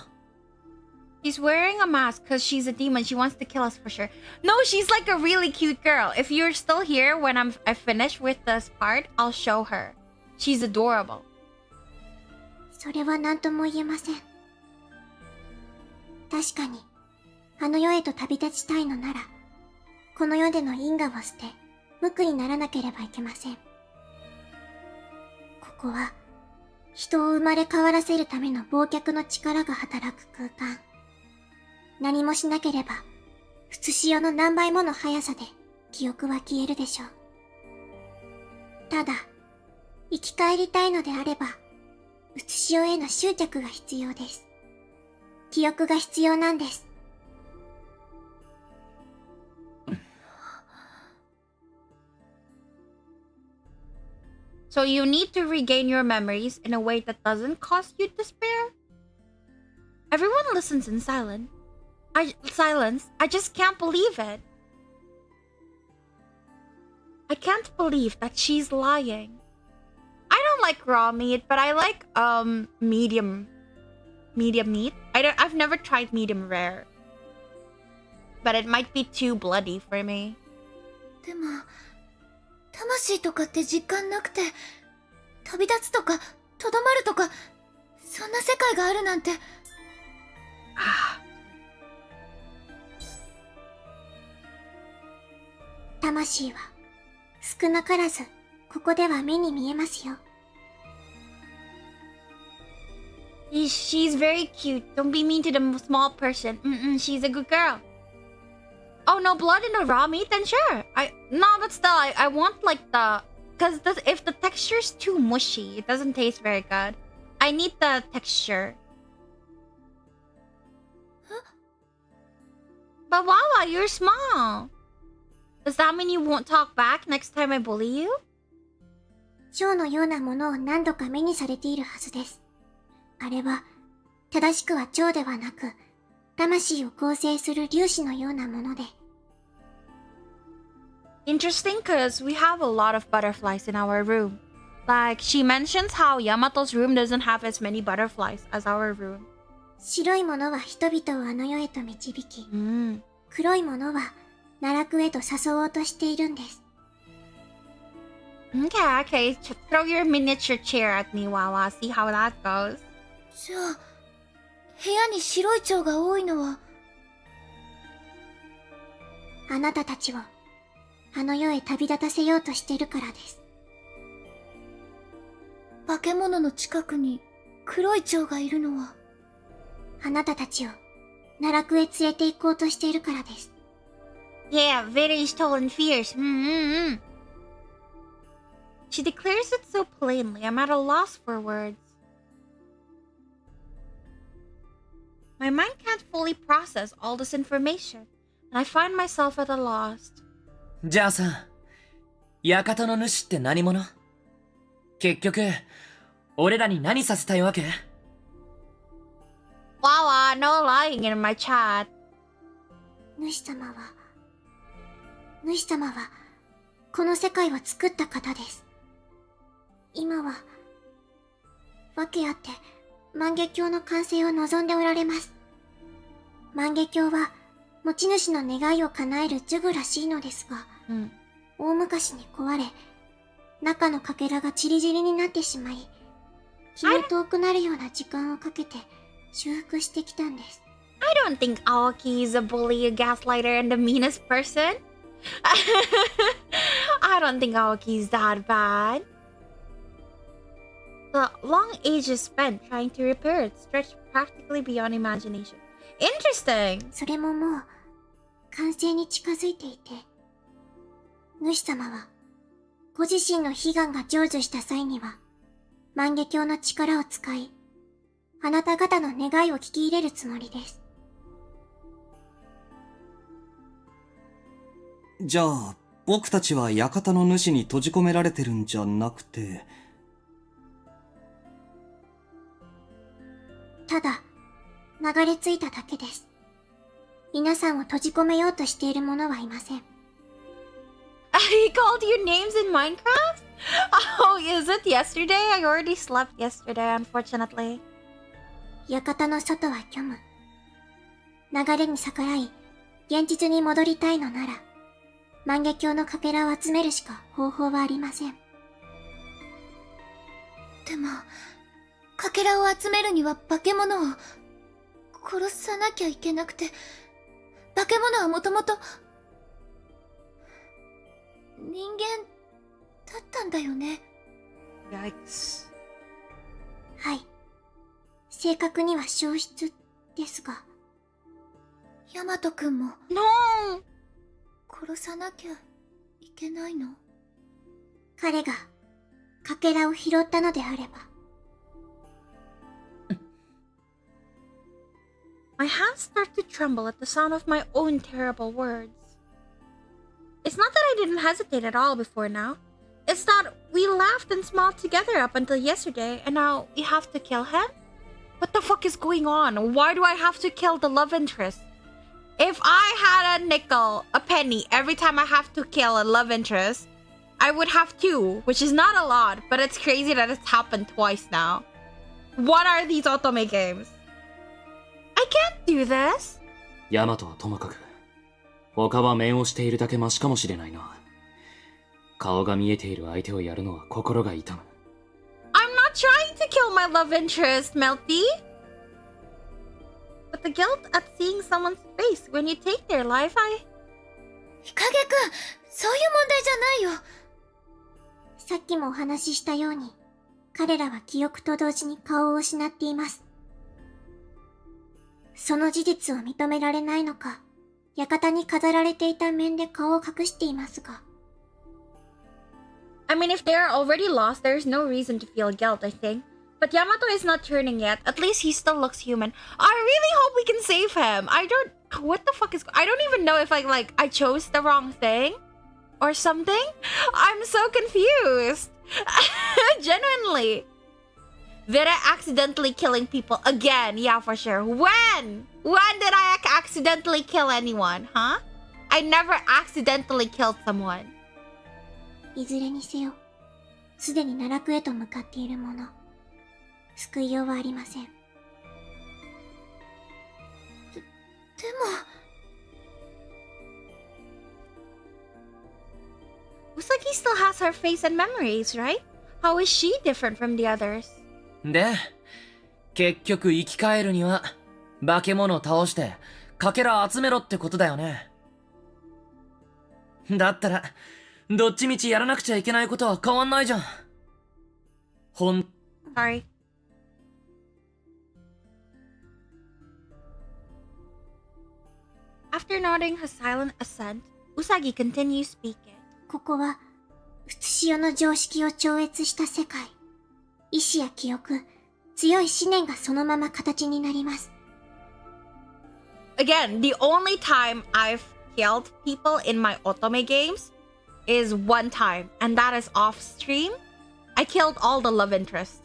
She's wearing a mask because she's a demon. She wants to kill us for sure. No, she's like a really cute girl. If you're still here when I finish with this part, I'll show her. She's adorable. それは何とも言えません。確かに、あの世へと旅立ちたいのなら、この世での因果を捨て、無垢にならなければいけません。ここは、人を生まれ変わらせるための忘却の力が働く空間。何もしなければ、普通潮の何倍もの速さで記憶は消えるでしょう。ただ、生き返りたいのであれば、うつしおへの執着が必要です。記憶が必要なんです。So you need to regain your memories in a way that doesn't cause you despair? Everyone listens in silence. I just can't believe it. I can't believe that she's lying. I don't like raw meat, but I like medium meat. I've never tried medium rare. But it might be too bloody for me. でも、魂とかって実感なくて、旅立つとか、とどまるとか、そんな世界があるなんて。魂は、少なからず、ここでは目に見えますよ。She's very cute. Don't be mean to the small person. She's a good girl. Oh, no blood in the raw meat? Then sure. No, but still, I want like because if the texture's too mushy, it doesn't taste very good. I need the texture. Huh? But Wawa, you're small. Does that mean you won't talk back next time I bully you? 蝶のようなものを何度か目にされているはずです。あれは、正しくは蝶ではなく、魂を構成する粒子のようなもので。Interesting, because we have a lot of butterflies in our room. Like, she mentions how Yamato's room doesn't have as many butterflies as our room. 白いものは人々をあの世へと導き、黒いものは奈落へと誘おうとしているんです。Okay. Throw your miniature chair at me, Wawa. See how that goes. じゃあ、部屋に白い蝶が多いのは、あなたたちをあの世へ旅立たせようとしてるからです。化け物の近くに黒い蝶がいるのは、あなたたちを奈落へ連れて行こうとしているからです。Yeah, very stolen fierce. She declares it so plainly, I'm at a loss for words. My mind can't fully process all this information, and I find myself at a loss. じゃあさ、館の主って何者？結局、俺らに何させたいわけ？ Wawa, no lying in my chat. 主様は、この世界を作った方です。今は、訳あって、万華鏡の完成を望んでおられます。万華鏡は、持ち主の願いを叶える呪具らしいのですが、大昔に壊れ、中のかけらがチリチリになってしまい、気の遠くなるような時間をかけて修復してきたんです。I don't think Aoki is a bully, a gaslighter, and the meanest person. I don't think Aoki's that bad. The long ages spent trying to repair it stretch practically beyond imagination. Interesting! それももう、完成に近づいていて、主様は、ご自身の悲願が成就した際には、万華鏡の力を使い、あなた方の願いを聞き入れるつもりです。じゃあ、僕たちは館の主に閉じ込められてるんじゃなくて。ただ、流れ着いただけです。皆さんを閉じ込めようとしている者はいません。He called you names in Minecraft? Oh, is it yesterday? I already slept yesterday, unfortunately. 館の外は虚無。流れに逆らい、現実に戻りたいのなら、万華鏡のかけらを集めるしか方法はありません。でも、かけらを集めるには化け物を殺さなきゃいけなくて、化け物はもともと人間だったんだよね。Yikes. はい。正確には消失ですが。ヤマト君も No! 殺さなきゃいけないの？彼がかけらを拾ったのであれば。My hands start to tremble at the sound of my own terrible words. It's not that I didn't hesitate at all before now. It's that we laughed and smiled together up until yesterday, and now we have to kill him? What the fuck is going on? Why do I have to kill the love interest? If I had a nickel, a penny, every time I have to kill a love interest, I would have two, which is not a lot, but it's crazy that it's happened twice now. What are these otome games? I can't do this. ヤマトはともかく、他は面をしているだけマシかもしれないな。顔が見えている相手をやるのは心が痛む。I'm not trying to kill my love interest, Melty. But the guilt at seeing someone's face when you take their life, 日陰くん、そういう問題じゃないよ。さっきもお話ししたように、彼らは記憶と同時に顔を失っています。その事実を認められないのか、館に飾られていた面で顔を隠していますが。I mean, if they are already lost, there's no reason to feel guilt, I think. But Yamato is not turning yet. At least he still looks human. I really hope we can save him. What the fuck is... I don't even know if I chose the wrong thing or something. I'm so confused. Genuinely. Did I accidentally killing people again? Yeah, for sure. When? When did I accidentally kill anyone, huh? I never accidentally killed someone. いずれにせよ、すでに奈落へと向かっているもの。救いようはありません。でも、Usagi still has her face and memories, right? How is she different from the others? で、結局生き返るには、化け物を倒して、かけら集めろってことだよね。だったら、どっちみちやらなくちゃいけないことは変わんないじゃん。Sorry. After nodding her silent assent, Usagi continues speaking. ここは、うつしおの常識を超越した世界。意志や記憶、強い思念がそのまま形になります。Again, the only time I've killed people in my otome games is one time, and that is off stream. I killed all the love interest.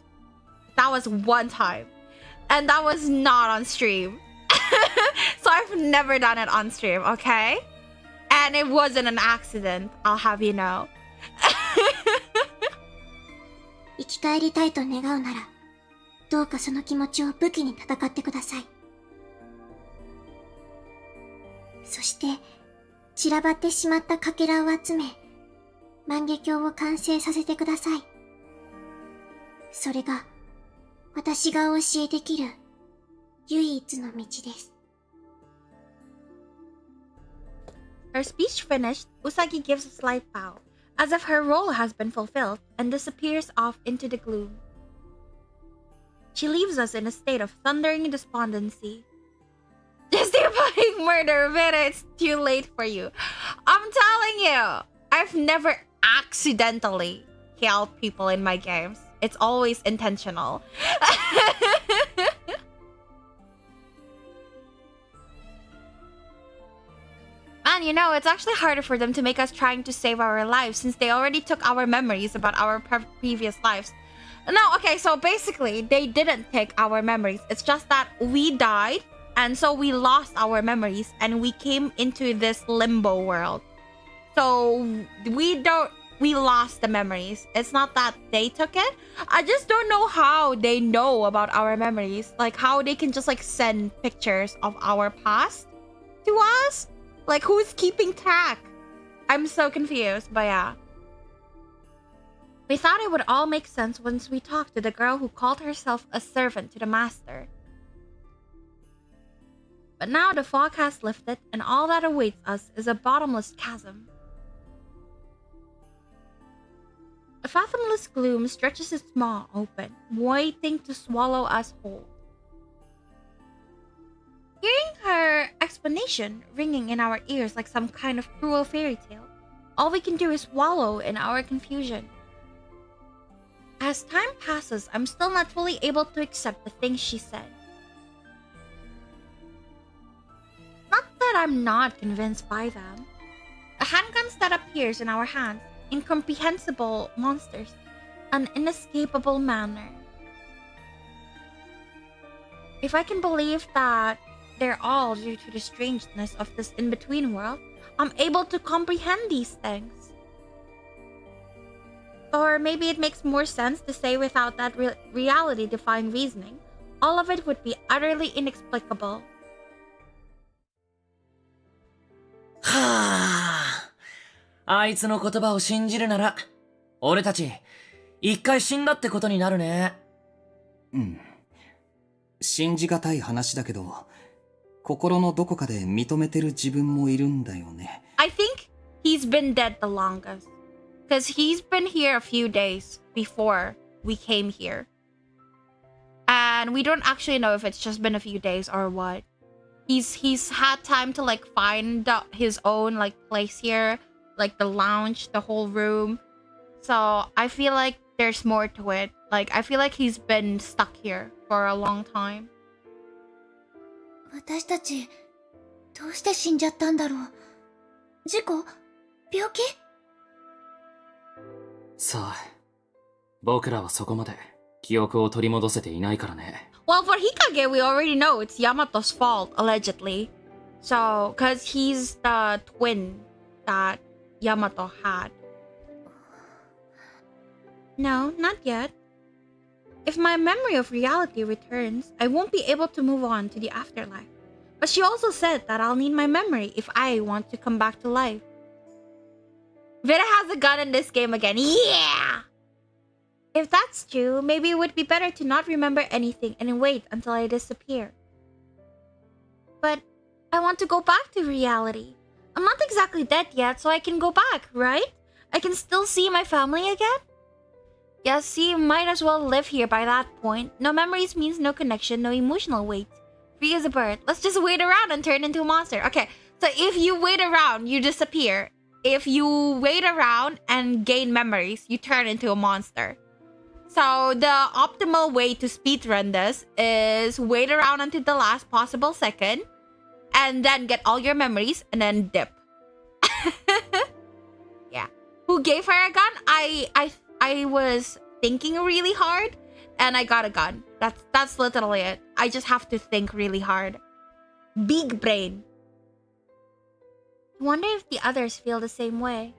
That was one time, and that was not on stream. So I've never done it on stream, okay? And it wasn't an accident, I'll have you know. 生き返りたいと願うなら、どうかその気持ちを武器に戦ってください。そして、散らばってしまったかけらを集め、万華鏡を完成させてください。それが、私がお教えできる、唯一の道です。Her speech finished, Usagi gives a slight bow, as if her role has been fulfilled, and disappears off into the gloom. She leaves us in a state of thundering despondency. Just keep playing murder, Vera, it's too late for you. I'm telling you, I've never accidentally killed people in my games. It's always intentional. Man, you know, it's actually harder for them to make us trying to save our lives since they already took our memories about our previous lives. No, okay, so basically, they didn't take our memories. It's just that we died And so we lost our memories and we came into this limbo world. So we lost the memories. It's not that they took it. I just don't know how they know about our memories. Like how they can just like send pictures of our past to us. Like who's keeping track? I'm so confused, but yeah. We thought it would all make sense once we talked to the girl who called herself a servant to the master. But now the fog has lifted and all that awaits us is a bottomless chasm. A fathomless gloom stretches its maw open, waiting to swallow us whole. Hearing her explanation ringing in our ears like some kind of cruel fairy tale, all we can do is wallow in our confusion. As time passes, I'm still not fully able to accept the things she said. Not that I'm not convinced by them. The handguns that appears in our hands, incomprehensible monsters, an inescapable manner. If I can believe that they're all due to the strangeness of this in-between world, I'm able to comprehend these things. Or maybe it makes more sense to say without that reality-defying reasoning, all of it would be utterly inexplicable. はあ、あいつの言葉を信じるなら、俺たち、一回死んだってことになるね。うん。信じがたい話だけど、心のどこかで認めてる自分もいるんだよね。I think he's been dead the longest. Because he's been here a few days before we came here. And we don't actually know if it's just been a few days or what. He's had time to like find his own like place here, like the lounge, the whole room. So I feel like there's more to it. Like I feel like he's been stuck here for a long time. 私たち、どうして死んじゃったんだろう。事故？病気？さあ、僕らはそこまで記憶を取り戻せていないからね。Well, for Hikage, we already know it's Yamato's fault, allegedly. So, because he's the twin that Yamato had. No, not yet. If my memory of reality returns, I won't be able to move on to the afterlife. But she also said that I'll need my memory if I want to come back to life. Vita has a gun in this game again. Yeah! If that's true, maybe it would be better to not remember anything and wait until I disappear. But I want to go back to reality. I'm not exactly dead yet, so I can go back, right? I can still see my family again? Yeah, see, might as well live here by that point. No memories means no connection, no emotional weight. Free as a bird. Let's just wait around and turn into a monster. Okay, so if you wait around, you disappear. If you wait around and gain memories, you turn into a monster. So the optimal way to speedrun this is wait around until the last possible second and then get all your memories and then dip. Yeah. Who gave her a gun? I was thinking really hard and I got a gun. That's literally it. I just have to think really hard. Big brain. I wonder if the others feel the same way.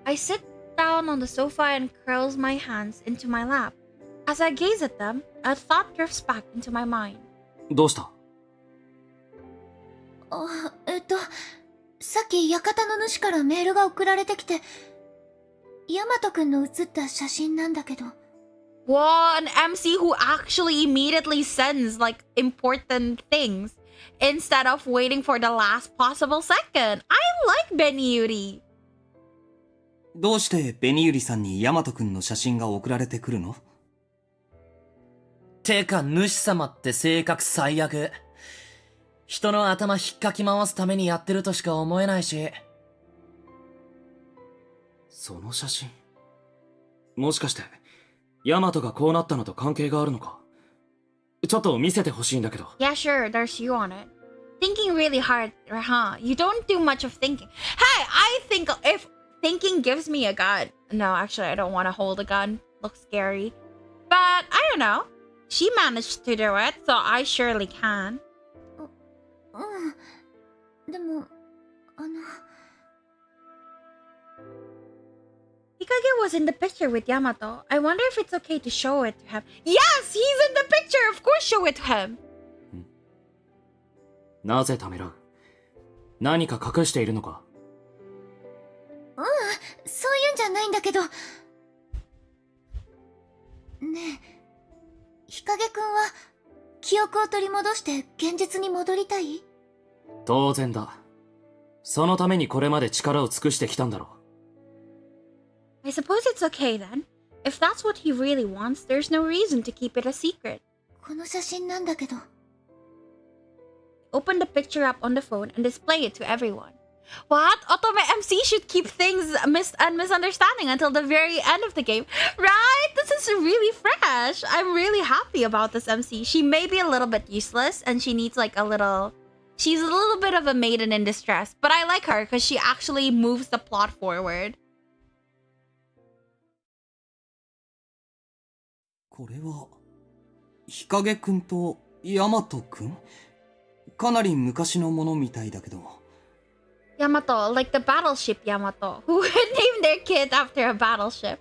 I sit down on the sofa and curls my hands into my lap. As I gaze at them, a thought drifts back into my mind. どうした？さっき館の主からメールが送られてきて、ヤマトくんの写った写真なんだけど。Whoa, an MC who actually immediately sends like important things instead of waiting for the last possible second. I like Beniyuri. どうしてベニユリさんにヤマトくんの写真が送られてくるの？てか主様って性格最悪。人の頭引っかき回すためにやってるとしか思えないし。その写真、もしかしてヤマトがこうなったのと関係があるのか？ちょっと見せてほしいんだけど。Yeah, sure, there's you on it. Thinking really hard, huh? You don't do much of thinking. Hey, I think if thinking gives me a gun. No, actually, I don't want to hold a gun. Looks scary. But I don't know. She managed to do it, so I surely can. うん。でも、Hikage was in the picture with Yamato. I wonder if it's okay to show it to him. Yes, he's in the picture. Of course, show it to him. なぜためらう？何か隠しているのか？そういうんじゃないんだけど。ねえ、日陰くんは記憶を取り戻して現実に戻りたい？当然だ。そのためにこれまで力を尽くしてきたんだろう。I suppose it's okay then. If that's what he really wants, there's no reason to keep it a secret. この写真なんだけど。Open the picture up on the phone and display it to everyone. What? Otome MC should keep things misunderstanding until the very end of the game. Right? This is really fresh. I'm really happy about this MC. She may be a little bit useless and she needs like a little... She's a little bit of a maiden in distress. But I like her because she actually moves the plot forward. これは、日陰くんとヤマトくん？かなり昔のものみたいだけど。Yamato, like the battleship Yamato, who would name their kid after a battleship.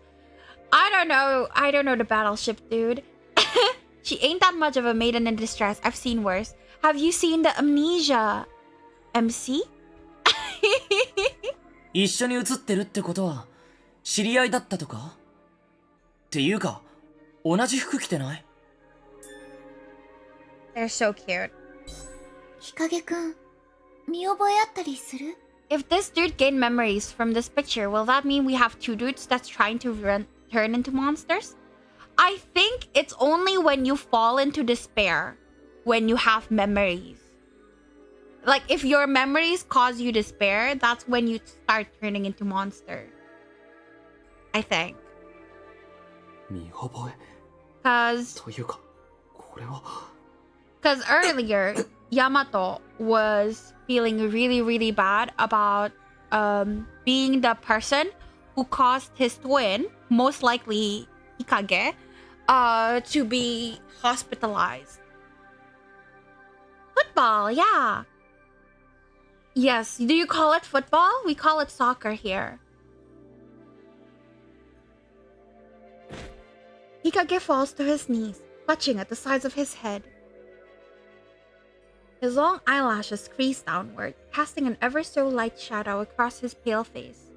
I don't know the battleship, dude. She ain't that much of a maiden in distress. I've seen worse. Have you seen the Amnesia MC? 一緒に写ってるってことは、知り合いだったとか？っていうか、同じ服着てない？ They're so cute. 日陰くん、見覚えあったりする？ If this dude gained memories from this picture, will that mean we have two dudes that's trying to turn into monsters? I think it's only when you fall into despair when you have memories. Like, if your memories cause you despair, that's when you start turning into monsters. I think. 見覚え Because というか、これは。 earlier, Yamato was feeling really, really bad about being the person who caused his twin, most likely Hikage, to be hospitalized. Football, yeah. Yes, do you call it football? We call it soccer here. Hikage falls to his knees, clutching at the sides of his head. His long eyelashes crease downward, casting an ever so light shadow across his pale face.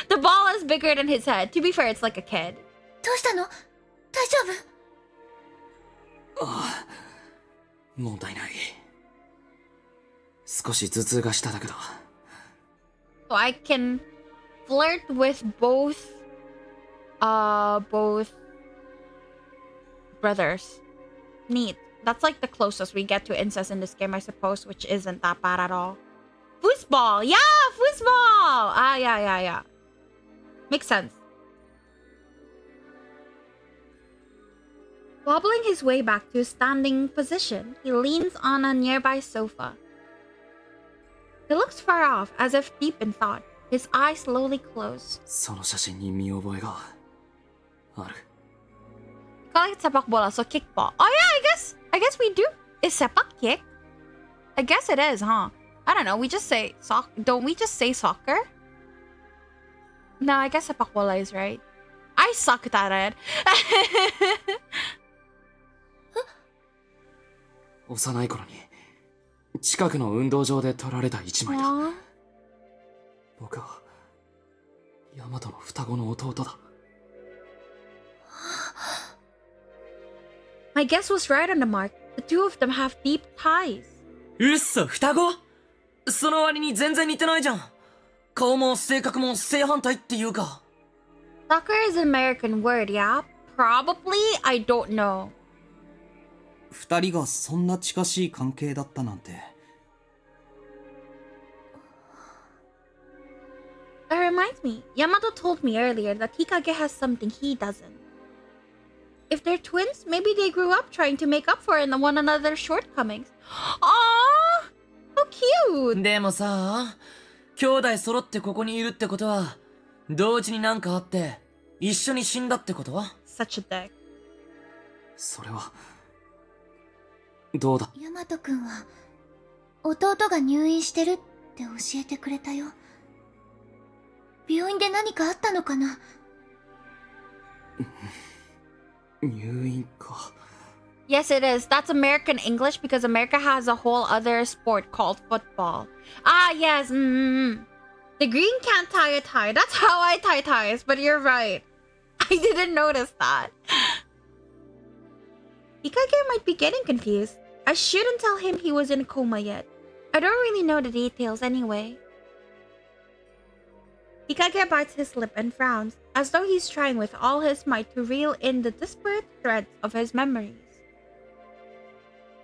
The ball is bigger than his head. To be fair, it's like a kid. どうしたの？大丈夫？ああ、問題ない。少し頭痛がしただけだ。So I can flirt with both brothers. Neat. That's like the closest we get to incest in this game, I suppose, which isn't that bad at all. Foosball! Yeah! Foosball! Ah, yeah. Makes sense. Wobbling his way back to a standing position, he leans on a nearby sofa. He looks far off, as if deep in thought. His eyes slowly close. その写真に見覚えがある。Call it sepak bola, so kickball. Oh yeah, I guess we do. Is sepak kick? I guess it is, huh? I don't know. We just say don't we just say soccer? No, I guess sepak bola is right. I sucked at it. 幼い頃に近くの運動場で撮られた一枚だ。僕はヤマトの双子の弟だ。My guess was right on the mark. The two of them have deep ties. うっそ、双子？その割に全然似てないじゃん。顔も性格も正反対っていうか。Soccer is an American word, yeah? Probably? I don't know. 二人がそんな近しい関係だったなんて。That reminds me, Yamato told me earlier that Hikage has something he doesn't. If they're twins, maybe they grew up trying to make up for one another's shortcomings. Aww! How cute! でもさ、兄弟揃ってここにいるってことは、同時になんかあって、一緒に死んだってこと？ Such a dick. それはどうだ？ヤマト君は弟が入院してるって教えてくれたよ。病院で何かあったのかな？入院か。 Yes, it is. That's American English because America has a whole other sport called football. Ah, yes. The green can't tie a tie. That's how I tie ties, but you're right. I didn't notice that. Hikage might be getting confused. I shouldn't tell him he was in a coma yet. I don't really know the details anyway. Hikage bites his lip and frowns, as though he's trying with all his might to reel in the disparate threads of his memories.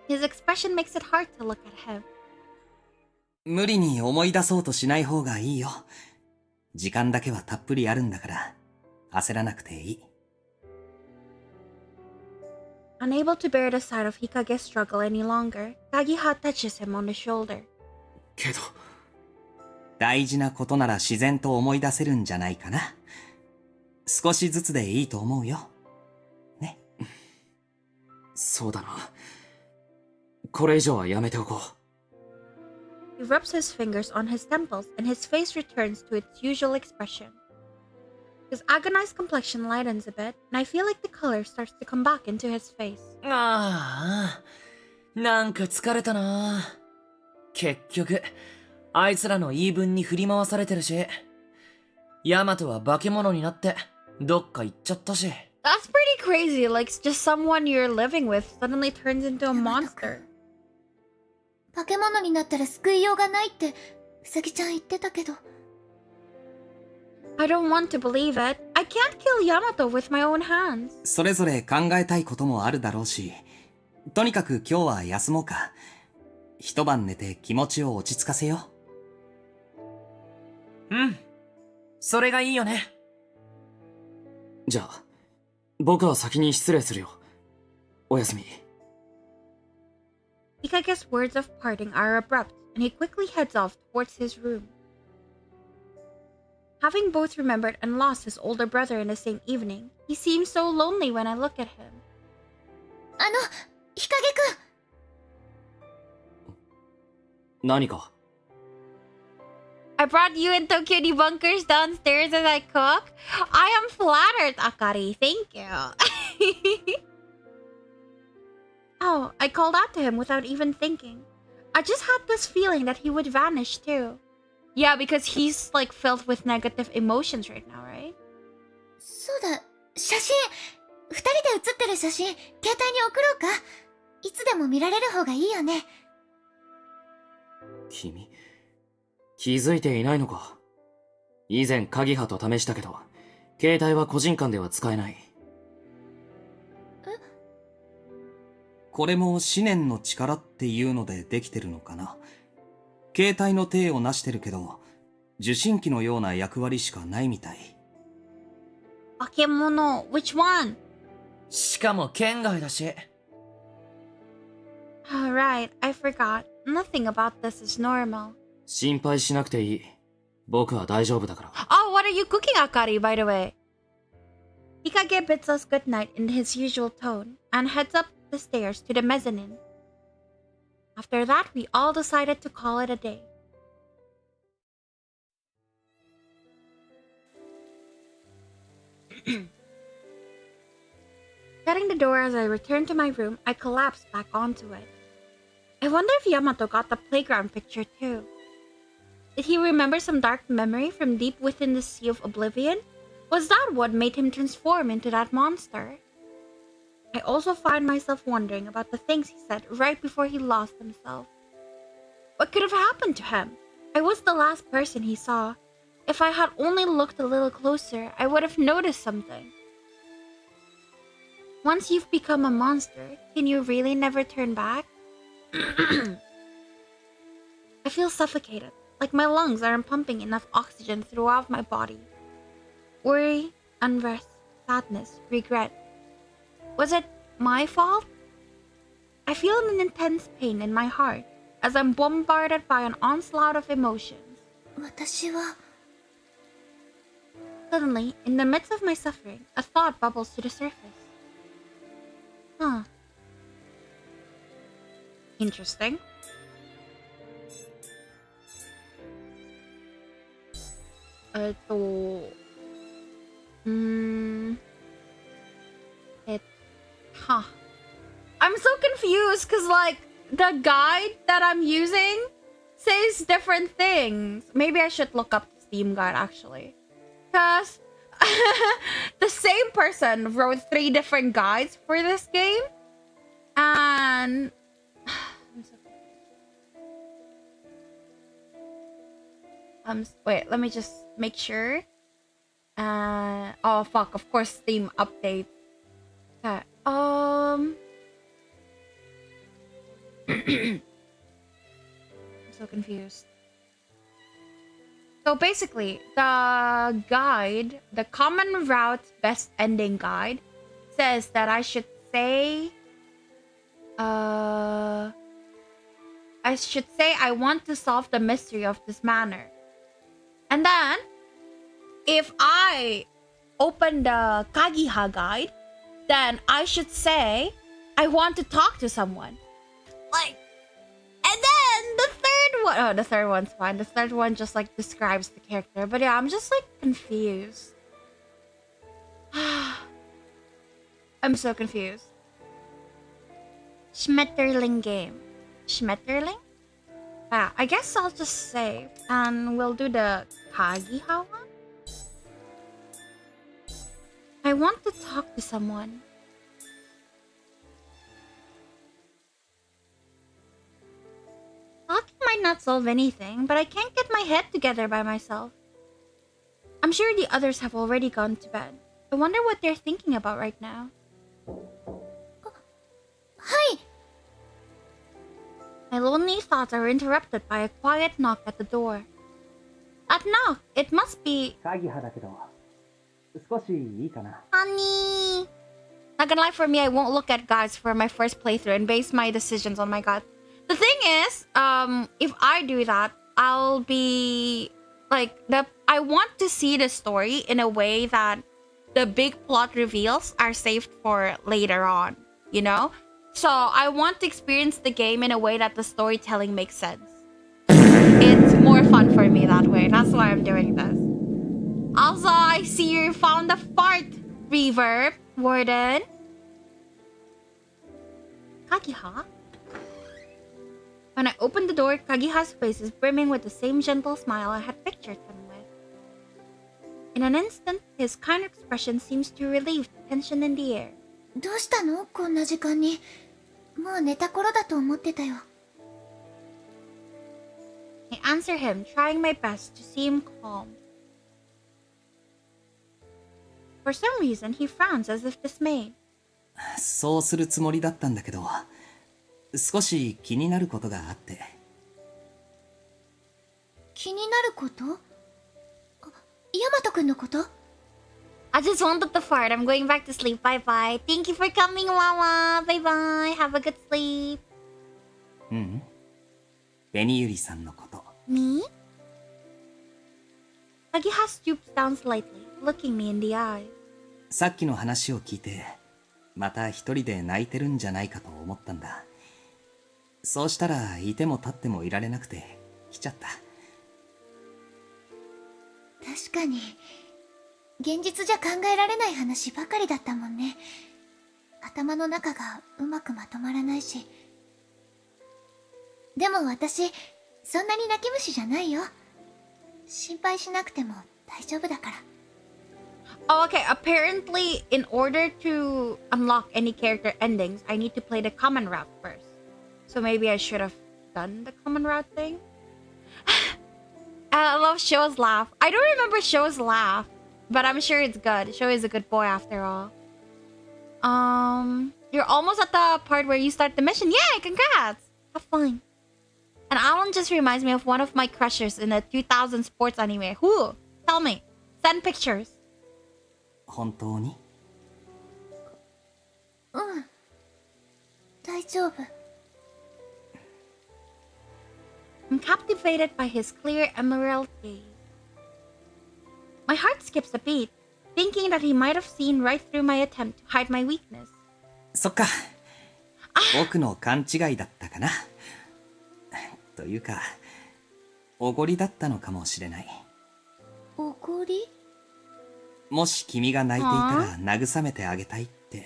His expression makes it hard to look at him. 無理に思い出そうとしない方がいいよ。時間だけはたっぷりあるんだから、焦らなくていい。Unable to bear the sight of Hikage's struggle any longer, Kagiha touches him on the shoulder. けど、大事なことなら自然と思い出せるんじゃないかな。少しずつでいいと思うよ。ね。そうだな。これ以上はやめておこう。 He rubs his fingers on his temples and his face returns to its usual expression. His agonized complexion lightens a bit, and I feel like the color starts to come back into his face. ああ、なんか疲れたな。結局、あいつらの言い分に振り回されてるし、ヤマトは化け物になってどっか行っちゃったし。That's pretty crazy, like just someone you're living with suddenly turns into a monster. 化け物になったら救いようがないってウサギちゃん言ってたけど。I don't want to believe it. I can't kill Yamato with my own hands. それぞれ考えたいこともあるだろうし、とにかく今日は休もうか。一晩寝て気持ちを落ち着かせようん。それがいいよね。じゃあ、僕は先に失礼するよ。おやすみ。Hikage's words of parting are abrupt, and he quickly heads off towards his room. Having both remembered and lost his older brother in the same evening, he seems so lonely when I look at him. ヒカゲくん。何か？ I brought you and Tokyo debunkers downstairs as I cook. I am flattered, Akari. Thank you. Oh, I called out to him without even thinking. I just had this feeling that he would vanish too. Yeah, because he's like filled with negative emotions right now, right? そうだ、写真。二人で写ってる写真、携帯に送ろうか。いつでも見られる方がいいよね。君、気づいていないのか？以前カギハと試したけど、携帯は個人間では使えない。これも思念の力っていうのでできてるのかな。携帯の体を成してるけど、受信機のような役割しかないみたい。Bakemono, which one? しかも県外だし。Right, I forgot. Nothing about this is normal. 心配しなくていい。僕は大丈夫だから。Oh, what are you cooking, Akari, by the way? Hikage bids us good night in his usual tone and heads up the stairs to the mezzanine. After that, we all decided to call it a day. Shutting the door as I return to my room, I collapse back onto it. I wonder if Yamato got the playground picture too. Did he remember some dark memory from deep within the sea of oblivion? Was that what made him transform into that monster? I also find myself wondering about the things he said right before he lost himself. What could have happened to him? I was the last person he saw. If I had only looked a little closer, I would have noticed something. Once you've become a monster, can you really never turn back? I feel suffocated, like my lungs aren't pumping enough oxygen throughout my body. Worry, unrest, sadness, regret. Was it my fault? I feel an intense pain in my heart as I'm bombarded by an onslaught of emotions. 私は。 Suddenly, in the midst of my suffering, a thought bubbles to the surface. Interesting. Huh. I'm so confused because, like, the guide that I'm using says different things. Maybe I should look up the Steam guide, actually. Because the same person wrote 3 different guides for this game. And... wait, let me just make sure. Oh, fuck. Of course, Steam updates. Okay. I'm so confused. So basically, the guide, the common route best ending guide, says that I should say, I want to solve the mystery of this manor. And then, if I open the Kagiha guide, then I should say, I want to talk to someone. Like, and then the third one, oh, the third one's fine. The third one just, like, describes the character. But yeah, I'm just, like, confused. I'm so confused. Schmetterling game. Schmetterling? Yeah, I guess I'll just save. And we'll do the Kagiha one. I want to talk to someone. Talking might not solve anything, but I can't get my head together by myself. I'm sure the others have already gone to bed. I wonder what they're thinking about right now. Hi! My lonely thoughts are interrupted by a quiet knock at the door. That knock, it must be... Kagiha だけど、少しいいかな? Honey! Not gonna lie, for me, I won't look at guides for my first playthrough and base my decisions on my gut. The thing is, if I do that, I'll be... Like, I want to see the story in a way that the big plot reveals are saved for later on, you know? So, I want to experience the game in a way that the storytelling makes sense. It's more fun for me that way. That's why I'm doing this. Also, I see you found the fart reverb, Warden. Kagiha? When I opened the door, Kagiha's face is brimming with the same gentle smile I had pictured him with. In an instant, his kind expression seems to relieve the tension in the air. どうしたのこんな時間に。もう寝た頃だと思ってたよ。I answer him, trying my best to seem calm. For some reason, he frowns as if dismayed. そうするつもりだったんだけど、少し気になることがあって。気になること？ヤマト君のこと？ I just wanted to fart. I'm going back to sleep. Bye bye. Thank you for coming, Wawa. Bye bye. Have a good sleep. 紅ゆりさんのこと。Me? Kagiha stoops down slightly, looking me in the eyes. さっきの話を聞いて、また一人で泣いてるんじゃないかと思ったんだ。そうしたらいても立ってもいられなくて来ちゃった。確かに現実じゃ考えられない話ばかりだったもんね。頭の中がうまくまとまらないし。でも私そんなに泣き虫じゃないよ。心配しなくても大丈夫だから。Oh, okay. Apparently, in order to unlock any character endings, I need to play the common route first. So maybe I should have done the common route thing. I love Sho's laugh. I don't remember Sho's laugh, but I'm sure it's good. Sho is a good boy after all. You're almost at the part where you start the mission. Yay! Congrats! Have fun. And Alan just reminds me of one of my crushes in the 2000 sports anime. Who? Tell me. Send pictures. 本当に？大丈夫。I'm captivated by his clear emerald gaze. My heart skips a beat, thinking that he might have seen right through my attempt to hide my weakness. そっか。僕の勘違いだったかな。というか、おごりだったのかもしれない。おごり？もし君が泣いていたら慰めてあげたいって。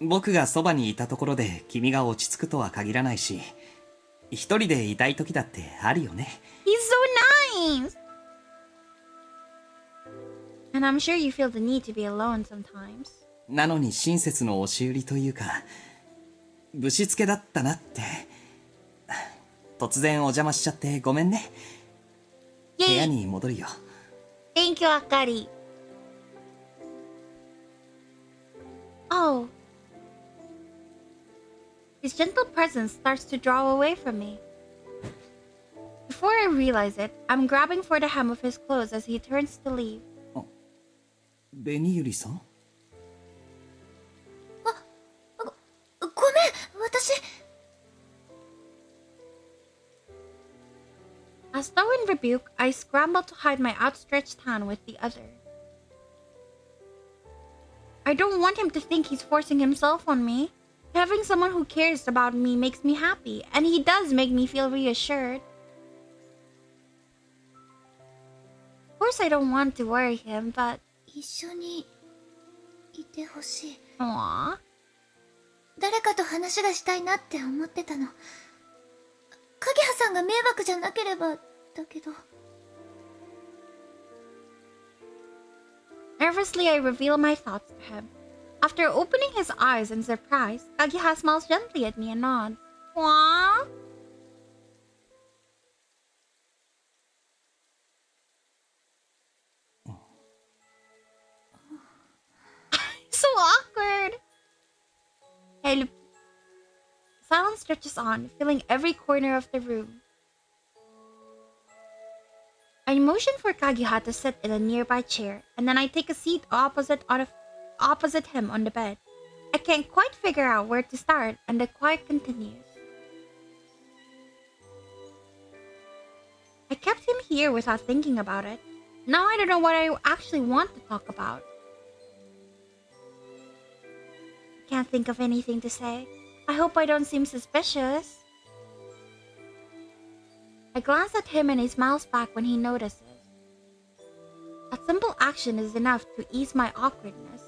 僕がそばにいたところで君が落ち着くとは限らないし、一人でいたい時だってあるよね。He's so nice! And I'm sure you feel the need to be alone sometimes. なのに親切の押し売りというか、ぶしつけだったなって。突然お邪魔しちゃってごめんね。部屋に戻るよ。Thank you, Akari. Oh. His gentle presence starts to draw away from me. Before I realize it, I'm grabbing for the hem of his clothes as he turns to leave. ベニユリさん？ごめん、私。As though in rebuke, I scramble to hide my outstretched hand with the other. I don't want him to think he's forcing himself on me. Having someone who cares about me makes me happy, and he does make me feel reassured. Of course, I don't want to worry him, but... 一緒にいてほしい。 Aww. 誰かと話がしたいなって思ってたの。影葉さんが迷惑じゃなければだけど。 Nervously, I reveal my thoughts to him. After opening his eyes in surprise, Kagiha smiles gently at me and nods. Aww. So awkward. Hey, silence stretches on, filling every corner of the room. I motion for Kagiha to sit in a nearby chair, and then I take a seat opposite him on the bed. I can't quite figure out where to start, and the quiet continues. I kept him here without thinking about it. Now I don't know what I actually want to talk about. Can't think of anything to say. I hope I don't seem suspicious. I glance at him and he smiles back when he notices. A simple action is enough to ease my awkwardness.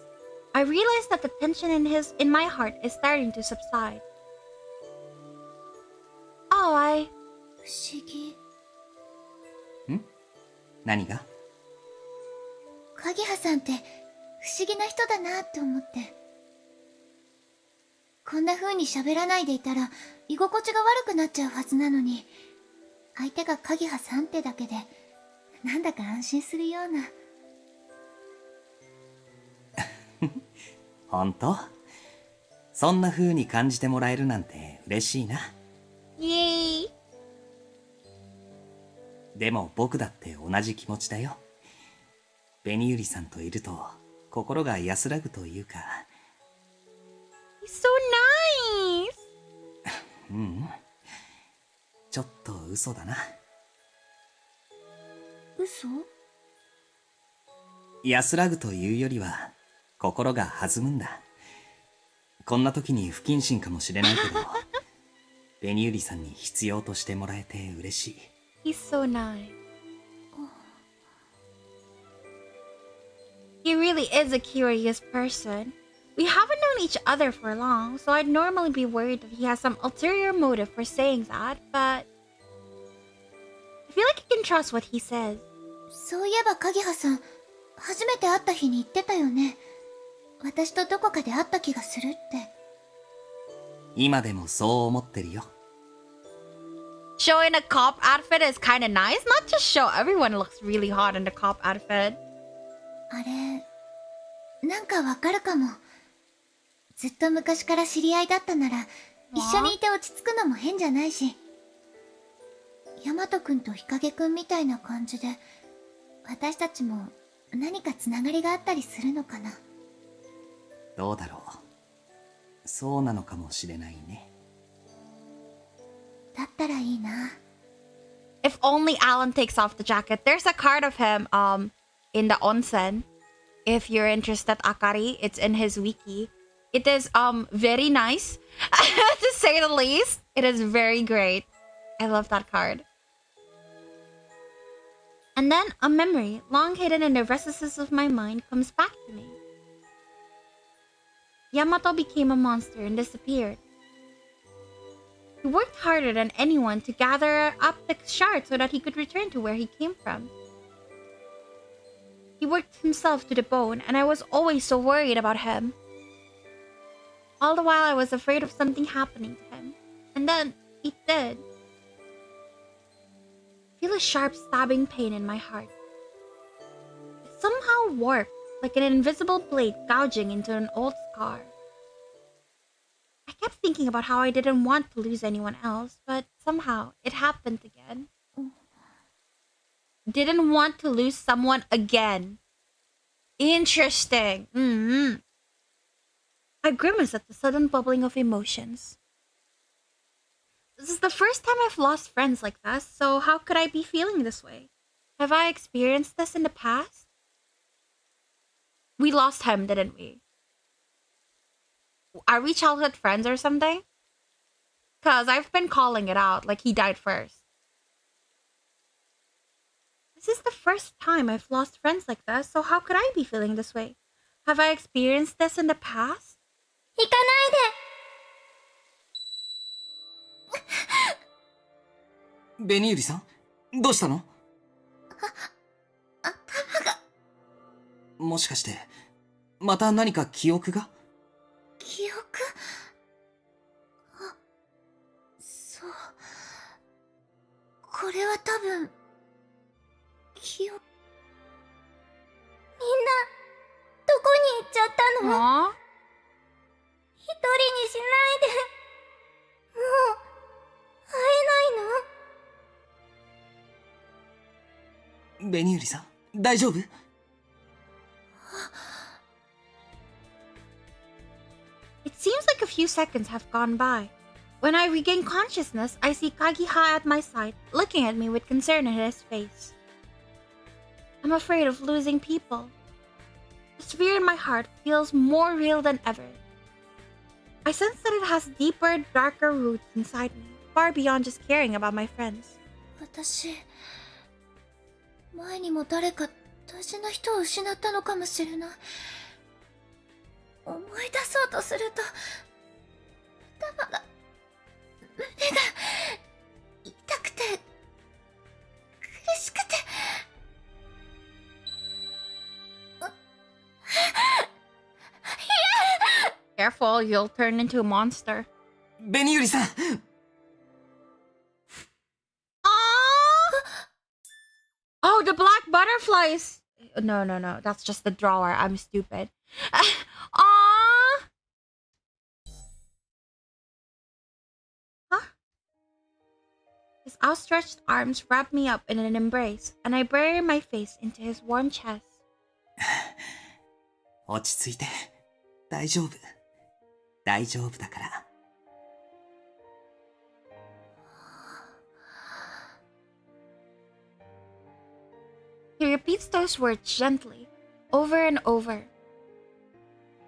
I realize that the tension in my heart is starting to subside. Oh, 不思議。何が？影葉さんって不思議な人だなって思って。こんな風に喋らないでいたら居心地が悪くなっちゃうはずなのに、相手が影葉さんってだけでなんだか安心するような。本当？そんな風に感じてもらえるなんて嬉しいな。yay! でも僕だって同じ気持ちだよ。ベニユリさんといると心が安らぐというか。He's so nice! ちょっと嘘だな。嘘？安らぐというよりは心が弾むんだ。こんな時に不謹慎かもしれないけどベニユリさんに必要としてもらえて嬉しい。 He's so nice. He really is a curious person. We haven't known each other for long, so I'd normally be worried that he has some ulterior motive for saying that, but I feel like I can trust what he says. そういえば影葉さん、初めて会った日に言ってたよね。私とどこかで会った気がするって。今でもそう思ってるよ。Showing a cop outfit is kind of nice, not just show everyone looks really hot in the cop outfit. あれ、なんかわかるかも。ずっと昔から知り合いだったなら、一緒にいて落ち着くのも変じゃないし。ヤマトくんとヒカゲくんみたいな感じで、私たちも何かつながりがあったりするのかな。どうだろう。そうなのかもしれないね。だったらいいな。If only Alan takes off the jacket. There's a card of him in the onsen. If you're interested, Akari, it's in his wiki. It is very nice, to say the least. It is very great. I love that card. And then a memory, long hidden in the recesses of my mind, comes back to me. Yamato became a monster and disappeared. He worked harder than anyone to gather up the shard so that he could return to where he came from. He worked himself to the bone, and I was always so worried about him. All the while I was afraid of something happening to him. And then it did. I feel a sharp stabbing pain in my heart. It somehow warped, like an invisible blade gouging into an old scar. I kept thinking about how I didn't want to lose anyone else, but somehow it happened again. Didn't want to lose someone again. Interesting. I grimace at the sudden bubbling of emotions. This is the first time I've lost friends like this, so how could I be feeling this way? Have I experienced this in the past? We lost him, didn't we? Are we childhood friends or something? Because I've been calling it out, like he died first. This is the first time I've lost friends like this, so how could I be feeling this way? Have I experienced this in the past? 行かベニユリさん、どうしたの？頭が。もしかして、また何か記憶が？記憶？あ、そう。これは多分、記憶。みんな、どこに行っちゃったの？ Aww. 一人にしないで。もう、会えないの？ベニユリさん、大丈夫？ It seems like a few seconds have gone by. When I regain consciousness, I see Kagiha at my side, looking at me with concern in his face. I'm afraid of losing people. The fear in my heart feels more real than ever. I sense that it has deeper, darker roots inside me, far beyond just caring about my friends. 私、前にも誰か大事な人を失ったのかもしれない。思い出そうとすると、頭が、胸が痛くて、苦しくて。Careful, you'll turn into a monster. ベニユリさん！ Oh, the black butterflies! No, that's just the drawer. I'm stupid. Aww! Huh? His outstretched arms wrap me up in an embrace, and I bury my face into his warm chest. 落ち着いて。大丈夫。大丈夫だから。He repeats those words gently, over and over.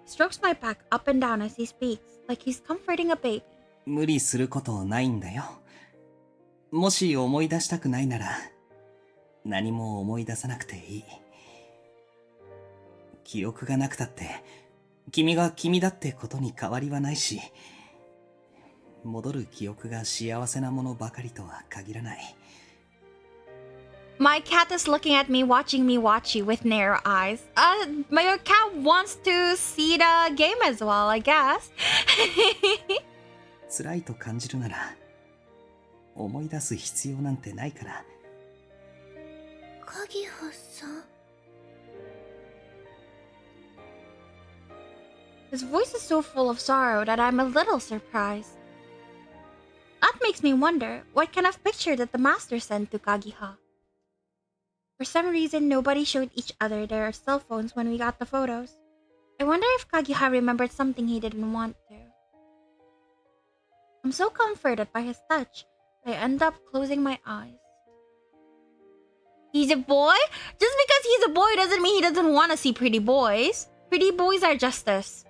He strokes my back up and down as he speaks, like he's comforting a baby. 無理することないんだよ。もし思い出したくないなら、何も思い出さなくていい。記憶がなくたって、君が君だってことに変わりはないし、戻る記憶が幸せなものばかりとは限らない。My cat is looking at me, watching me watch you with narrow eyes. My cat wants to see the game as well, I guess. 辛いと感じるなら、思い出す必要なんてないから。鍵葉さん。His voice is so full of sorrow that I'm a little surprised. That makes me wonder what kind of picture did the master send to Kagiha? For some reason, nobody showed each other their cell phones when we got the photos. I wonder if Kagiha remembered something he didn't want to. I'm so comforted by his touch, I end up closing my eyes. He's a boy? Just because he's a boy doesn't mean he doesn't want to see pretty boys. Pretty boys are justice.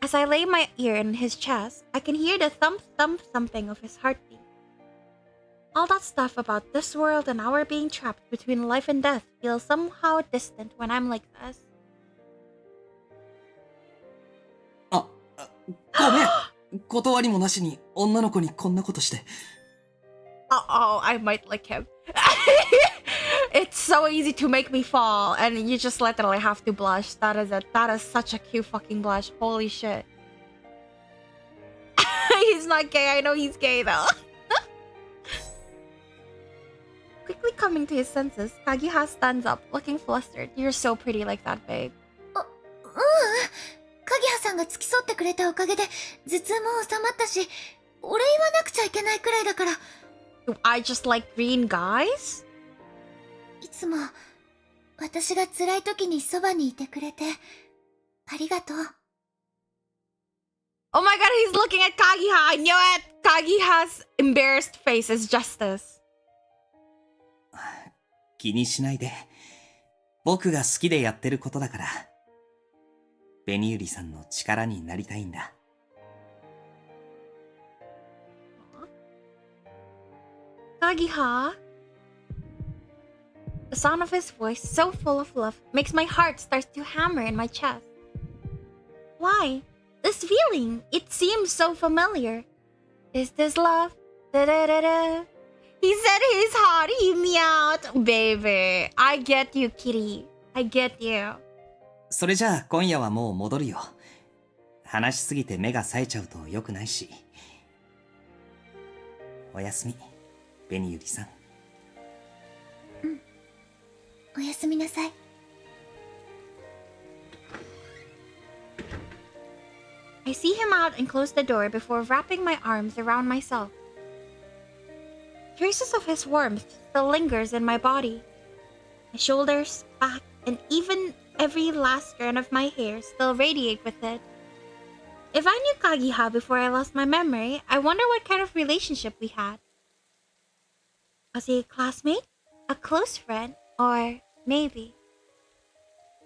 As I lay my ear in his chest, I can hear the thumping of his heartbeat. All that stuff about this world and our being trapped between life and death feels somehow distant when I'm like this. ごめん。断りもなしに女の子にこんなことして。Oh, I might lick him. It's so easy to make me fall, and you just literally have to blush. That is such a cute fucking blush. Holy shit. He's not gay. I know he's gay though. Quickly coming to his senses, Kagiha stands up, looking flustered. You're so pretty like that, babe. カギハさんが付き添ってくれたおかげで頭痛も収まったし、お礼言わなくちゃいけないくらいだから。Do I just like green guys? いつも私が辛い時にそばにいてくれてありがとう。Oh my god, he's looking at Kagiha. I knew it. Kagiha's embarrassed face is justice. 気にしないで。僕が好きでやってることだから。ベニユリさんの力になりたいんだ。Kagiha? The sound of his voice, so full of love, makes my heart start to hammer in my chest. Why? This feeling, it seems so familiar. Is this love? Da-da-da-da. He said he's hot, he meowed. Baby, I get you, kitty. I get you. それじゃあ今夜はもう戻るよ。話しすぎて目が冴えちゃうと良くないし。おやすみ、ベニユリさん。おやすみなさい。I see him out and close the door before wrapping my arms around myself. Traces of his warmth still lingers in my body. My shoulders, back, and even every last strand of my hair still radiate with it. If I knew Kagiha before I lost my memory, I wonder what kind of relationship we had. Was he a classmate? A close friend? Or maybe...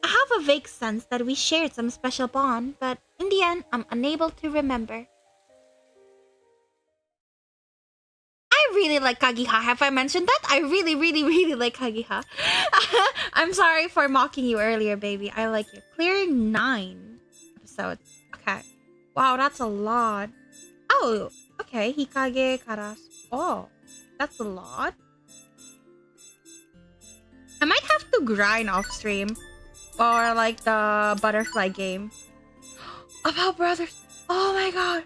I have a vague sense that we shared some special bond, but in the end, I'm unable to remember. I really like Kagiha. Have I mentioned that? I really like Kagiha. I'm sorry for mocking you earlier, baby. I like you. Clearing 9 episodes. Okay. Wow, that's a lot. Oh, okay. Hikage Karas. Oh, that's a lot. I might have to grind off stream. Or like the butterfly game. About brothers. Oh my god.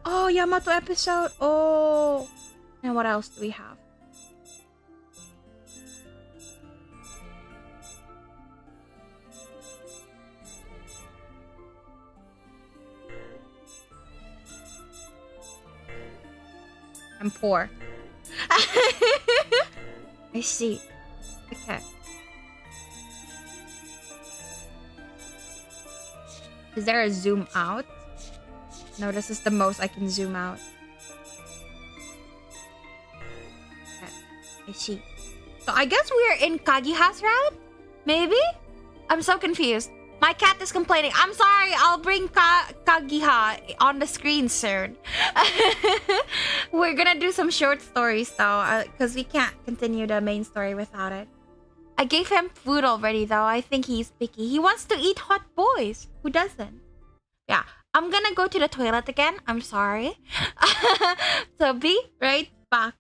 Oh, Yamato episode. Oh. And what else do we have? I'm poor. I see. Okay. Is there a zoom out? No, this is the most I can zoom out. Okay, I see. So I guess we're in Kagiha's route? Maybe? I'm so confused. My cat is complaining. I'm sorry, I'll bring Kagiha on the screen soon. We're gonna do some short stories though, because we can't continue the main story without it. I gave him food already though. I think he's picky. He wants to eat hot boys. Who doesn't? Yeah, I'm gonna go to the toilet again. I'm sorry. So be right back.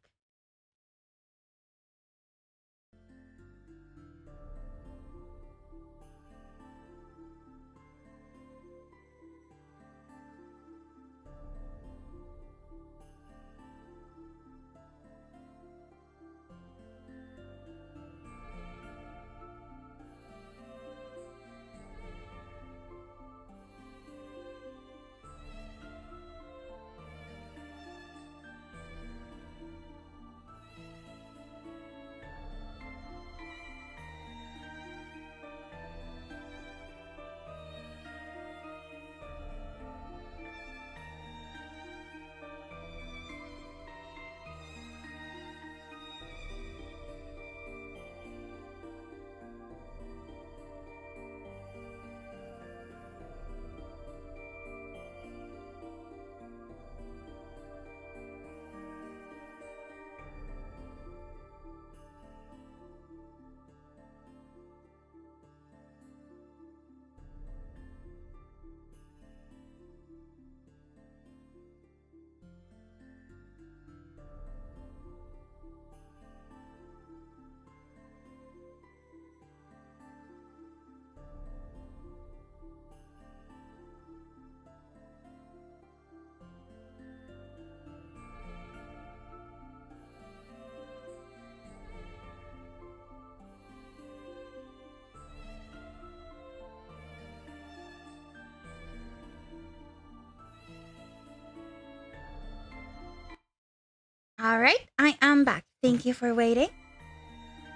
Alright, I am back. Thank you for waiting.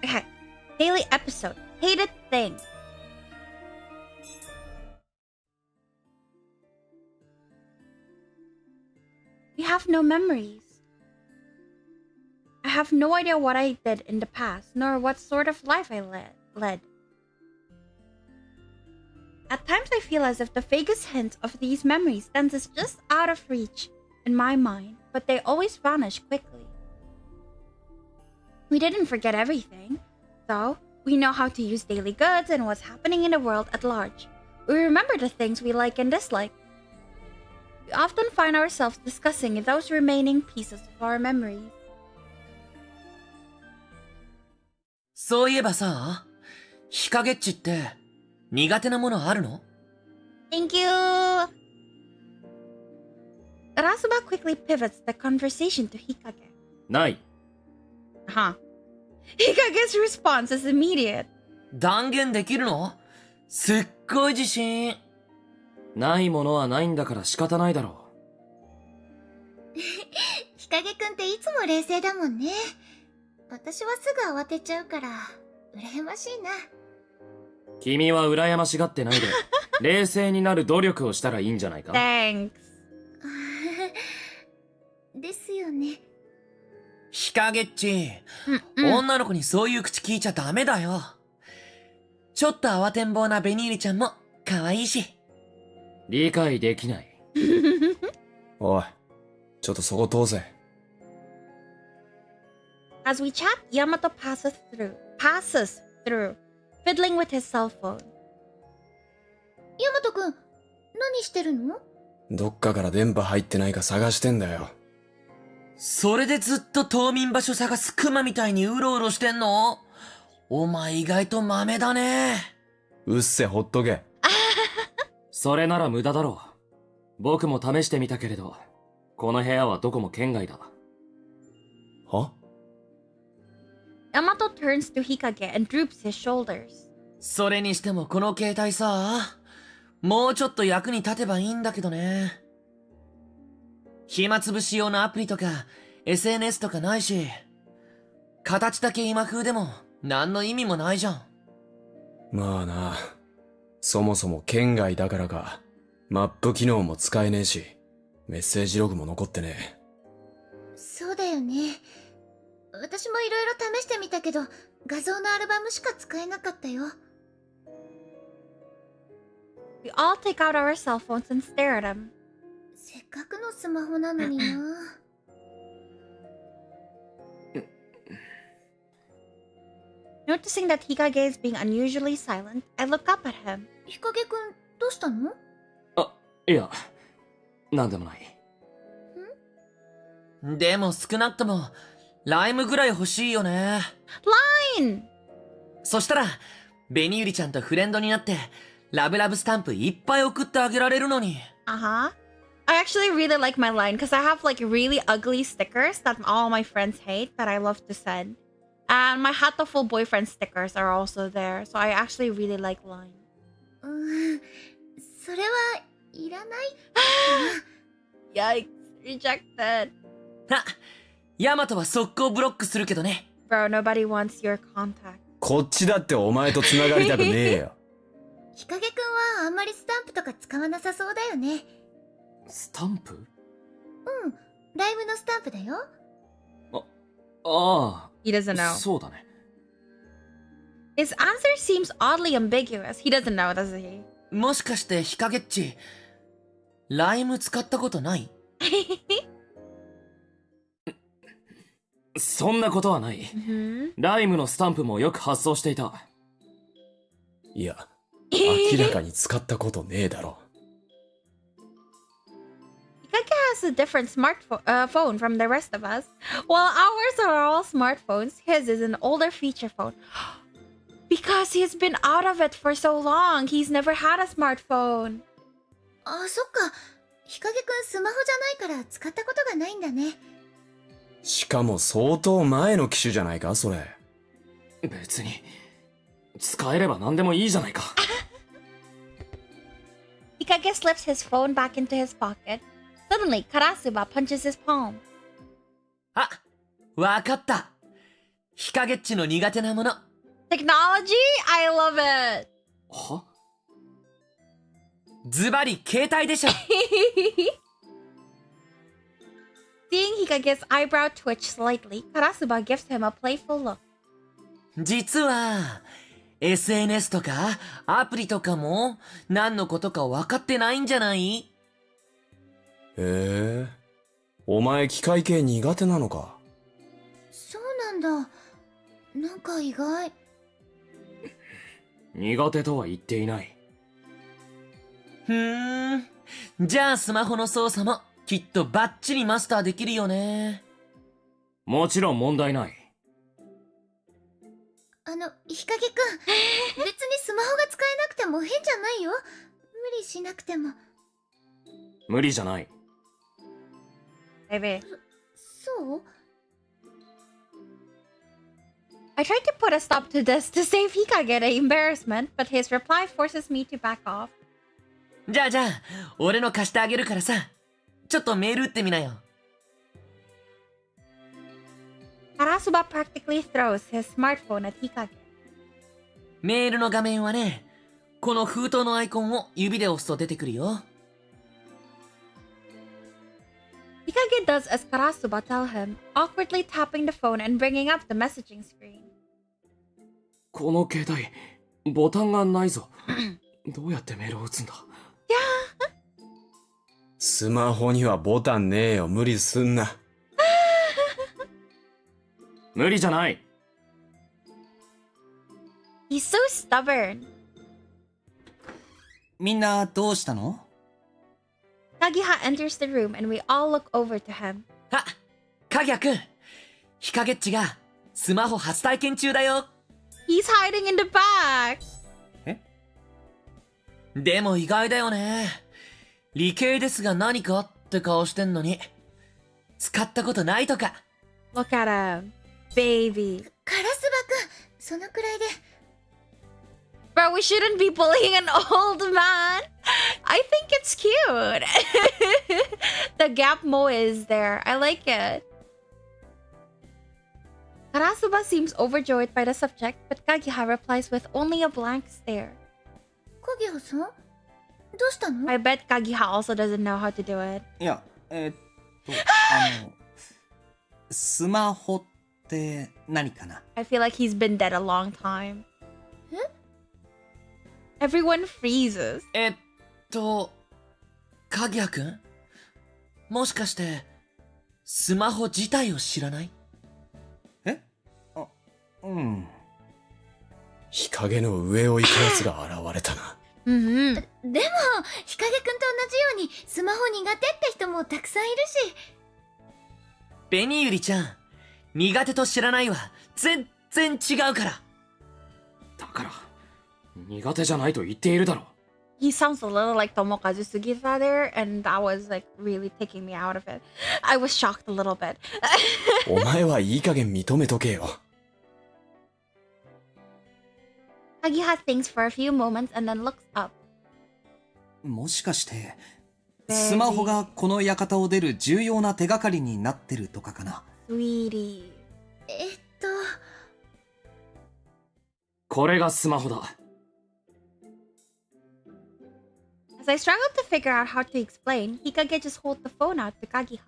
Okay, daily episode. Hated thing. We have no memories. I have no idea what I did in the past, nor what sort of life I led. At times I feel as if the vaguest hint of these memories stands just out of reach in my mind, but they always vanish quickly. We didn't forget everything, though. We know how to use daily goods and what's happening in the world at large. We remember the things we like and dislike. We often find ourselves discussing those remaining pieces of our memories. そういえばさ、日陰っちって苦手なものあるの？ Thank you! Arasuba quickly pivots the conversation to Hikage. ない。 Huh. Hikage's response is immediate. 断言できるの？すっごい自信。ないものはないんだから仕方ないだろ日陰くんっていつも冷静だもんね。私はすぐ慌てちゃうから、羨ましいな。う。君は羨ましがってないで、冷静になる努力をしたらいいんじゃないか。Thanks. ですよね。日陰っち、女の子にそういう口聞いちゃダメだよ。ちょっと慌てんぼうなベニーリちゃんも可愛いし。理解できない。おい、ちょっとそこ通せ。As we chat, Yamato passes through, fiddling with his cell phone. ヤマトくん、何してるの？どっかから電波入ってないか探してんだよ。それでずっと冬眠場所探すクマみたいにうろうろしてんの？お前意外と豆だね。うっせ、ほっとけ。それなら無駄だろう。僕も試してみたけれど、この部屋はどこも圏外だ。は？ Yamato turns to Hikage and droops his shoulders. それにしてもこの携帯さ、もうちょっと役に立てばいいんだけどね。暇つぶし用のアプリとか SNS とかないし、形だけ今風でも何の意味もないじゃん。まあな、そもそも県外だからか、マップ機能も使えねえし、メッセージログも残ってねえ。そうだよね。私もいろいろ試してみたけど、画像のアルバムしか使えなかったよ。We all take out our cell phones and stare at him. せっかくのスマホなのにな。Noticing that Hikage is being unusually silent, I look up at him. 日陰くん、どうしたの？いや、なんでもない。でも少なくともライムぐらい欲しいよね。Line! そしたらベニユリちゃんとフレンドになってラブラブスタンプいっぱい送ってあげられるのに。Uh-huh. I actually really like my line because I have like really ugly stickers that all my friends hate that I love to send. And my Hatoful boyfriend stickers are also there, so I actually really like line. それはいらない。Yikes, rejected. は、ヤマトは速攻ブロックするけどね。Bro, nobody wants your contact. こっちだってお前と繋がりたくねえよ。日陰くんはあんまりスタンプとか使わなさそうだよね。スタンプ？ライブのスタンプだよ。ああ。 He doesn't know. そうだね。His answer seems oddly ambiguous. He doesn't know, does he? もしかしてヒカゲッチ、ライム使ったことない？そんなことはない。ライムのスタンプもよく発送していた。いや、明らかに使ったことねえだろ。Hikage has a different phone from the rest of us. While ours are all smartphones, his is an older feature phone. Because he's been out of it for so long, he's never had a smartphone. あ、そっか。日陰くんスマホじゃないから使ったことがないんだね。しかも相当前の機種じゃないか、それ。別に、使えれば何でもいいじゃないか。Hikage slips his phone back into his pocket. Suddenly, Karasuba punches his palm. あ、わかった。ヒカゲッチの苦手なもの。Technology? I love it! は？ズバリ携帯でしょ。Seeing Hikage's eyebrow twitch slightly, Karasuba gives him a playful look. 実は、SNS とかアプリとかも何のことか分かってないんじゃない？へえ。お前機械系苦手なのか。そうなんだ。なんか意外。苦手とは言っていない。じゃあスマホの操作もきっとバッチリマスターできるよね。もちろん問題ない。ヒカゲくん、別にスマホが使えなくても変じゃないよ。無理しなくても。無理じゃない。Baby. そう？ I tried to put a stop to this to save Hikage the embarrassment, but his reply forces me to back off. じゃあ、俺の貸してあげるからさ、ちょっとメール打ってみなよ。Karasuba practically throws his smartphone at Hikage. メールの画面はね、この封筒のアイコンを指で押すと出てくるよ。Hikage does as Karasuba tell him, awkwardly tapping the phone and bringing up the messaging screen. この携帯、ボタンがないぞ。どうやってメールを打つんだ？スマホにはボタンねえよ。無理すんな。無理じゃない。He's so stubborn. みんなどうしたの？ Kagiha enters the room and we all look over to him. あ、カギャくん、ヒカゲッチがスマホ初体験中だよ。He's hiding in the back. でも意外だよね。理系ですが何かって顔してんのに、使ったことないとか。Look at him. Baby. カラスバくん、そのくらいで。Bro, we shouldn't be bullying an old man. I think it's cute. The gap moe is there. I like it. Karasuba seems overjoyed by the subject, but Kagiha replies with only a blank stare. カギハさん、どうしたの？ I bet Kagiha also doesn't know how to do it. いや、スマホって何かな？ I feel like he's been dead a long time. Everyone freezes. カギャくん、もしかしてスマホ自体を知らない？うん。日陰の上を行くやつが現れたな。Mm-hmm. でも、ヒカゲくんと同じようにスマホ苦手って人もたくさんいるし。ベニユリちゃん、苦手と知らないは全然違うから。だから、苦手じゃないと言っているだろ。He sounds a little like Tomokazu Sugita there, and that was like really taking me out of it. I was shocked a little bit. お前はいい加減認めとけよ。Kagiha thinks for a few moments and then looks up. もしかして、スマホがこの館を出る重要な手がかりになってるとかかな。Sweetie. これがスマホだ。As I struggled to figure out how to explain, Hikage just hold the phone out to Kagiha.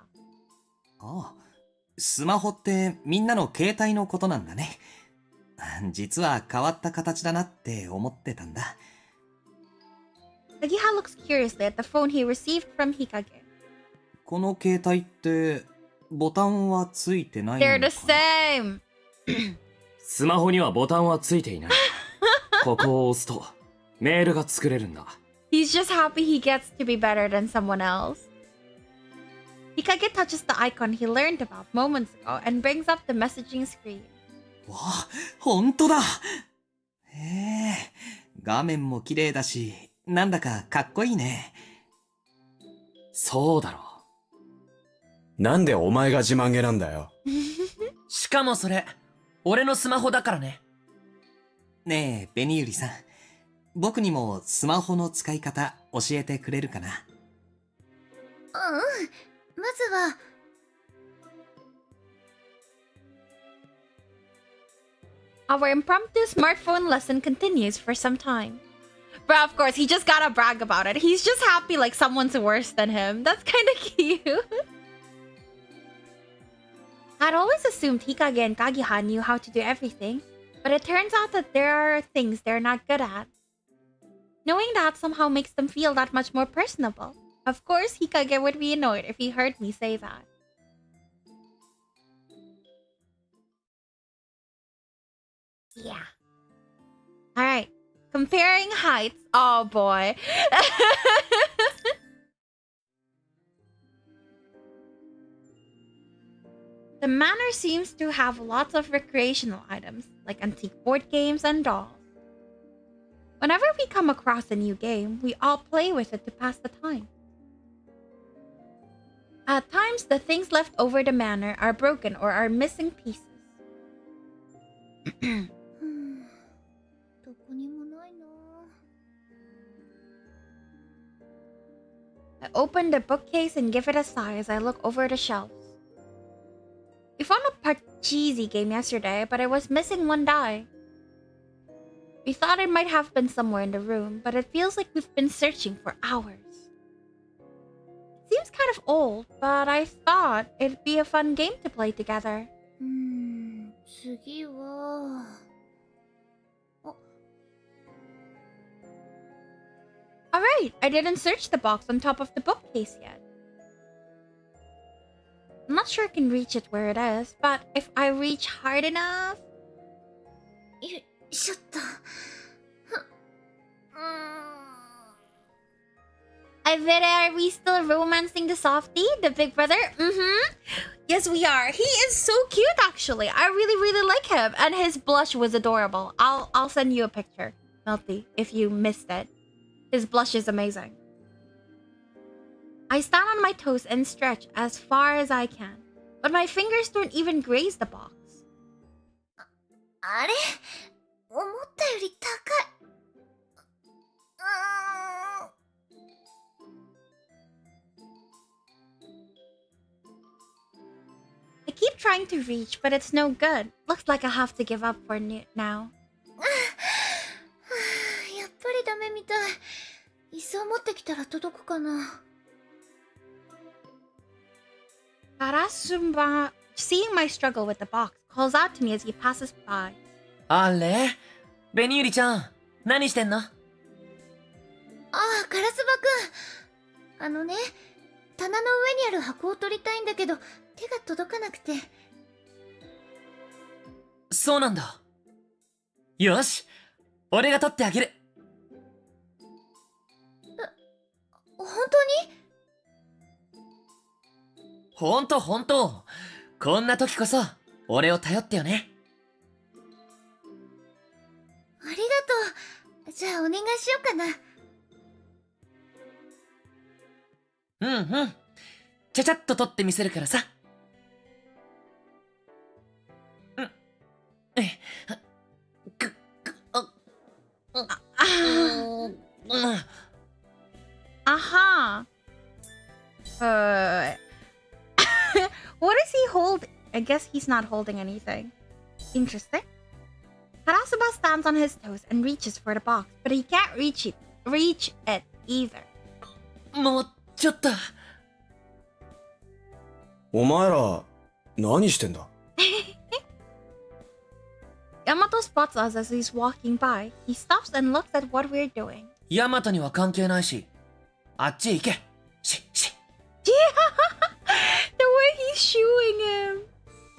ああ、スマホってみんなの携帯のことなんだね。実は変わった形だなって思ってたんだ。Kagiha looks curiously at the phone he received from Hikage. この携帯ってボタンはついてないのか They're な？ the same! スマホにはボタンはついていない。ここを押すとメールが作れるんだ。He's just happy he gets to be better than someone else. Hikage touches the icon he learned about moments ago and brings up the messaging screen. わあ、ほんとだ。画面も綺麗だし、なんだかかっこいいね。そうだろう。なんでお前が自慢げなんだよ。しかもそれ、俺のスマホだからね。ねえ、ベニユリさん。僕にもスマホの使い方教えてくれるかな？まずは、Our impromptu smartphone lesson continues for some time. But of course, he just gotta brag about it. He's just happy like someone's worse than him. That's kind of cute. I'd always assumed Hikage and Kagiha knew how to do everything, but it turns out that there are things they're not good at. Knowing that somehow makes them feel that much more personable. Of course, Hikage would be annoyed if he heard me say that. Yeah. Alright. Comparing heights. Oh boy. The manor seems to have lots of recreational items, like antique board games and dolls. Whenever we come across a new game, we all play with it to pass the time. At times, the things left over the manor are broken or are missing pieces. どこにもないな。 I open the bookcase and give it a sigh as I look over the shelves. We found a Parcheesi game yesterday, but it was missing one die. We thought it might have been somewhere in the room, but it feels like we've been searching for hours. It seems kind of old, but I thought it'd be a fun game to play together. 次は。 Alright, I didn't search the box on top of the bookcase yet. I'm not sure I can reach it where it is, but if I reach hard enough... よいしょっと。I bet are we still romancing the softie, the big brother? Yes, we are. He is so cute, actually. I really like him, and his blush was adorable. I'll send you a picture, Melty, if you missed it. His blush is amazing. I stand on my toes and stretch as far as I can, but my fingers don't even graze the box. あれ思ったより高い。I keep trying to reach, but it's no good. Looks like I have to give up for now. やっぱりダメみたい。椅子を持ってきたら届くかな。Karasuma, seeing my struggle with the box, calls out to me as he passes by. あれベニユリちゃん、何してんの？ああ、カラスバくん。棚の上にある箱を取りたいんだけど、手が届かなくて。そうなんだ。よし、俺が取ってあげる。本当に？ほんと。こんな時こそ、俺を頼ってよね。ありがとう。じゃあお願いしようかな。ちゃちゃっと取ってみせるからさ。Aha. What is he holding? I guess he's not holding anything. Interesting. Karasuba stands on his toes and reaches for the box, but he can't reach it either. もうちょっと。お前ら、何してんだ？ Yamato spots us as he's walking by. He stops and looks at what we're doing. ヤマトには関係ないし、あっちへ行け。し。The way he's shooing him.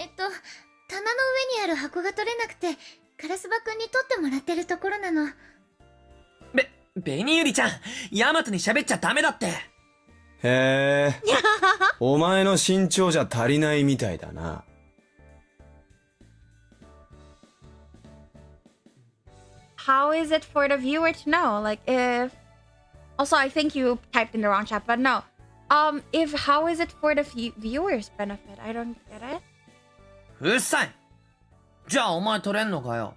棚の上にある箱が取れなくて、カラスバくんに取ってもらってるところなの。ベニユリちゃん、ヤマトに喋っちゃダメだって。へえ。お前の身長じゃ足りないみたいだな。How is it for the viewer to know? Like if... Also, I think you typed in the wrong chat, but no. How is it for the viewers' benefit? I don't get it. うっさい。じゃあお前取れんのかよ。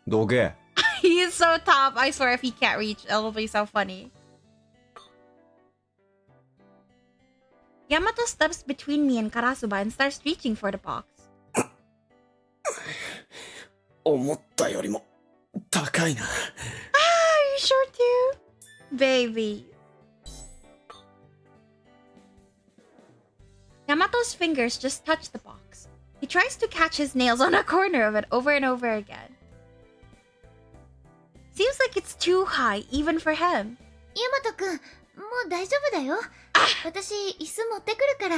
どけ。He is so top. I swear if he can't reach, it'll be so funny. Yamato steps between me and Karasuba and starts reaching for the box. 思ったよりも高いな。Ah, you sure do? Baby. Yamato's fingers just touch the box. He tries to catch his nails on a corner of it over and over again. Seems like it's too high, even for him. ヤマトくん、もう大丈夫だよ。私、椅子持ってくるから。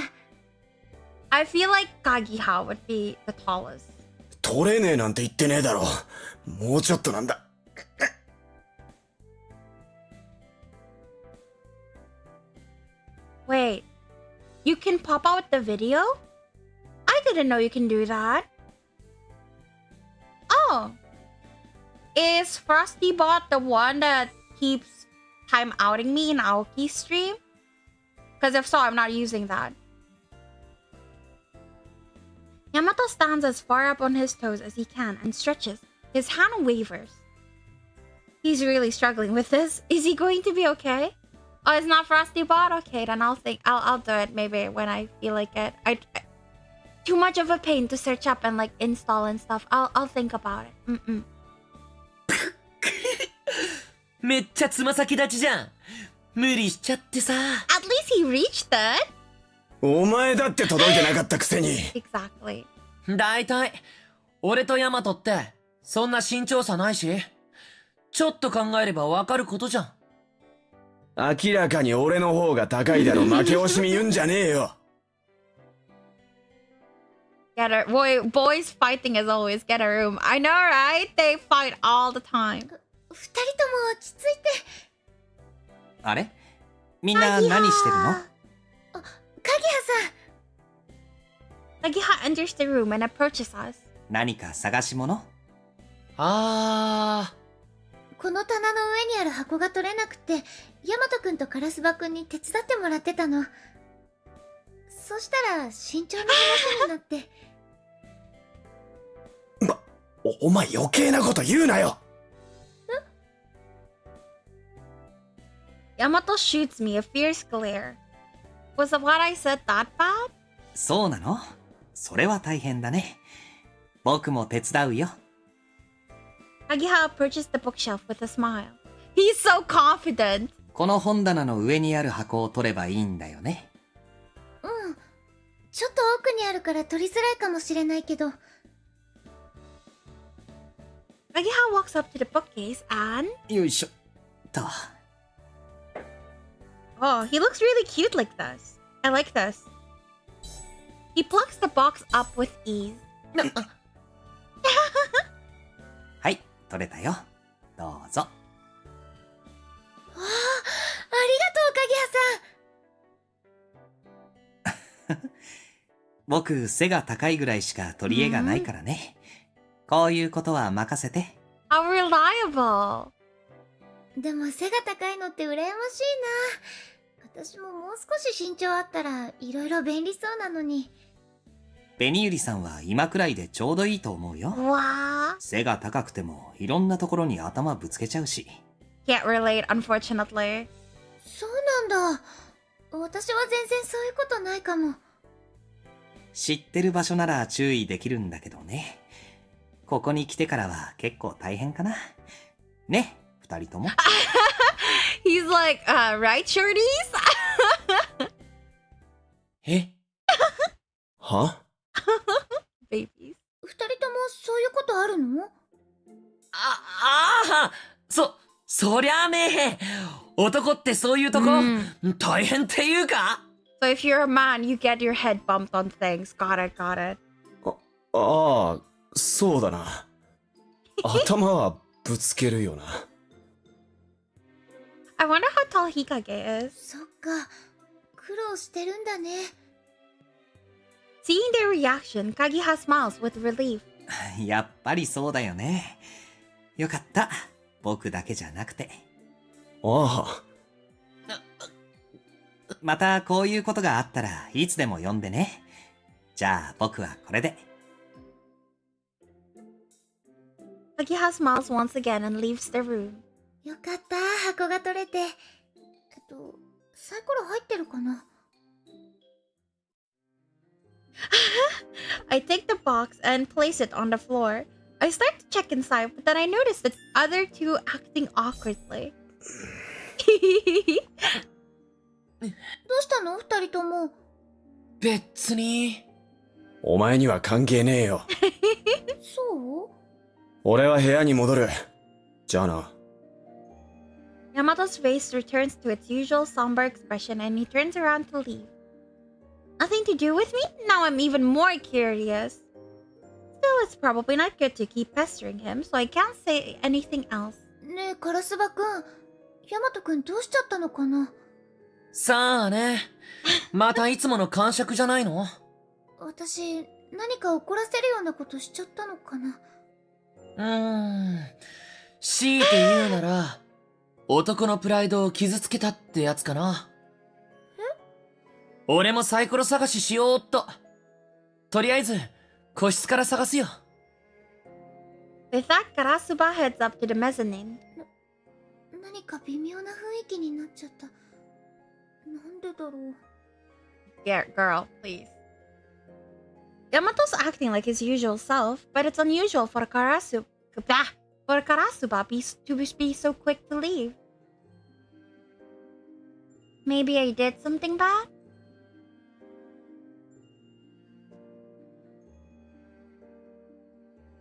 I feel like Kagiha would be the tallest. 取れねえなんて言ってねえだろ。もうちょっとなんだ。Wait, you can pop out the video? I didn't know you can do that. Oh. Is FrostyBot the one that keeps time outing me in Aoki's stream? Because if so, I'm not using that. Yamato stands as far up on his toes as he can and stretches. His hand wavers. He's really struggling with this. Is he going to be okay? Oh, it's not FrostyBot? Okay, then I'll do it maybe when I feel like it. Too much of a pain to search up and like install and stuff. I'll think about it. めっちゃつま先立ちじゃん。無理しちゃってさ。At least he reached it. お前だって届いてなかったくせに。Exactly. だいたい、俺とヤマトって、そんな身長差ないし、ちょっと考えればわかることじゃん。明らかに俺の方が高いだろ。負け惜しみ言うんじゃねえよ。Get a boys fighting as always. Get a room. I know, right? They fight all the time. 二人とも落ち着いて。あれみんな何してるの？カギハさん。Kagiha enters the room and approaches us. 何か探し物？この棚の上にある箱が取れなくて、ヤマトくんとカラスバくんに手伝ってもらってたの。そしたら身長の話になって。お前余計なこと言うなよ。Yamato shoots me a fierce glare. Was what I said that bad? そうなの？それは大変だね。僕も手伝うよ。Kagiha approaches the bookshelf with a smile. He's so confident. この本棚の上にある箱を取ればいいんだよね。うん。ちょっと奥にあるから取りづらいかもしれないけど。Kagiha walks up to the bookcase and... よいしょ。と。Oh, he looks really cute like this. I like this. He plucks the box up with ease. はい、取れたよ。どうぞ。わあ、ありがとう、カギハさん。僕、背が高いぐらいしか取り柄がないからね。こういうことは任せて。How reliable. でも背が高いのって羨ましいな。私ももう少し身長あったらいろいろ便利そうなのに。ベニユリさんは今くらいでちょうどいいと思うよ。Wow. 背が高くてもいろんなところに頭ぶつけちゃうし。Can't relate, unfortunately. そうなんだ。私は全然そういうことないかも。知ってる場所なら注意できるんだけどね。ここに来てからは結構大変かな。ね、二人とも。He's like, right, shorties? え？は？ Babies. 二人ともそういうことあるの？そりゃねえ。男ってそういうとこ、大変っていうか？ So if you're a man, you get your head bumped on things. Got it, got it. ああ、そうだな。頭はぶつけるよな。I wonder how tall Hikage is. そっか、苦労してるんだね。Seeing their reaction, Kagiha smiles with relief. やっぱりそうだよね。よかった。僕だけじゃなくて。ああ。またこういうことがあったらいつでも呼んでね。じゃあ僕はこれで。Kagiha smiles once again and leaves the room. よかった、箱が取れて。サイコロ入ってるかな？I take the box and place it on the floor. I start to check inside, but then I notice the other two acting awkwardly. どうしたの二人とも。別に。お前には関係ねえよ。そう？俺は部屋に戻る。じゃあな。Yamato's face returns to its usual somber expression and he turns around to leave. Nothing to do with me? Now I'm even more curious. Still, it's probably not good to keep pestering him, so I can't say anything else. ねえ、カラスバくん。ヤマトくんどうしちゃったのかな？さあね。またいつもの感触じゃないの？私、何か怒らせるようなことしちゃったのかな？強いて言うなら、男のプライドを傷つけたってやつかな。俺もサイコロ探ししようっと。とりあえず、個室から探すよ。With that, Karasuba heads up to the mezzanine. 何か微妙な雰囲気になっちゃった。なんでだろう。Yeah, girl, please. Yamato's acting like his usual self, but it's unusual for Karasuba to be so quick to leave. Maybe I did something bad?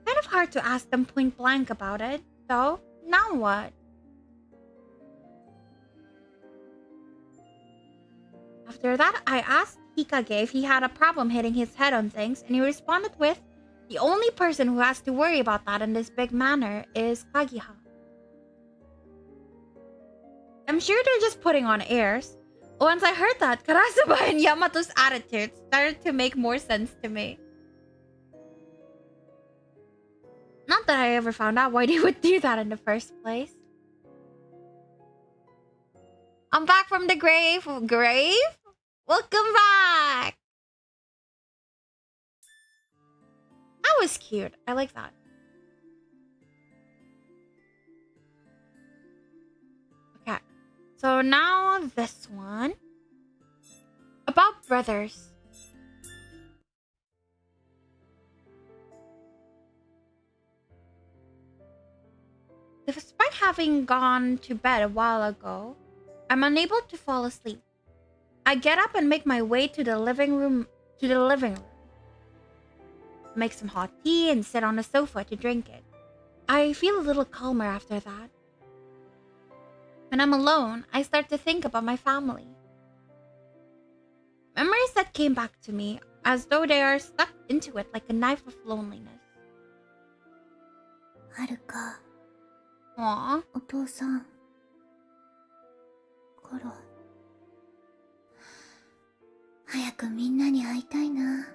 Kind of hard to ask them point blank about it, though. Now what? After that, I asked Hikage if he had a problem hitting his head on things, and he responded with, the only person who has to worry about that in this big manner is Kagiha. I'm sure they're just putting on airs. Once I heard that, Karasuba and Yamato's attitudes started to make more sense to me. Not that I ever found out why they would do that in the first place. I'm back from the grave. Grave? Welcome back! That was cute. I like that. Okay. So now this one. About brothers. Despite having gone to bed a while ago, I'm unable to fall asleep. I get up and make my way to the living room. Make some hot tea and sit on a sofa to drink it. I feel a little calmer after that. When I'm alone, I start to think about my family. Memories that came back to me as though they are stuck into it like a knife of loneliness. はるか、 Aww. お父さん。コロ。早くみんなに会いたいな。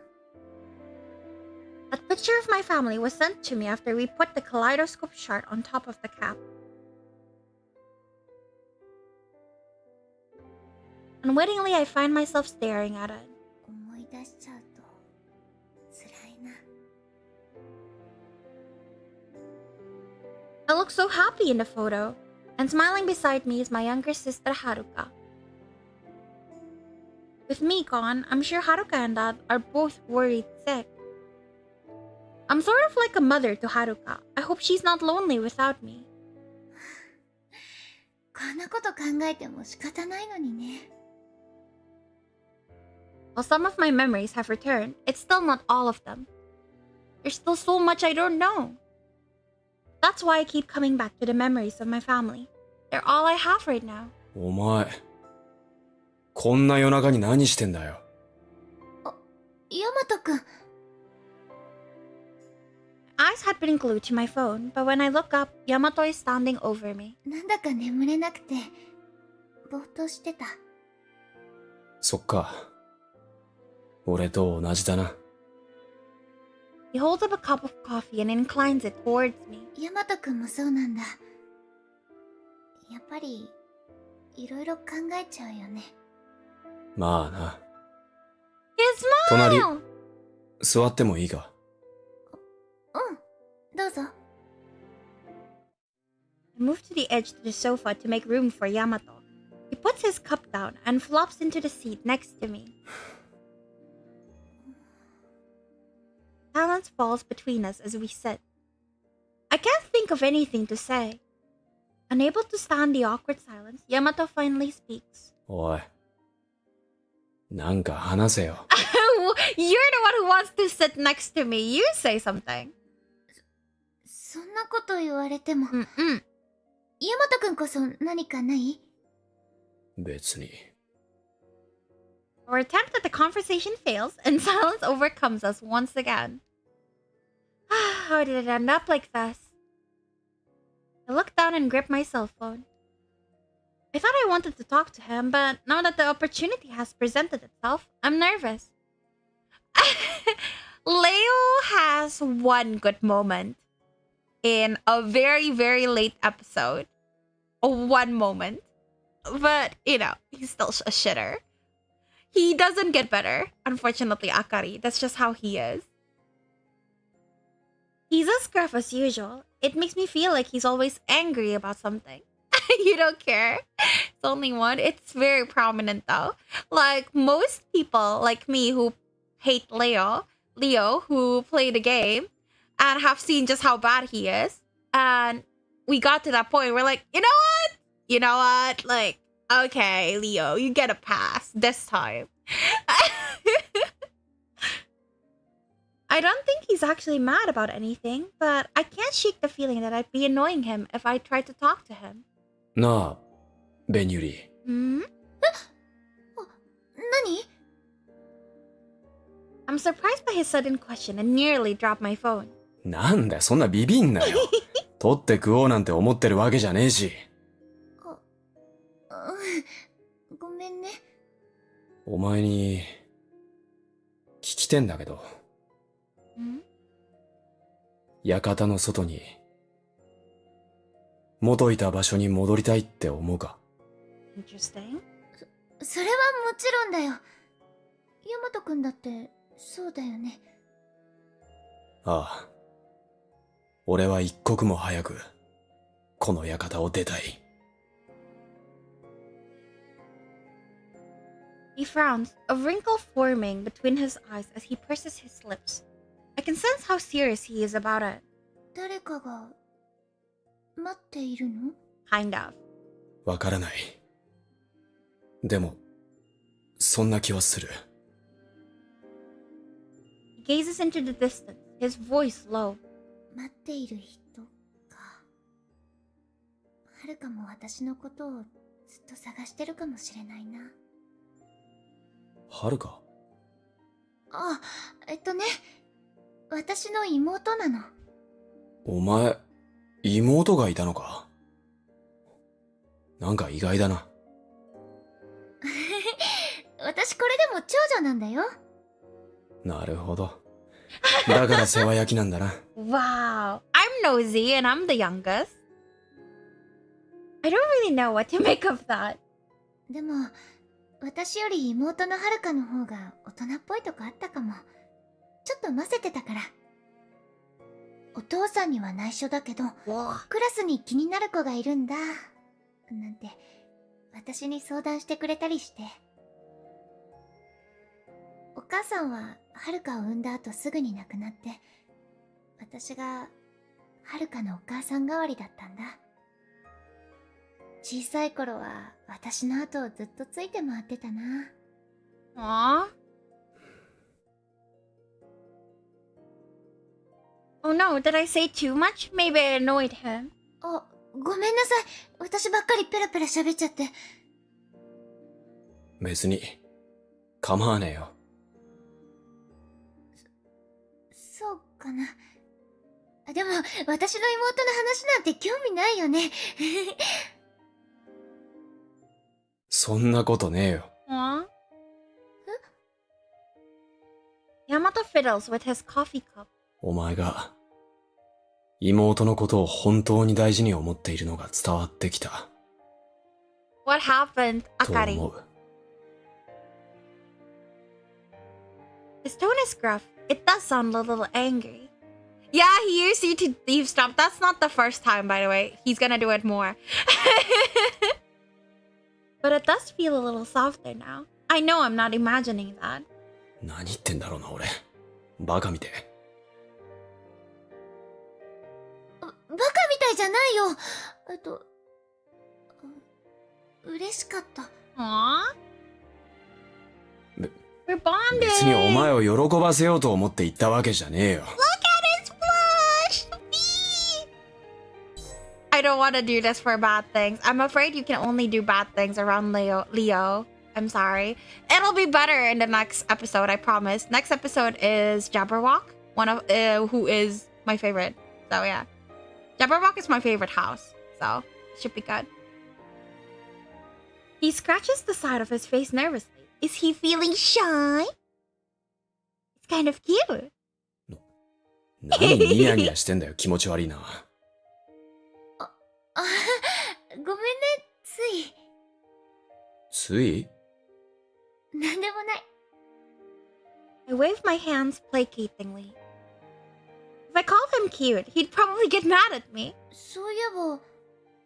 That picture of my family was sent to me after we put the kaleidoscope chart on top of the cap. Unwittingly, I find myself staring at it. 思い出しちゃうと辛いな。 I look so happy in the photo, and smiling beside me is my younger sister Haruka. With me gone, I'm sure Haruka and Dad are both worried sick. I'm sort of like a mother to Haruka. I hope she's not lonely without me. こんなこと考えても仕方ないのにね。 While some of my memories have returned, it's still not all of them. There's still so much I don't know. That's why I keep coming back to the memories of my family. They're all I have right now. お前、こんな夜中に何してんだよ。ヤマトくん。 Eyes had been glued to my phone, but when I look up, Yamato is standing over me. なんだか眠れなくて、ぼーっとしてた。そっか。俺と同じだな。He holds up a cup of coffee and inclines it towards me. ヤマトくんもそうなんだ。やっぱり、いろいろ考えちゃうよね。まあな。His 隣、 smile! 座ってもいいか。うん、どうぞ。I move to the edge to the sofa to make room for Yamato. He puts his cup down and flops into the seat next to me. Silence falls between us as we sit. I can't think of anything to say. Unable to stand the awkward silence, Yamato finally speaks. おい。なんか話せよ。You're the one who wants to sit next to me. You say something. そんなこと言われても。Mm-mm. ヤマトくんこそ何かない？別に。Our attempt at the conversation fails, and silence overcomes us once again. How did it end up like this? I look down and grip my cell phone. I thought I wanted to talk to him, but now that the opportunity has presented itself, I'm nervous. Leo has one good moment in a very, very late episode. One moment. But, you know, he's still a shitter. He doesn't get better, unfortunately, Akari. That's just how he is. He's as gruff as usual. It makes me feel like he's always angry about something. You don't care. It's only one. It's very prominent though. Like most people like me who hate Leo, who play the game and have seen just how bad he is. And we got to that point. We're like, you know what? Like, okay, Leo, you get a pass this time. I don't think he's actually mad about anything, but I can't shake the feeling that I'd be annoying him if I tried to talk to him. なあ、ベニュリ。Hmm? 何？ I'm surprised by his sudden question and nearly dropped my phone. なんだよ、そんなビビんなよ。取って食おうなんて思ってるわけじゃねえし。ごめんね。お前に、聞きてんだけど。Hmm? 館の外に、元いた場所に戻りたいって思うか？ Interesting. それはもちろんだよ。ヤマトくんだってそうだよね。ああ。俺は一刻も早く、この館を出たい。He frowns, a wrinkle forming between his eyes as he purses his lips. I can sense how serious he is about it. 誰かが待っているの？ Kind of. わからない。でも、そんな気はする。He gazes into the distance, his voice low. 待っている人か。はるかも私のことをずっと探してるかもしれないな。はるか？あ、私の妹なの。お前、妹がいたのか？なんか意外だな。私これでも長女なんだよ。なるほど。だから世話焼きなんだな。Wow. I'm nosy and I'm the youngest. I don't really know what to make of that. でも、私より妹のはるかの方が大人っぽいとこあったかも。ちょっと混ぜてたから。お父さんには内緒だけど、クラスに気になる子がいるんだ。なんて、私に相談してくれたりして。お母さんははるかを産んだ後すぐに亡くなって、私がはるかのお母さん代わりだったんだ。小さい頃は私の後をずっとついて回ってたな。Aww. Oh no, did I say too much? Maybe I annoyed him. あ、ごめんなさい。私ばっかりペラペラ喋っちゃって。別に、構わねえよ。そうかな。でも、私の妹の話なんて興味ないよね。そんなことねえよ。Aww. Yamato fiddles with his coffee cup. お前が、妹のことを本当に大事に思っているのが伝わってきた。What happened, と Akari? 思う。His tone is gruff. It does sound a little angry. Yeah, he used you to eavesdrop. That's not the first time, by the way. He's gonna do it more. But it does feel a little softer now. I know I'm not imagining that. 何言ってんだろうな、俺。バカみてえ。バカみたいじゃないよ。嬉しかった。Aww. べ We're bonded. 別にお前を喜ばせようと思って言ったわけじゃねえよ。 Look at his blush! I don't want to do this for bad things. I'm afraid you can only do bad things around Leo. I'm sorry. It'll be better in the next episode, I promise. Next episode is Jabberwock, one of who is my favorite. So yeah. Jabberwock is my favorite house. So should be good. He scratches the side of his face nervously. Is he feeling shy? It's kind of cute. 何ニヤニヤしてんだよ、気持ち悪いな。ごめんね、つい。ついなんでもない。I wave my hands placatingly. If I called him cute, he'd probably get mad at me. そういえば、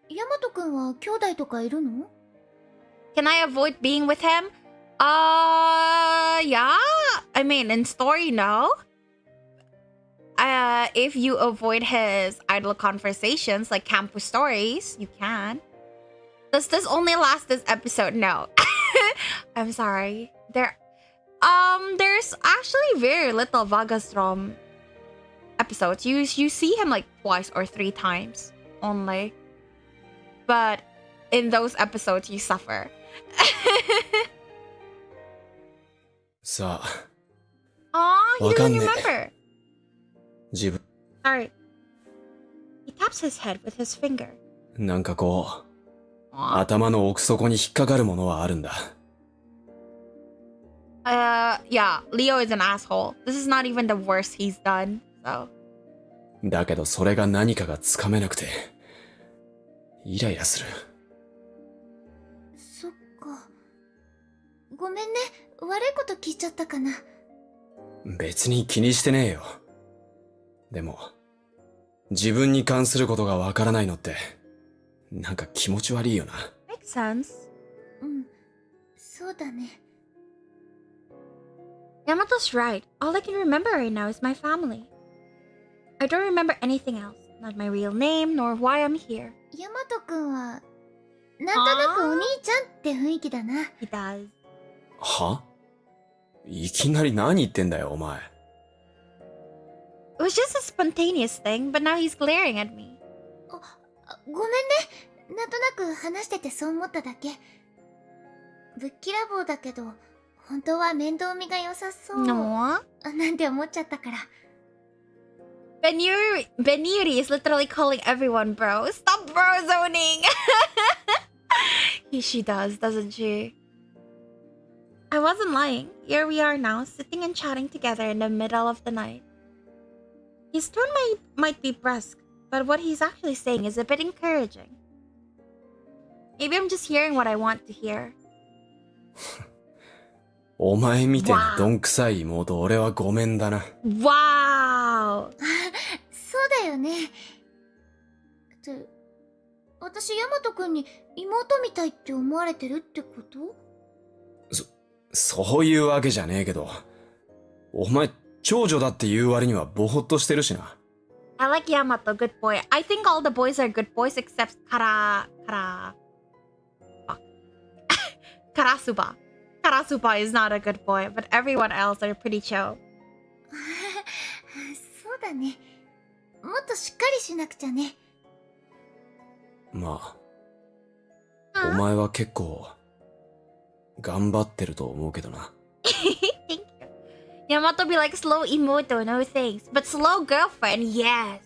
ヤマトくんは兄弟とかいるの？ Can I avoid being with him? Yeah. I mean, in story, no. If you avoid his idle conversations like campus stories, you can. Does this only last this episode? No. I'm sorry. There's actually very little Vagastrom episodes. You see him like twice or 3 times only. But in those episodes, you suffer. さあ、 Aw, he わか doesn't んねえ。 remember. 自分、 Sorry. He taps his head with his finger. なんかこう、 Aw. 頭の奥底に引っかかるものはあるんだ。 Yeah, Leo is an asshole. This is not even the worst he's done, so. だけどそれが何かがつかめなくて、イライラする。そっか。ごめんね、悪いこと聞いちゃったかな。別に気にしてねえよ。でも、自分に関することがわからないのって、なんか気持ち悪いよな。Makes sense. うん、そうだね。Yamato's right. All I can remember right now is my family. I don't remember anything else. Not my real name, nor why I'm here. ヤマトくんは、なんとなくお兄ちゃんって雰囲気だな。He does. は？いきなり何言ってんだよ、お前。It was just a spontaneous thing, but now he's glaring at me. ごめんね。なんとなく話しててそう思っただけ。ぶっきらぼうだけど、本当は面倒見が良さそう。 No. なんて思っちゃったから。Beniyuri is literally calling everyone bro. Stop bro zoning! She does, doesn't she? I wasn't lying. Here we are now, sitting and chatting together in the middle of the night. His tone might be brusque, but what he's actually saying is a bit encouraging. Maybe I'm just hearing what I want to hear. お前みてえなどんくさい妹、俺はごめんだな。Wow! そうだよね。って私ヤマトくんに妹みたいって思われてるってこと？そういうわけじゃねえけど、お前長女だって言う割にはぼーっとしてるしな。I like Yamato, good boy. I think all the boys are good boys except Karasuba. Karasuba is not a good boy, but everyone else are pretty chill. そうだね。もっとしっかりしなくちゃね。まあ、お前は結構頑張ってると思うけどな。Thank you. Yamato be like, slow emoto, no thanks. But slow girlfriend, yes.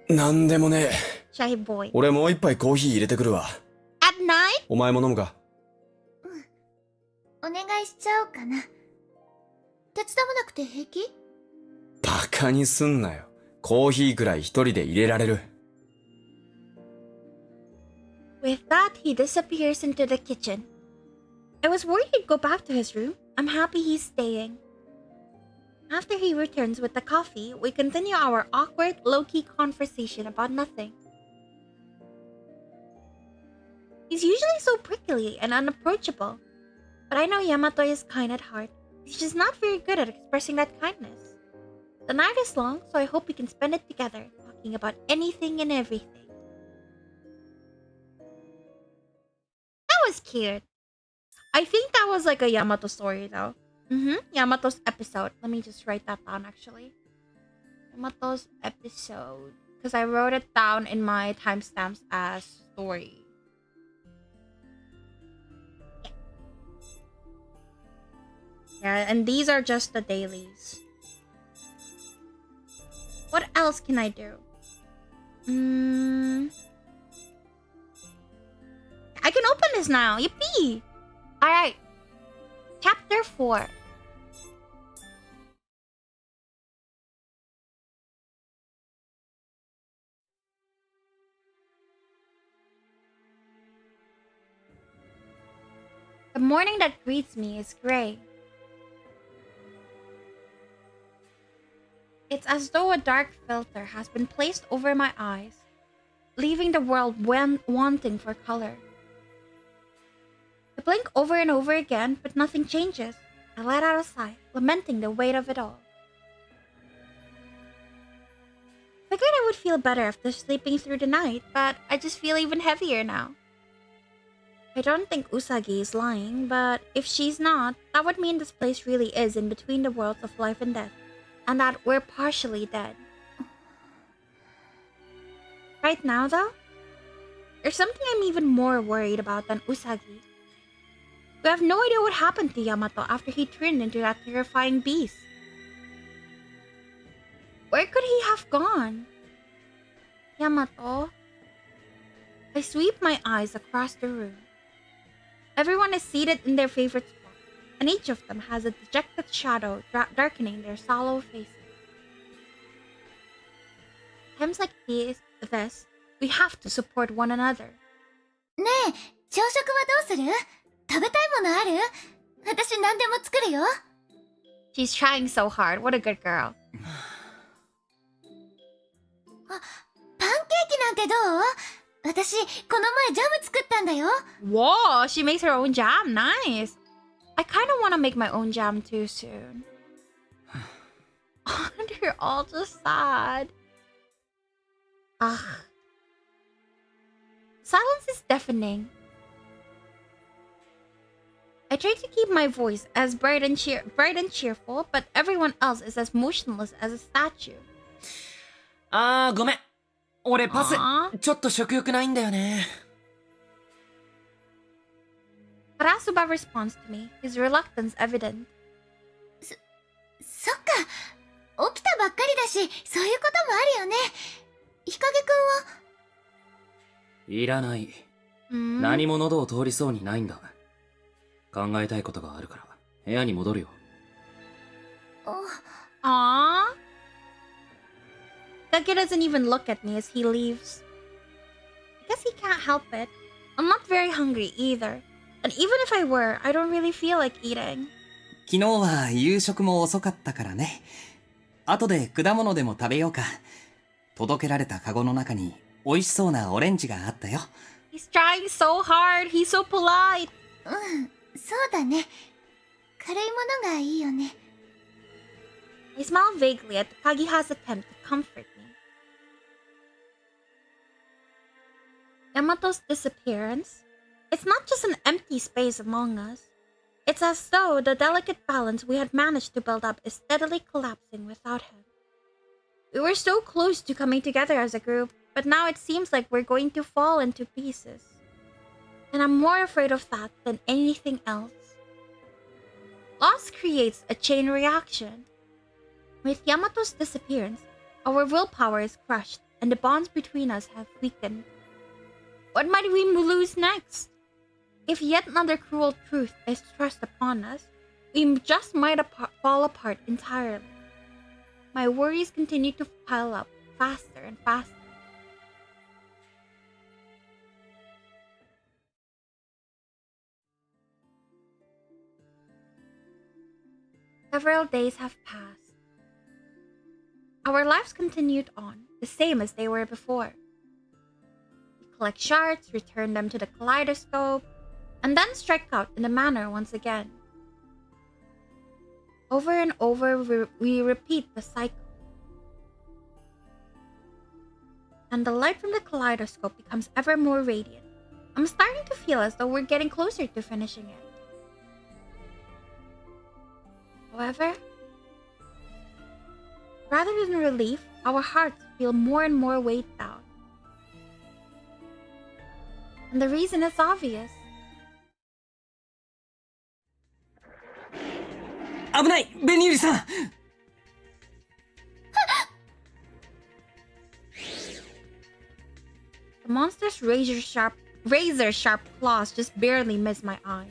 なんでもねえ。 Shy boy. 俺もう一杯コーヒー入れてくるわ。 At night? お前も飲むか？お願いしちゃおうかな。手伝わなくて平気？バカにすんなよ。コーヒーくらい一人で入れられる。 With that, he disappears into the kitchen. I was worried he'd go back to his room. I'm happy he's staying. After he returns with the coffee, we continue our awkward, low-key conversation about nothing. He's usually so prickly and unapproachable, but I know Yamato is kind at heart. He's just not very good at expressing that kindness. The night is long, so I hope we can spend it together, talking about anything and everything. That was cute. I think that was like a Yamato story though. Yamato's episode. Let me just write that down actually. Yamato's episode. Because I wrote it down in my timestamps as story. Yeah, and these are just the dailies. What else can I do? I can open this now. Yippee! Alright. Chapter 4. The morning that greets me is gray. It's as though a dark filter has been placed over my eyes, leaving the world wanting for color. I blink over and over again, but nothing changes. I let out a sigh, lamenting the weight of it all. Figured I would feel better after sleeping through the night, but I just feel even heavier now. I don't think Usagi is lying, but if she's not, that would mean this place really is in between the worlds of life and death, and that we're partially dead. Right now, though, there's something I'm even more worried about than Usagi. We have no idea what happened to Yamato after he turned into that terrifying beast. Where could he have gone? Yamato? I sweep my eyes across the room. Everyone is seated in their favorite spot, and each of them has a dejected shadow darkening their sallow faces. Times like this, we have to support one another. ねえ、朝食はどうする？食べたいものある？私何でも作るよ。She's trying so hard. What a good girl. あ、パンケーキなんてどう？私、この前ジャム作ったんだよ。Whoa, she makes her own jam. Nice. I kind of want to make my own jam too soon. They're all just sad. Ugh. Silence is deafening. I try to keep my voice as bright and cheerful, but everyone else is as motionless as a statue. ごめん。俺パス。Aw. ちょっと食欲ないんだよね。Karasuba responds to me, his reluctance evident. そっか。起きたばっかりだし、そういうこともあるよね。日陰くんは？いらない。 Hmm? 何も喉を通りそうにないんだ。考えたいことがあるから部屋に戻るよ。Aww. Kage doesn't even look at me as he leaves. I guess he can't help it. I'm not very hungry either. And even if I were, I don't really feel like eating. 昨日は夕食も遅かったからね。後で果物でも食べようか。届けられたカゴの中に美味しそうなオレンジがあったよ。He's trying so hard. He's so polite. そうだね。軽いものがいいよね。I smile vaguely at Kagiha's attempt to comfort me. Yamato's disappearance? It's not just an empty space among us. It's as though the delicate balance we had managed to build up is steadily collapsing without him. We were so close to coming together as a group, but now it seems like we're going to fall into pieces. And I'm more afraid of that than anything else. Loss creates a chain reaction. With Yamato's disappearance, our willpower is crushed and the bonds between us have weakened. What might we lose next? If yet another cruel truth is thrust upon us, we just might fall apart entirely. My worries continue to pile up faster and faster. Several days have passed. Our lives continued on, the same as they were before. We collect shards, return them to the kaleidoscope, and then strike out in the manner once again. Over and over, we repeat the cycle. and the light from the kaleidoscope becomes ever more radiant. I'm starting to feel as though we're getting closer to finishing it. However, rather than relief, our hearts feel more and more weighed down. And the reason is obvious. 危ないベニユリさん The monster's razor sharp claws just barely missed my eyes.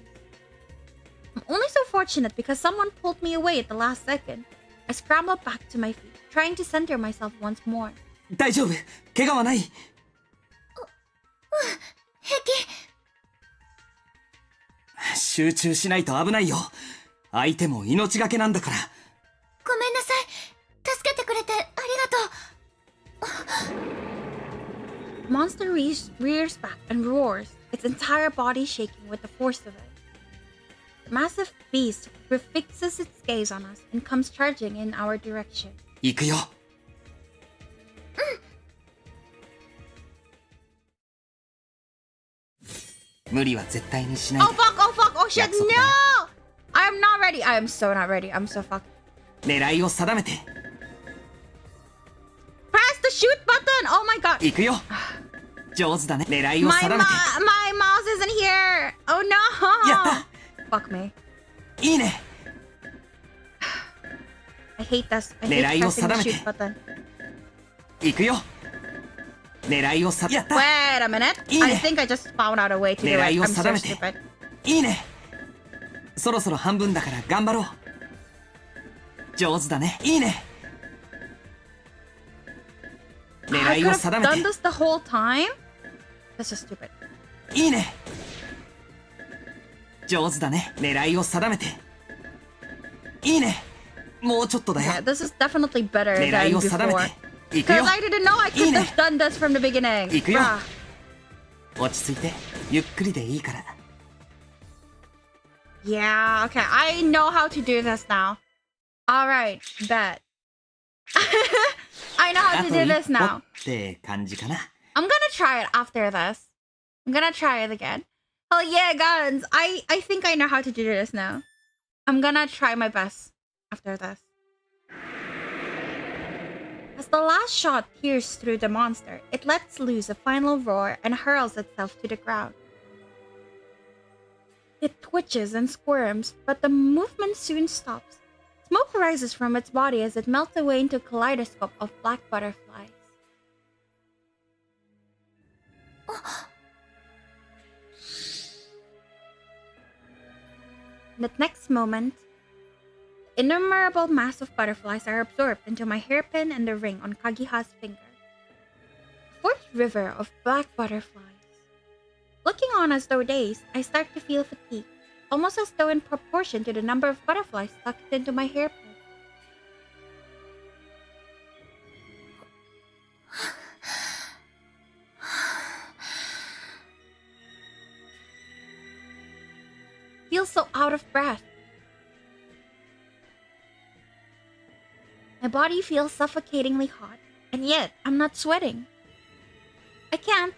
I'm only so fortunate because someone pulled me away at the last second. I scrambled back to my feet, trying to center myself once more. 大丈夫怪我はない平気。集中しないと危ないよ相手も命がけなんだからごめんなさい。助けてくれてありがとう。 Monster rears back and roars, its entire body shaking with the force of it. The massive beast fixes its gaze on us and comes charging in our direction. 行くよ無理は絶対にしない Oh fuck, oh fuck, oh shit, 約束だよ no! I am not ready. I am so not ready. I'm so fucked. 狙いを定めて Press the shoot button! Oh my god. 行くよ上手だね狙いを My, 定 my めて mouse isn't here. Oh no. やっ Fuck me. たいいね I hate this. I hate 狙いを pressing 定 the めて shoot button. 行くよ狙いをやった Wait a minute.いいね I think I just found out a way to do it. 狙いを I'm so 定めて stupid. いいねそろそろ半分だから頑張ろう上手だねいいね I 狙い could を have 定め done て this the whole time. This is stupid. いいね上手だね狙いを定めていいねもうちょっとだよ Yeah, this is definitely better 狙 than いを定め before. て行くよ Because I didn't know I could いいね have done this from the beginning. 行くよ Bruh. 落ち着いてゆっくりでいいから Yeah, okay. I know how to do this now. Alright, bet. I know how あ to と do 一 this 歩 now. って感じかな I'm gonna try it after this. I'm gonna try it again. Hell yeah, guns! I think I know how to do this now. I'm gonna try my best after this. As the last shot pierces through the monster, it lets loose a final roar and hurls itself to the ground. It twitches and squirms, but the movement soon stops. Smoke rises from its body as it melts away into a kaleidoscope of black butterflies. In the next moment, the innumerable mass of butterflies are absorbed into my hairpin and the ring on Kagiha's finger. A fourth river of black butterflies. Looking on as though dazed, I start to feel fatigue, almost as though in proportion to the number of butterflies sucked into my hairpin. Feel so out of breath. My body feels suffocatingly hot, and yet I'm not sweating. I can't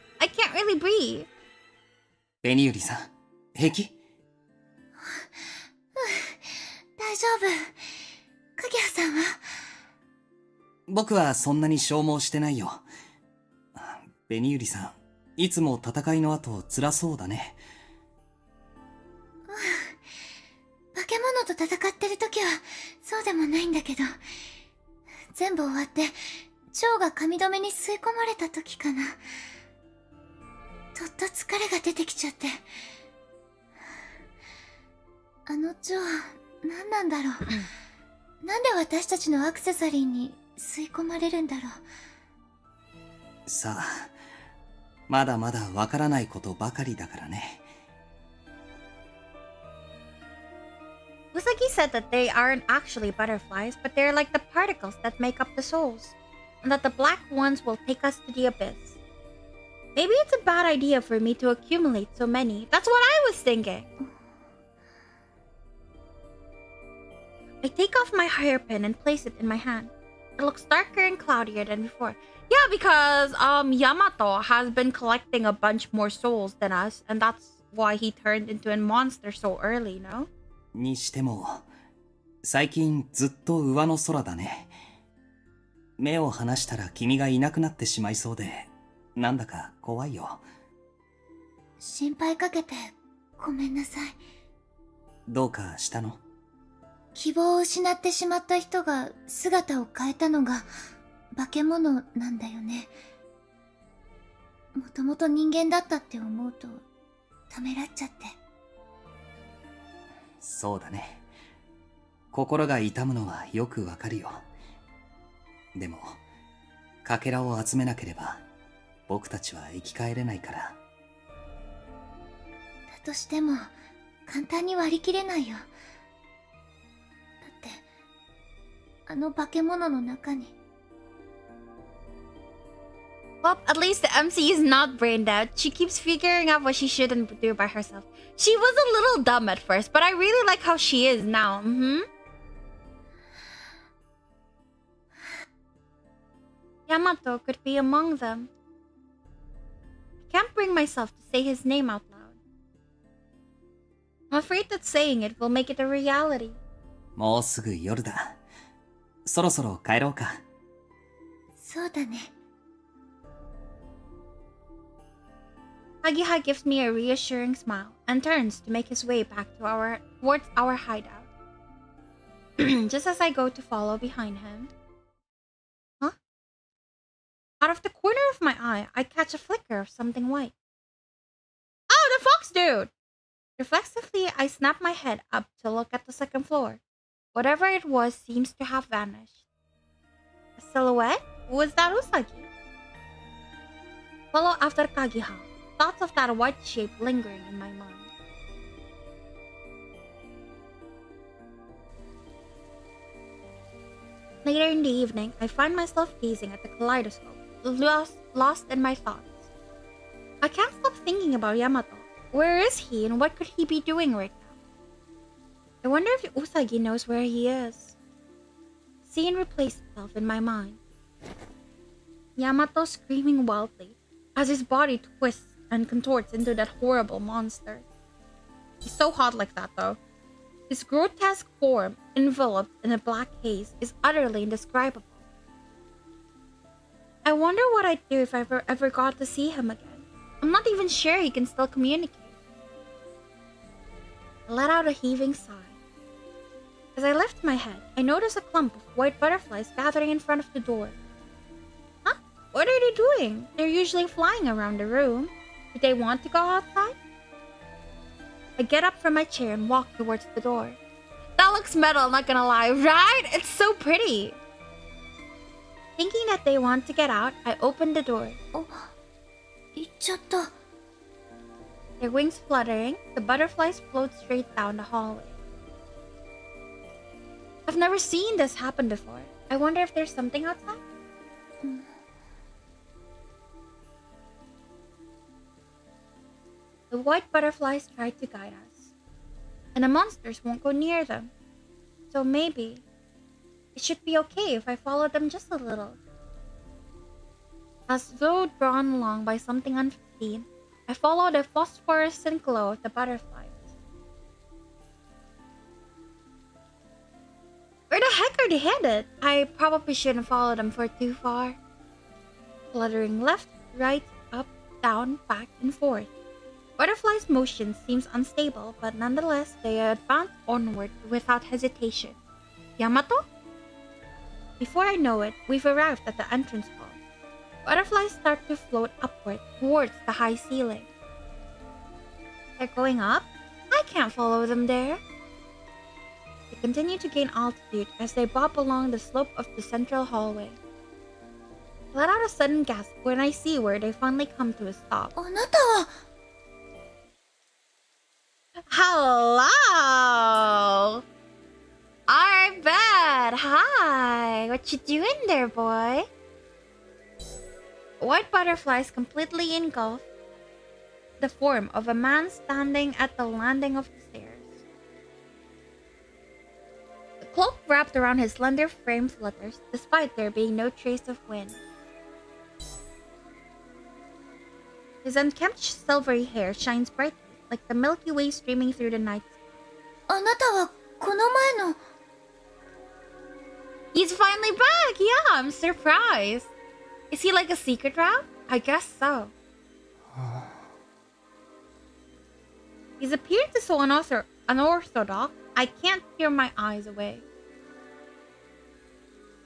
really breathe. ベニユリさん平気大丈夫。かぎはさんは？僕はそんなに消耗してないよベニユリさんいつも戦いの後辛そうだね化け物と戦ってる時はそうでもないんだけど、全部終わって蝶が髪留めに吸い込まれた時かな。どっと疲れが出てきちゃって。あの蝶、何なんだろう。なんで私たちのアクセサリーに吸い込まれるんだろう。さあまだまだわからないことばかりだからね Usagi said that they aren't actually butterflies, but they're like the particles that make up the souls, and that the black ones will take us to the abyss. Maybe it's a bad idea for me to accumulate so many. That's what I was thinking. I take off my hairpin and place it in my hand. It looks darker and cloudier than before. Yeah, because Yamato has been collecting a bunch more souls than us, and that's why he turned into a monster so early, no? にしても、最近ずっと上の空だね。目を離したら君がいなくなってしまいそうで、なんだか怖いよ。心配かけてごめんなさい。どうかしたの？希望を失ってしまった人が姿を変えたのが化け物なんだよね。もともと人間だったって思うとためらっちゃって。そうだね。心が痛むのはよくわかるよ。でも、かけらを集めなければ僕たちは生き返れないから。だとしても簡単に割り切れないよ。だってあの化け物の中に。 Well, at least the MC is not brain dead. She keeps figuring out what she shouldn't do by herself. She was a little dumb at first, but I really like how she is now. Yamato could be among them. I can't bring myself to say his name out loud. I'm afraid that saying it will make it a reality. もうすぐ夜だ。そろそろ帰ろうか。そうだね。Kagiha gives me a reassuring smile and turns to make his way back to towards our hideout. Just as I go to follow behind him. Huh? Out of the corner of my eye, I catch a flicker of something white. Oh, the fox dude! Reflexively, I snap my head up to look at the second floor. Whatever it was seems to have vanished. A silhouette? Was that Usagi? Follow after Kagiha. Thoughts of that white shape lingering in my mind. Later in the evening, I find myself gazing at the kaleidoscope, lost in my thoughts. I can't stop thinking about Yamato. Where is he and what could he be doing right now? I wonder if Usagi knows where he is. The scene replays itself in my mind. Yamato screaming wildly as his body twists and contorts into that horrible monster. He's so hot like that though. His grotesque form, enveloped in a black haze, is utterly indescribable. I wonder what I'd do if I ever got to see him again. I'm not even sure he can still communicate. I let out a heaving sigh. As I lift my head, I notice a clump of white butterflies gathering in front of the door. Huh? What are they doing? They're usually flying around the room. Do they want to go outside? I get up from my chair and walk towards the door. That looks metal, not gonna lie, right? It's so pretty. Thinking that they want to get out, I open the door. Oh, 行っちゃった。 Their wings fluttering, the butterflies float straight down the hallway. I've never seen this happen before. I wonder if there's something outside? The white butterflies try to guide us, and the monsters won't go near them. So maybe it should be okay if I follow them just a little. As though drawn along by something unforeseen, I follow the phosphorescent glow of the butterflies. Where the heck are they headed? I probably shouldn't follow them for too far. Fluttering left, right, up, down, back, and forth. Butterfly's motion seems unstable, but nonetheless, they advance onward without hesitation. Yamato? Before I know it, we've arrived at the entrance hall. Butterflies start to float upward towards the high ceiling. They're going up? I can't follow them there. They continue to gain altitude as they bob along the slope of the central hallway. I let out a sudden gasp when I see where they finally come to a stop. あなたは Hello! Alright, bed. Hi. What you doing there, boy? White butterflies completely engulf the form of a man standing at the landing of the stairs. The cloak wrapped around his slender frame flutters, despite there being no trace of wind. His unkempt silvery hair shines brightly, like the Milky Way streaming through the night. あなたはこの前の He's finally back! Yeah, I'm surprised. Is he like a secret route? I guess so. His appearance is so unorthodox, I can't tear my eyes away.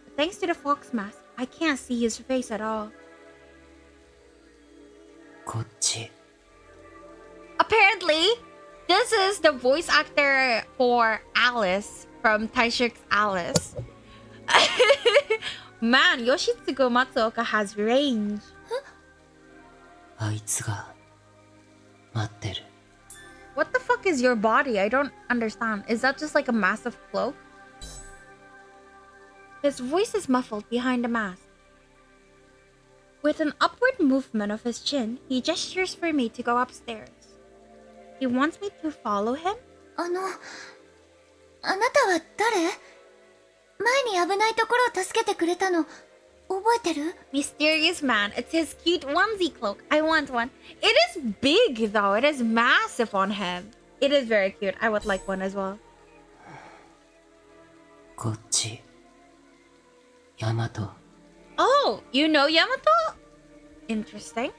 But thanks to the fox mask, I can't see his face at all. こっち。 Apparently, this is the voice actor for Alice from Taishik's Alice. Man, Yoshitsugu Matsuoka has range. あいつが待ってる。 What the fuck is your body? I don't understand. Is that just like a massive cloak? His voice is muffled behind the mask. With an upward movement of his chin, he gestures for me to go upstairs. He wants me to follow him? あなたは誰？前に危ないところを助けてくれたの覚えてる？ Mysterious man. It's his cute onesie cloak. I want one. It is big though. It is massive on him. It is very cute. I would like one as well. こっち。ヤマト。 Oh, you know Yamato? Interesting.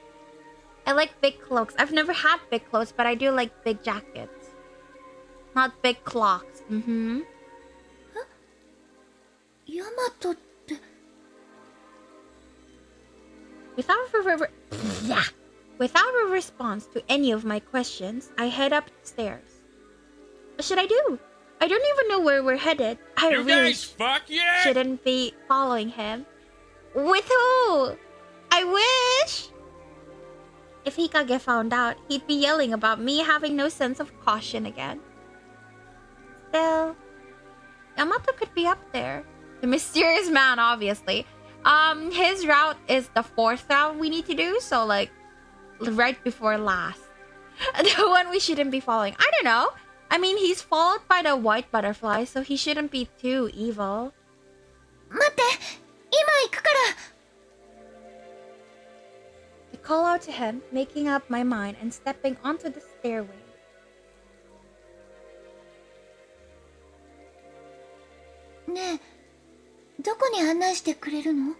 I like big cloaks. I've never had big cloaks, but I do like big jackets. Not big clocks. Mm-hmm. ヤマトって Without a response to any of my questions, I head upstairs. What should I do? I don't even know where we're headed. I You really guys fuck yet? shouldn't be following him. With who? I wish! If Hikage found out, he'd be yelling about me having no sense of caution again. Still, Yamato could be up there. The mysterious man, obviously. His route is the 4th route we need to do, so like right before last. The one we shouldn't be following. I don't know. I mean, he's followed by the white butterfly, so he shouldn't be too evil. 待って今行くから I call out to him, making up my mind and stepping onto the stairway. ねえどこに案内してくれるの？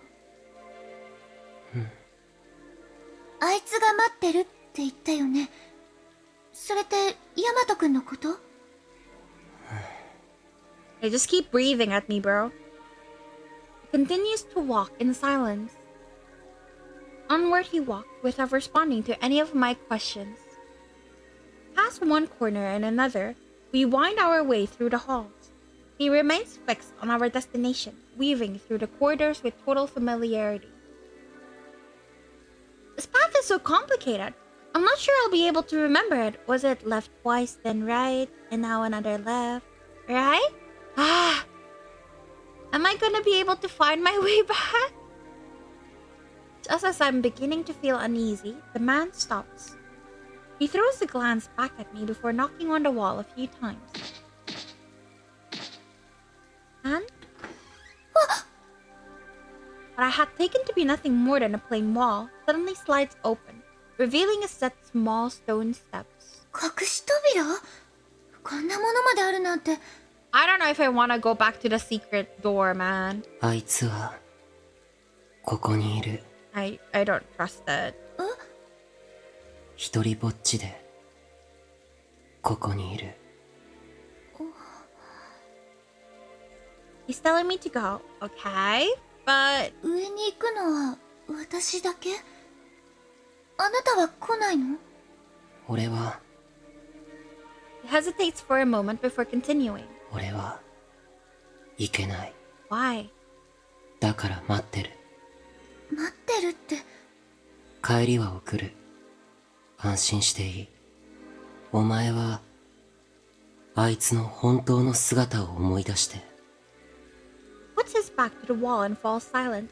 あいつが待ってるって言ったよね。それってヤマト君のこと？ They just keep breathing at me, bro. He continues to walk in silence. Onward he walked without responding to any of my questions. Past one corner and another, we wind our way through the halls. He remains fixed on our destination, weaving through the corridors with total familiarity. This path is so complicated. I'm not sure I'll be able to remember it. Was it left twice, then right, and now another left? Right? Ah! Am I gonna be able to find my way back? Just as I'm beginning to feel uneasy, the man stops. He throws a glance back at me before knocking on the wall a few times. And what I had taken to be nothing more than a plain wall suddenly slides open, revealing a set of small stone steps. 隠し扉？こんなものまであるなんて。 I don't know if I want to go back to the secret door, man. あいつはここにいる。 I don't trust it. 一人ぼっちでここにいる。 He's telling me to go, okay? But 上に行くのは私だけ？あなたは来ないの？俺は he hesitates for a moment before continuing. 俺は行けない。 Why? だから待ってる。待ってるって。帰りは送る。安心していい。お前はあいつの本当の姿を思い出して。 Puts his back to the wall and falls silent,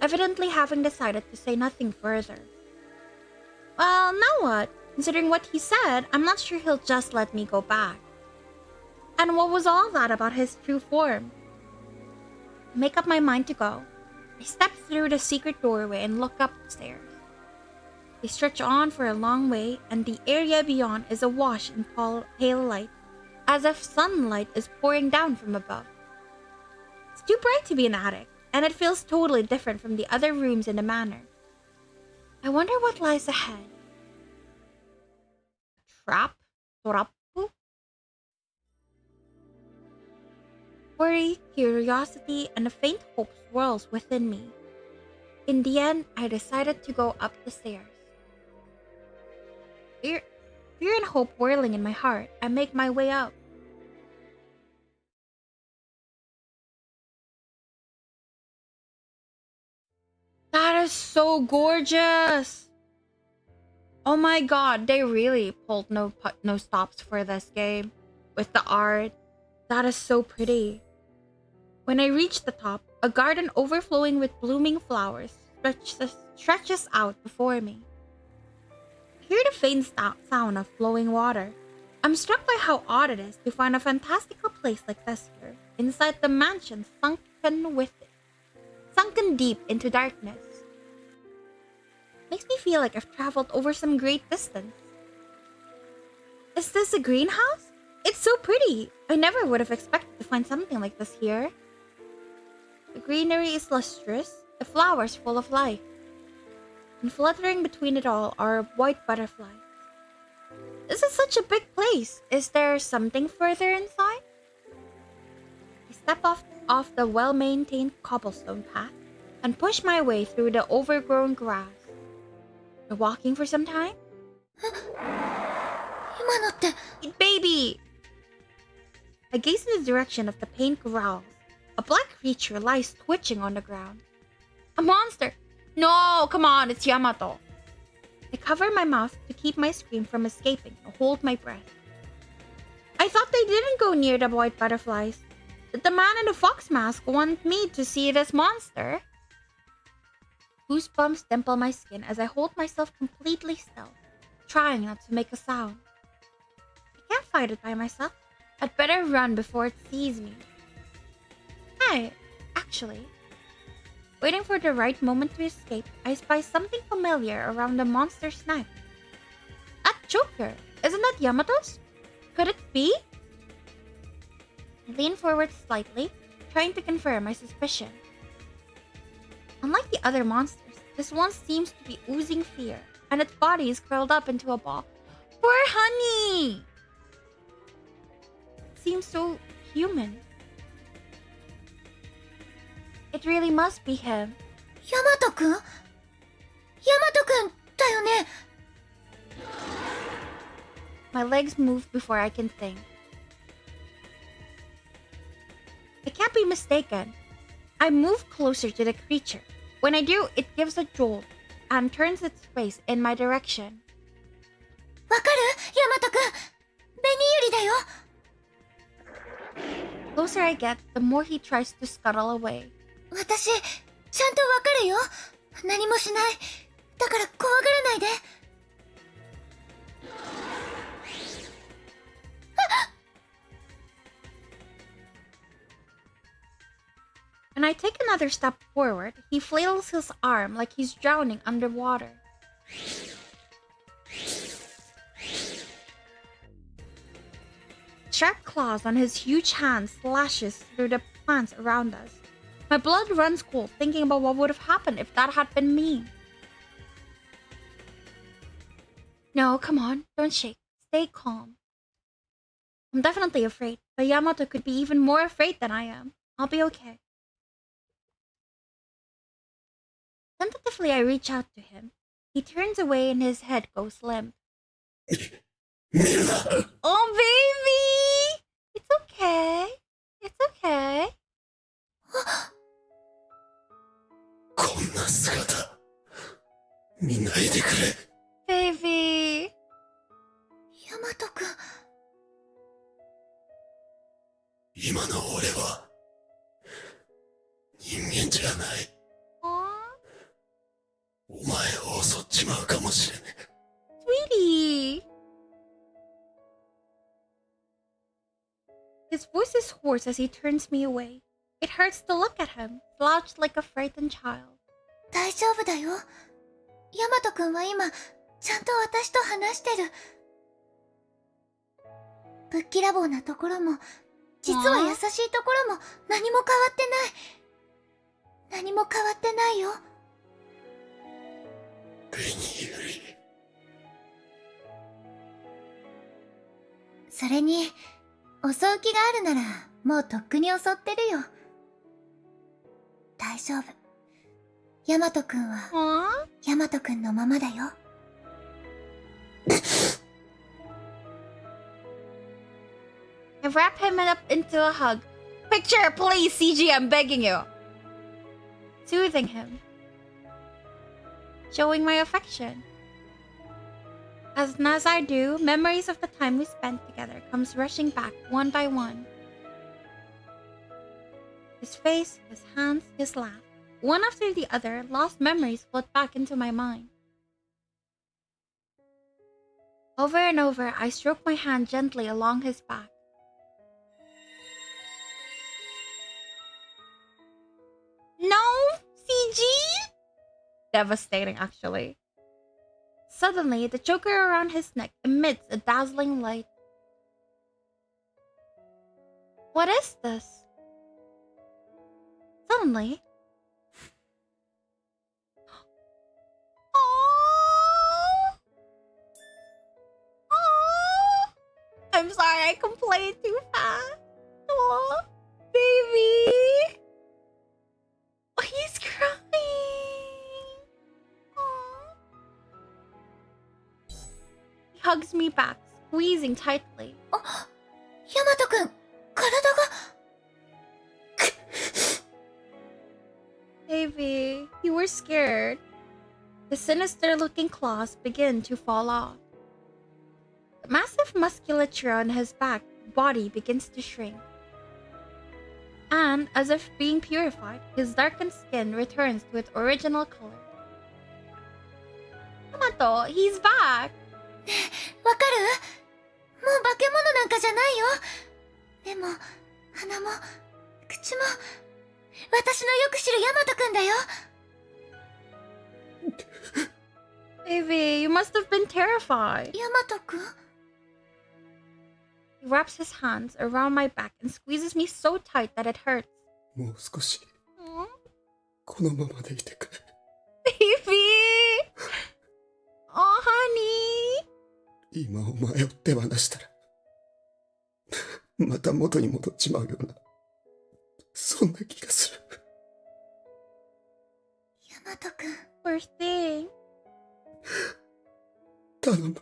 evidently having decided to say nothing further. Well, now what? Considering what he said, I'm not sure he'll just let me go back. And what was all that about his true form? make up my mind to go. I step through the secret doorway and look up the stairs. They stretch on for a long way, and the area beyond is awash in pale light, as if sunlight is pouring down from above. It's too bright to be an attic, and it feels totally different from the other rooms in the manor. I wonder what lies ahead. Trap? Torapu? Worry, curiosity, and a faint hope swirls within me. In the end, I decided to go up the stairs. Fear and hope whirling in my heart, I make my way up. That is so gorgeous! Oh my god, they really pulled no stops for this game. With the art, that is so pretty. When I reach the top, a garden overflowing with blooming flowers stretches out before me. I hear the faint sound of flowing water. I'm struck by how odd it is to find a fantastical place like this here, inside the mansion sunken deep into darkness. Makes me feel like I've traveled over some great distance. Is this a greenhouse? It's so pretty! I never would have expected to find something like this here. The greenery is lustrous, the flowers full of life. And fluttering between it all are white butterflies. This is such a big place. Is there something further inside? I step off the well-maintained cobblestone path and push my way through the overgrown grass. We're walking for some time? Baby! I gaze in the direction of the paint growls. A black creature lies twitching on the ground. A monster! No, come on, it's Yamato. I cover my mouth to keep my scream from escaping and hold my breath. I thought they didn't go near the white butterflies. Did the man in the fox mask want me to see this monster? Goosebumps dimple my skin as I hold myself completely still, trying not to make a sound. I can't fight it by myself. I'd better run before it sees me. Hey, actually, waiting for the right moment to escape, I spy something familiar around the monster's neck. That choker! Isn't that Yamato's? Could it be? I lean forward slightly, trying to confirm my suspicion. Unlike the other monsters, this one seems to be oozing fear, and its body is curled up into a ball. Poor honey! It seems so human. It really must be him. Yamato-kun? Yamato-kun だよね? My legs move before I can think. I can't be mistaken. I move closer to the creature. When I do, it gives a jolt and turns its face in my direction. わかる? Yamato-kun! Beniyuri だよ! The closer I get, the more he tries to scuttle away. 私、ちゃんとわかるよ。何もしない。だから怖がらないで。When I take another step forward, he flails his arm like he's drowning underwater. Sharp claws on his huge hand slashes through the plants around us. My blood runs cold thinking about what would have happened if that had been me. No, come on, don't shake. Stay calm. I'm definitely afraid, but Yamato could be even more afraid than I am. I'll be okay. Tentatively, I reach out to him. He turns away and his head goes limp. Oh, baby! It's okay. It's okay. こんな姿見ないでくれ。Baby. ヤマト君。今の俺は人間じゃない。お前を襲っちまうかもしれねえ。Sweetie. His voice is hoarse as he turns me away. It hurts to look at him, slouched like a frightened child. 大丈夫だよ。ヤマト君は今、ちゃんと私と話してる。ぶっきらぼうなところも、実は優しいところも何も変わってない。何も変わってないよ。それに、襲う気があるなら、もうとっくに襲ってるよ。大丈夫。ヤマト君は、 Aww. ヤマト君のままだよ。I wrap him up into a hug. Picture, please, CG, I'm begging you. Soothing him. Showing my affection. As I do, memories of the time we spent together comes rushing back one by one. His face, his hands, his laugh. One after the other, lost memories flood back into my mind. Over and over, I stroke my hand gently along his back. No, CG? Devastating, actually. Suddenly, the choker around his neck emits a dazzling light. What is this? Suddenly... Oh! Oh! I'm sorry, I complained too fast. Oh, baby! Oh, he's crying! Aw. He hugs me back, squeezing tightly. ヤマト君、体が。Baby, you were scared. The sinister-looking claws begin to fall off. The massive musculature on his back body begins to shrink. And, as if being purified, his darkened skin returns to its original color. Yamato, he's back! わかる？もう化け物なんかじゃないよ。でも、鼻も、口も、私のよく知るヤマト君だよ。Baby, you must have been terrified. ヤマト君？ He wraps his hands around my back and squeezes me so tight that it hurts. もう少し Aw. このままでいてくれ。 Baby! Oh, honey! 今お前を手放したらまた元に戻っちまうようなそんな気がする。ヤマト君。 Poor thing. 頼む。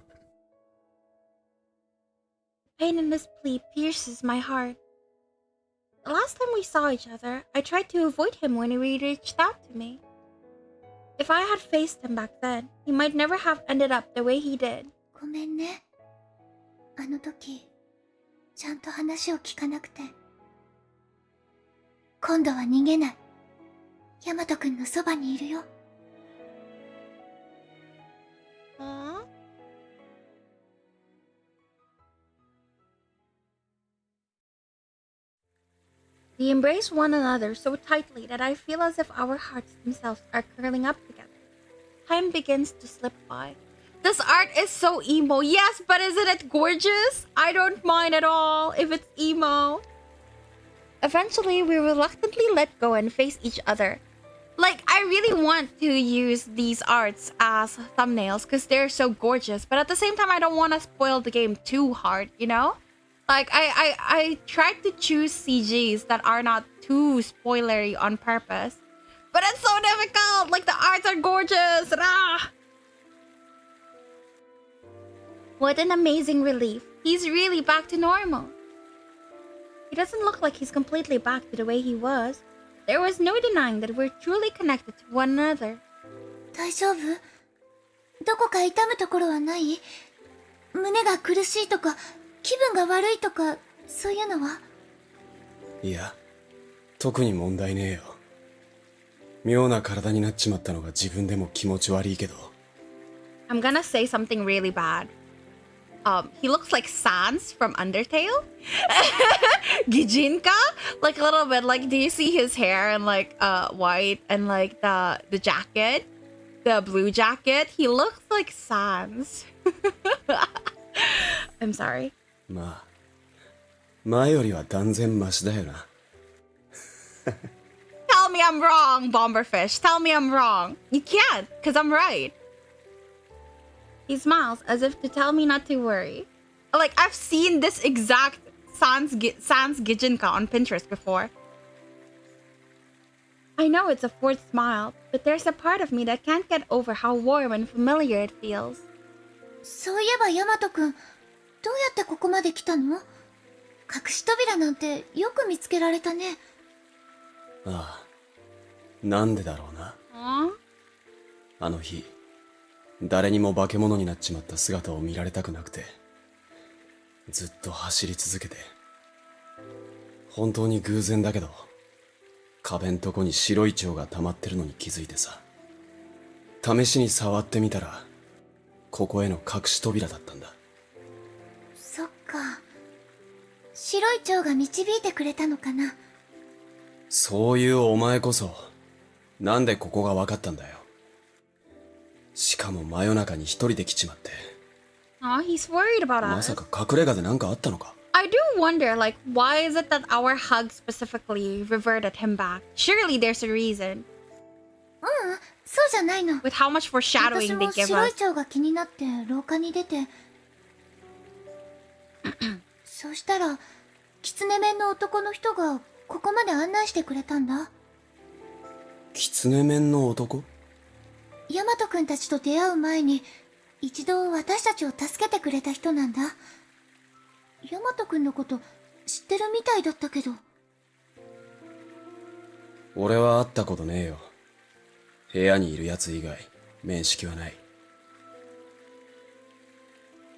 Pain in his plea pierces my heart. The last time we saw each other, I tried to avoid him when he reached out to me. If I had faced him back then, he might never have ended up the way he did. ごめんね。あの時、ちゃんと話を聞かなくて。今度は逃げない。ヤマト君のそばにいるよ。Aww. We embrace one another so tightly that I feel as if our hearts themselves are curling up together. Time begins to slip by. This art is so emo. Yes, but isn't it gorgeous? I don't mind at all if it's emo. Eventually, we reluctantly let go and face each other. Like, I really want to use these arts as thumbnails because they're so gorgeous. But at the same time, I don't want to spoil the game too hard, you know? Like, I tried to choose CGs that are not too spoilery on purpose. But it's so difficult! Like, the arts are gorgeous! Ah! What an amazing relief. He's really back to normal. He doesn't look like he's completely back to the way he was. There was no denying that we're truly connected to one another. 大丈夫？どこか痛むところはない？胸が苦しいとか、気分が悪いとか、そういうのは？いや、特に問題ねえよ。妙な体になっちまったのが自分でも気持ち悪いけど。 I'm gonna say something really bad. he looks like Sans from Undertale. Gijinka, like a little bit. Like, do you see his hair and like white and like the jacket, the blue jacket? He looks like Sans. I'm sorry. まあ、前よりは断然マシだよな。Tell me I'm wrong, Bomberfish. Tell me I'm wrong. You can't, because I'm right. He smiles as if to tell me not to worry. Like, I've seen this exact Sans Gijinka on Pinterest before. I know it's a forced smile, but there's a part of me that can't get over how warm and familiar it feels. そういえばヤマトくん、どうやってここまで来たの？隠し扉なんてよく見つけられたね。ああ、なんでだろうな。Aww. あの日、誰にも化け物になっちまった姿を見られたくなくて、ずっと走り続けて。本当に偶然だけど、壁んとこに白い蝶が溜まってるのに気づいてさ。試しに触ってみたら、ここへの隠し扉だったんだ。そっか。白い蝶が導いてくれたのかな。そういうお前こそ、なんでここが分かったんだよ。しかも真夜中に一人で来ちまって。Aw, he's worried about ま us. さか隠れ家でなんかあったのか？ I do wonder, like, why is it that our hug specifically reverted him back? Surely there's a reason. そうじゃないの。 With how much 私 foreshadowing they も give 白い us. 蝶が気になって廊下に出てそしたら狐面の男の人がここまで案内してくれたんだ。狐面の男？ヤマトくんたちと出会う前に一度私たちを助けてくれた人なんだ。ヤマトくんのこと知ってるみたいだったけど。俺は会ったことねえよ。部屋にいる奴以外面識はない。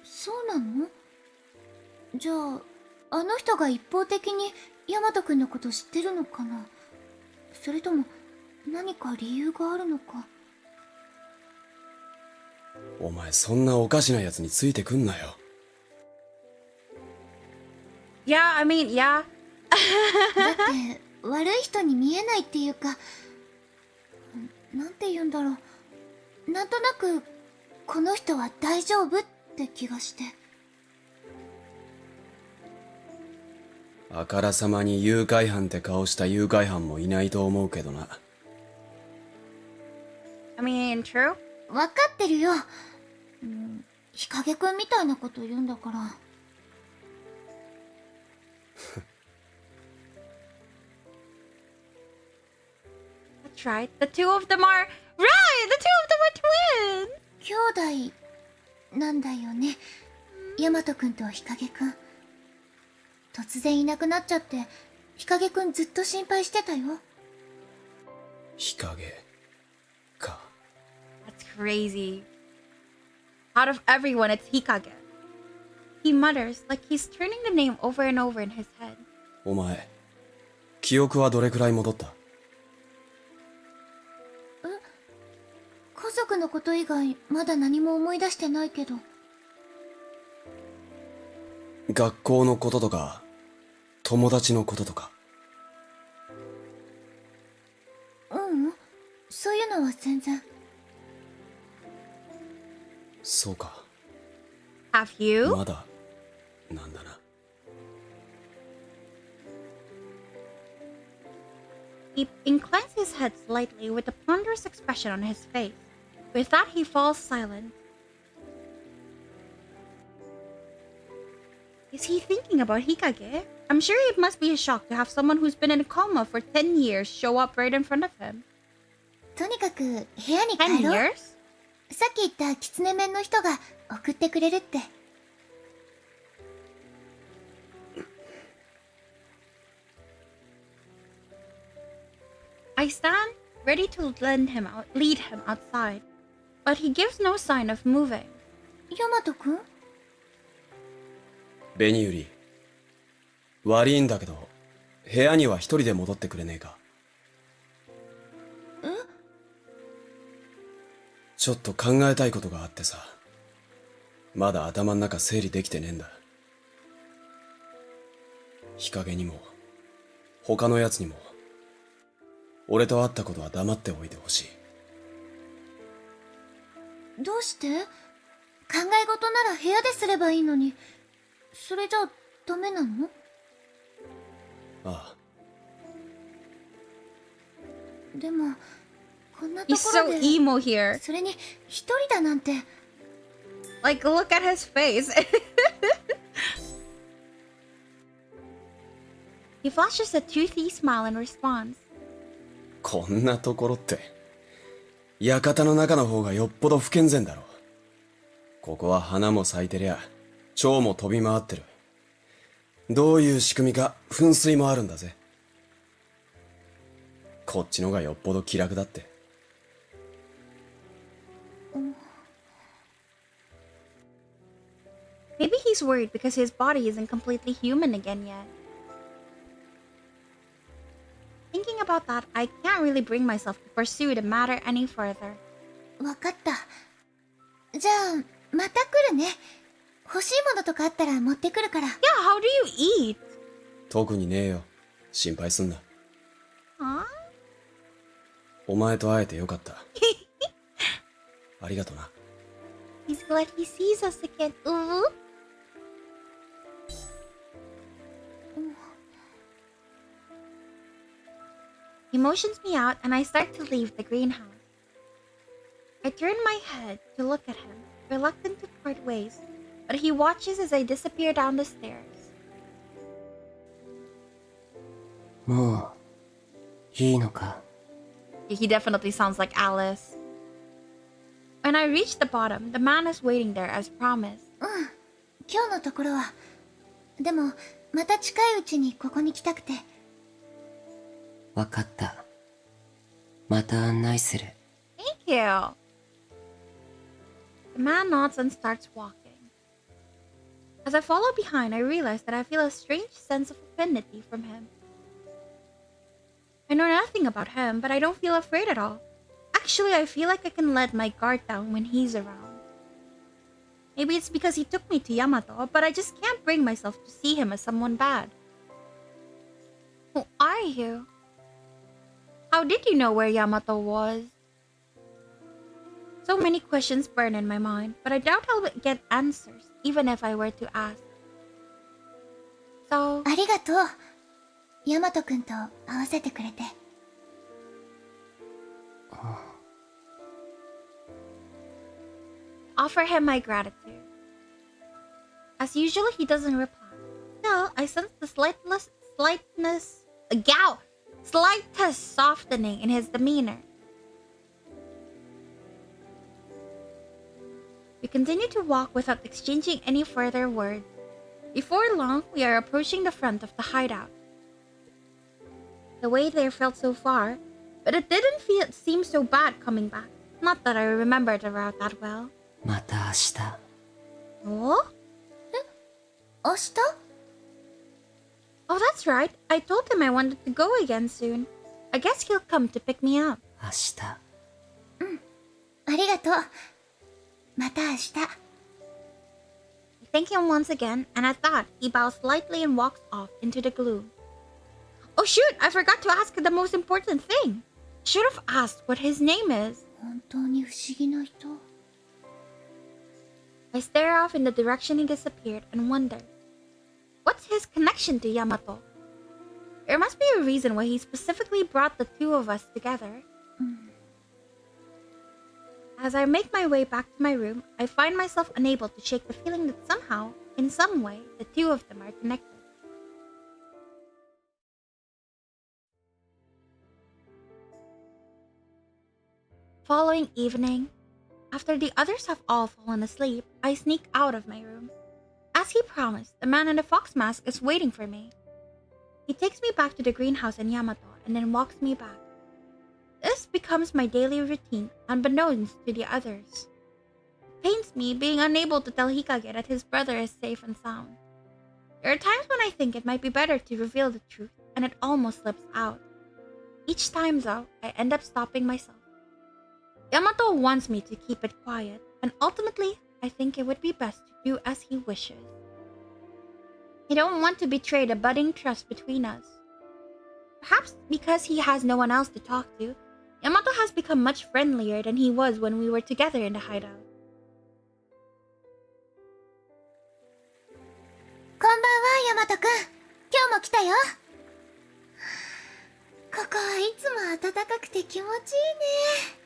そうなの？じゃああの人が一方的にヤマトくんのこと知ってるのかな。それとも何か理由があるのか。お前そんなおかしな奴についてくんなよ。 Yeah, I mean, yeah. だって悪い人に見えないっていうか、なんて言うんだろう。なんとなくこの人は大丈夫って気がして。あからさまに誘拐犯って顔した誘拐犯もいないと思うけどな。 I mean, true. わかってるよ。日陰くんみたいなこと言うんだから。That's right. The two of them are... Right! The two of them are twins! 兄弟なんだよね。ヤマトくんと日陰くん。突然いなくなっちゃって、日陰くんずっと心配してたよ。日陰か。 That's crazy. Out of everyone, it's Hikage. He mutters like he's turning the name over and over in his head. お前、記憶はどれくらい戻った？家族のこと以外まだ何も思い出してないけど。学校のこととか、友達のこととか。そういうのは全然。そうか。Have you? まだ、なんだな。He inclines his head slightly with a ponderous expression on his face. With that, he falls silent. Is he thinking about Hikage? I'm sure it must be a shock to have someone who's been in a coma for 10 years show up right in front of him. とにかく部屋に 10帰ろう。 years? さっき言った狐面の人が送ってくれるって。I stand ready to lead him outside, but he gives no sign of moving. ヤマトくん？ベニユリ、悪いんだけど、部屋には一人で戻ってくれねえか？ちょっと考えたいことがあってさ。まだ頭の中整理できてねえんだ。日陰にも、他の奴にも、俺と会ったことは黙っておいてほしい。どうして？考え事なら部屋ですればいいのに、それじゃダメなの？ああ。でも、こんなと He's ころ so で、 emo here. それに一人だなんて。 Like, look at his face. He flashes a toothy smile in response. こんなところって、館の中の方がよっぽど不健全だろ。ここは花も咲いてりゃ、蝶も飛び回ってる。どういう仕組みか噴水もあるんだぜ。こっちのがよっぽど気楽だって。Maybe he's worried because his body isn't completely human again yet. Thinking about that, I can't really bring myself to pursue the matter any further. わかった。じゃあ、また来るね。欲しいものとかあったら持ってくるから。Yeah, how do you eat? 特にねえよ。心配すんな。Huh? お前と会えてよかった。ありがとな。He's glad he sees us again. Ooh. He motions me out and I start to leave the greenhouse. I turn my head to look at him, reluctant to part ways, but he watches as I disappear down the stairs. もういいのか。 He definitely sounds like Alice. When I reach the bottom, the man is waiting there as promised. 今日のところは。でも、また近いうちにここに来たくて。わかった。また案内する。 Thank you. The man nods and starts walking. As I follow behind, I realize that I feel a strange sense of affinity from him. I know nothing about him, but I don't feel afraid at all. Actually, I feel like I can let my guard down when he's around. Maybe it's because he took me to Yamato, but I just can't bring myself to see him as someone bad. Who are you? How did you know where Yamato was? So many questions burn in my mind, but I doubt I'll get answers, even if I were to ask. So, ありがとう。ヤマト君と会わせてくれて。offer him my gratitude. As usual, he doesn't reply. Still, I sense the slightest softening in his demeanor. We continue to walk without exchanging any further words. Before long, we are approaching the front of the hideout. The way there felt so far, but it didn't seem so bad coming back. Not that I remember the route that well. また明日。 Oh? 明日？ Oh, that's right. I told him I wanted to go again soon. I guess he'll come to pick me up. 明日。ありがとう。また明日。I thank him once again, and at that, he bows slightly and walks off into the gloom. Oh shoot! I forgot to ask the most important thing. Should have asked what his name is. 本当に不思議な人。I stare off in the direction he disappeared and wonder, what's his connection to Yamato? There must be a reason why he specifically brought the two of us together. As I make my way back to my room, I find myself unable to shake the feeling that somehow, in some way, the two of them are connected. Following evening, after the others have all fallen asleep, I sneak out of my room. As he promised, the man in the fox mask is waiting for me. He takes me back to the greenhouse in Yamato and then walks me back. This becomes my daily routine, unbeknownst to the others. It pains me being unable to tell Hikage that his brother is safe and sound. There are times when I think it might be better to reveal the truth, and it almost slips out. Each time, though, I end up stopping myself. Yamato wants me to keep it quiet, and ultimately, I think it would be best to do as he wishes. I don't want to betray the budding trust between us. Perhaps because he has no one else to talk to, Yamato has become much friendlier than he was when we were together in the hideout. こんばんは、ヤマトくん。今日も来たよ。ここはいつも暖かくて気持ちい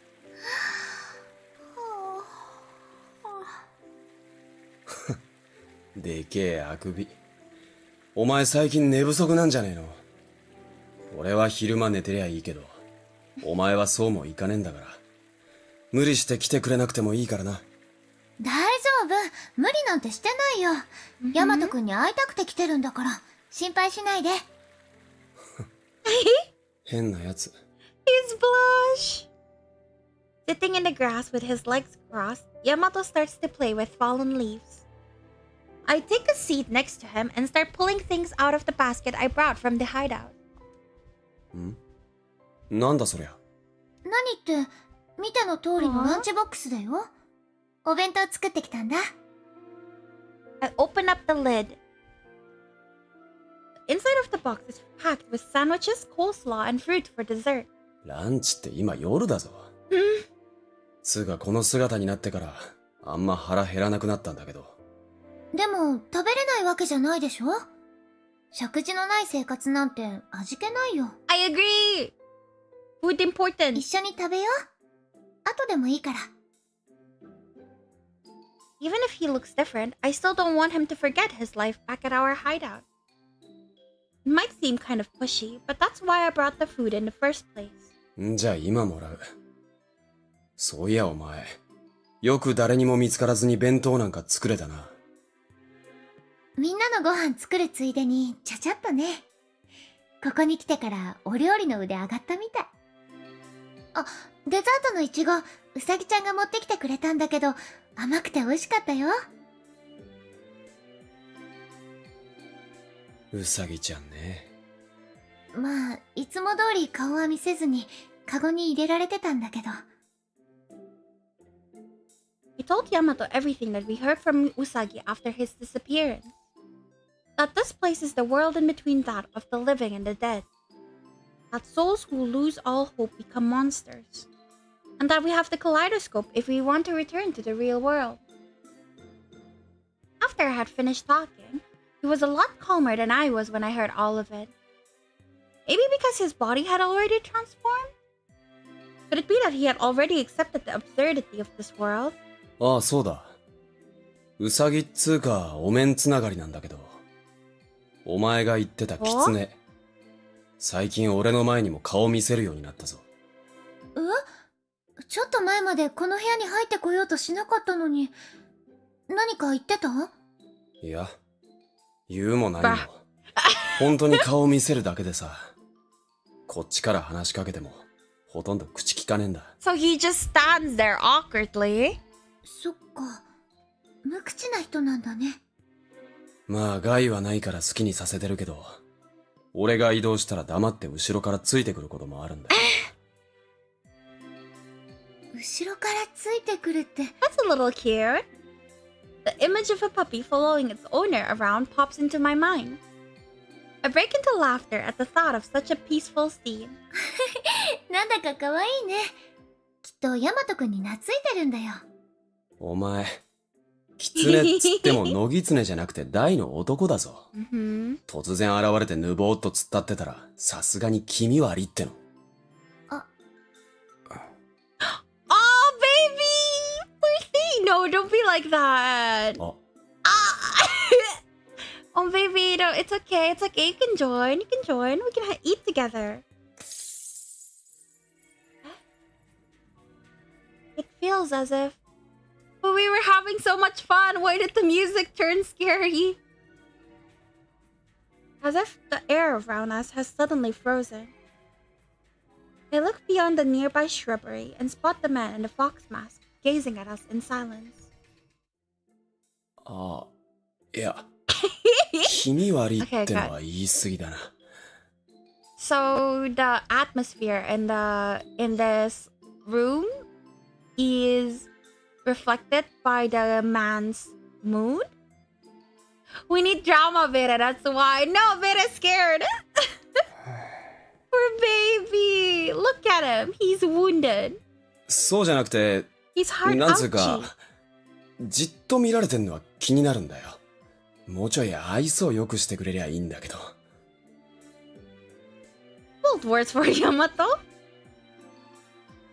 いね。でけえあくび。お前最近寝不足なんじゃねえの？俺は昼間寝てりゃいいけど、お前はそうもいかねえんだから。無理して来てくれなくてもいいからな。大丈夫。無理なんてしてないよ。ヤマトくんに会いたくて来てるんだから、心配しないで。変なやつ。His blush! Sitting in the grass with his legs crossed, Yamato starts to play with fallen leaves. I take a seat next to him and start pulling things out of the basket I brought from the hideout. なんだそりゃ。何って、見ての通りのランチボックスだよ。お弁当作ってきたんだ。I open up the lid. The inside of the box is packed with sandwiches, coleslaw, and fruit for dessert. ランチって今夜だぞ。つうかこの姿になってからあんま腹減らなくなったんだけど。でも、食べれないわけじゃないでしょ？食事のない生活なんて味気ないよ。I agree! Food 一 important. 緒に食べよう。後でもいいから。Even if he looks different, I still don't want him to forget his life back at our hideout. It might seem kind of pushy, but that's why I brought the food in the first place. んじゃ今もらう。そういやお前、よく誰にも見つからずに弁当なんか作れたな。みんなのご飯作るついでにちゃちゃっとね。ここに来てからお料理の腕上がったみたい。あ、デザートのイチゴ、うさぎちゃんが持ってきてくれたんだけど、甘くて美味しかったよ。うさぎちゃんね。まあ、いつも通り顔は見せずに、カゴに入れられてたんだけど。We told Yamato everything that we heard from Usagi after his disappearance. That this place is the world in between that of the living and the dead. That souls who lose all hope become monsters. And that we have the kaleidoscope if we want to return to the real world. After I had finished talking, he was a lot calmer than I was when I heard all of it. Maybe because his body had already transformed? Could it be that he had already accepted the absurdity of this world? ああ、そうだ。うさぎっつうか、お面つながりなんだけど。お前が言ってたキツネ。最近俺の前にも顔見せるようになったぞ。ちょっと前までこの部屋に入ってこようとしなかったのに、何か言ってた？いや、言うも何も。本当に顔見せるだけでさ。こっちから話しかけても、ほとんど口聞かねえんだ。So he just stands there awkwardly. そっか。無口な人なんだね。まあ害はないから好きにさせてるけど、俺が移動したら黙って後ろからついてくることもあるんだ。後ろからついてくるって。That's a little cute. The image of a puppy following its owner around pops into my mind. I break into laughter at the thought of such a peaceful scene. なんだか可愛いね。きっとヤマトくんに懐いてるんだよ。お前、キツネっつってもノギツネじゃなくて大の男だぞ。突然現れてぬぼーっと突っ立ってたら、さすがに気味悪いっての。Oh, baby! Poor thing! No, don't be like that. Oh, baby, no, it's okay. It's okay. You can join. You can join. We can eat together. It feels as if... But we were having so much fun. Why did the music turn scary? As if the air around us has suddenly frozen. I look beyond the nearby shrubbery and spot the man in the fox mask, gazing at us in silence. ああ、いや、気味悪いってのは言い過ぎだな。So the atmosphere in this room is reflected by the man's mood? We need drama, Vera, that's why. No, Vera's scared. Poor baby. Look at him. He's wounded. そうじゃなくて、 He's heart なんつう ouchy. か、じっと見られてんのは気になるんだよ。もうちょい愛想よくしてくれりゃいいんだけど。Bold words for Yamato.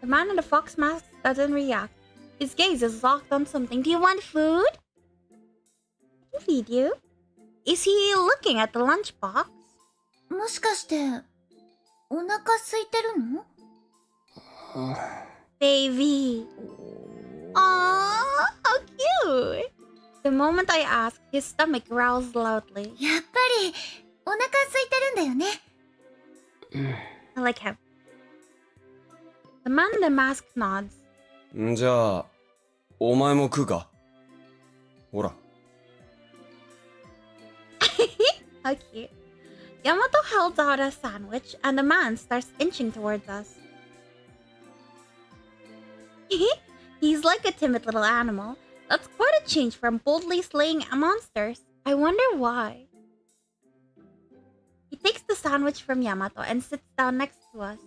The man in the fox mask doesn't react. His gaze is locked on something. Do you want food? I can feed you. Is he looking at the lunchbox? もしかして、お腹空いてるの？ Baby. Aww, how cute. The moment I asked, his stomach growls loudly. やっぱり、お腹空いてるんだよね。I like him. The man in the mask nods. んじゃあ、お前も食うか？ほら。How cute. Yamato holds out a sandwich and the man starts inching towards us. He's like a timid little animal. That's quite a change from boldly slaying monsters. I wonder why. He takes the sandwich from Yamato and sits down next to us.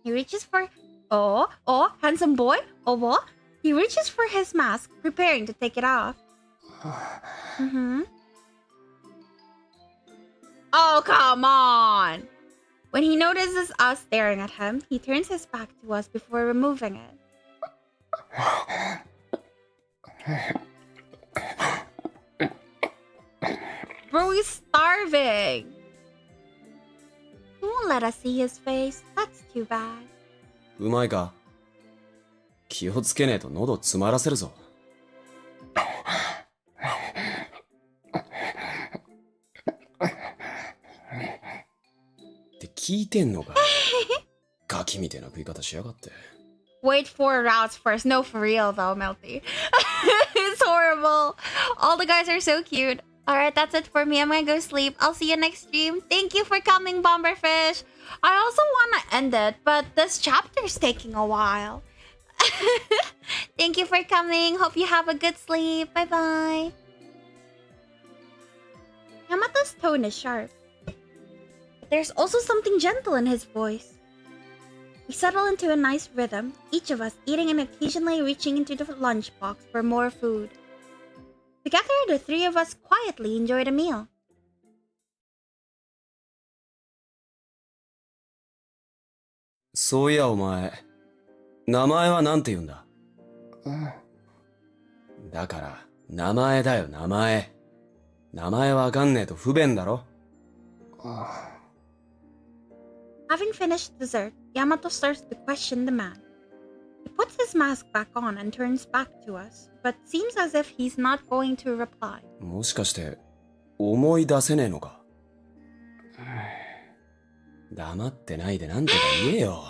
He reaches for... Oh, handsome boy. Oh, what? He reaches for his mask, preparing to take it off. Oh, come on! When he notices us staring at him, he turns his back to us before removing it. Bro, he's starving! He won't let us see his face. That's too bad. うまいか？気をつけねえと喉詰まらせるぞ。って聞いてんのか？ガキみたいな食い方しやがって。Wait 4 routes first. No, for real though, Melty. It's horrible. All the guys are so cute. Alright, that's it for me. I'm gonna go sleep. I'll see you next stream. Thank you for coming, Bomberfish. I also want to end it, but this chapter's taking a while. Thank you for coming. Hope you have a good sleep. Bye-bye. Yamato's tone is sharp. But there's also something gentle in his voice. We settle into a nice rhythm, each of us eating and occasionally reaching into the lunchbox for more food. Together, the three of us quietly enjoyed a meal. そういやお前、名前はなんて言うんだ？だから、名前だよ、名前。名前わかんねえと不便だろ？ Having finished dessert, Yamato starts to question the man. He puts his mask back on and turns back to us, but seems as if he's not going to reply. もしかして、思い出せねえのか？黙ってないでなんとか言えよ。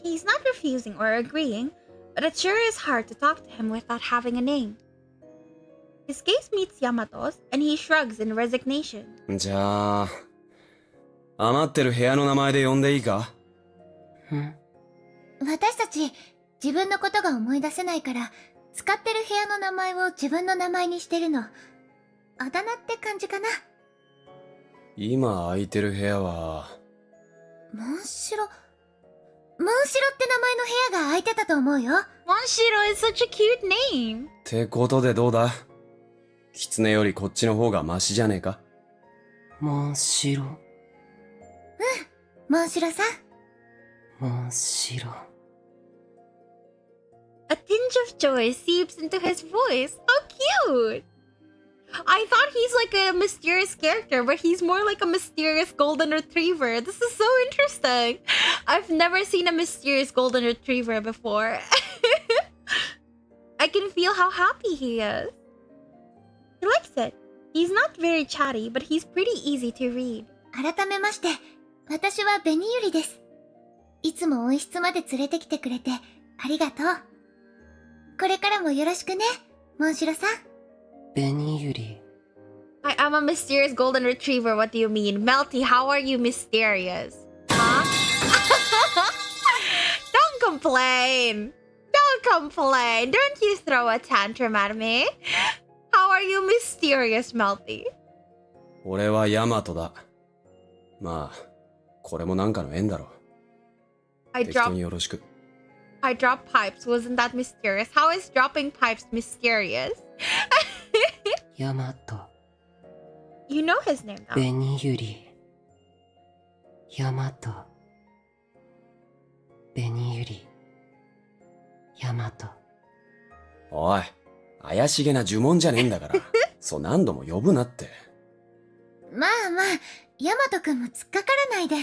He's not refusing or agreeing, but it sure is hard to talk to him without having a name. His gaze meets Yamato's, and he shrugs in resignation. じゃあ、余ってる部屋の名前で呼んでいいか？私たち、自分のことが思い出せないから、使ってる部屋の名前を自分の名前にしてるの。あだ名って感じかな。今空いてる部屋は、モンシロって名前の部屋が空いてたと思うよ。Monshiro is such a cute name. ってことでどうだ？狐よりこっちの方がマシじゃねえか？モンシロ。モンシロさん。モンシロ。A tinge of joy seeps into his voice. How cute! I thought he's like a mysterious character, but he's more like a mysterious golden retriever. This is so interesting. I've never seen a mysterious golden retriever before. I can feel how happy he is. He likes it. He's not very chatty, but he's pretty easy to read. 改めまして、私はベニユリです。いつも温室まで連れてきてくれて、ありがとう。これからもよろしくね、モンシロさん。ベニユリ。I am a mysterious golden retriever. What do you mean? Melty, how are you mysterious? Huh? complain. Don't complain. Don't you throw a tantrum at me. How are you, mysterious Melty? 俺はヤマトだ。まあ、これもなんかの縁だろ。適当によろしく。I dropped pipes. Wasn't that mysterious? How is dropping pipes mysterious? ヤマト。You know his name now. ベニユリ。ヤマト。ベニユリ。ヤマト。おい、怪しげな呪文じゃねえんだから。そう何度も呼ぶなって。まあまあ、ヤマトくんも突っかからないで。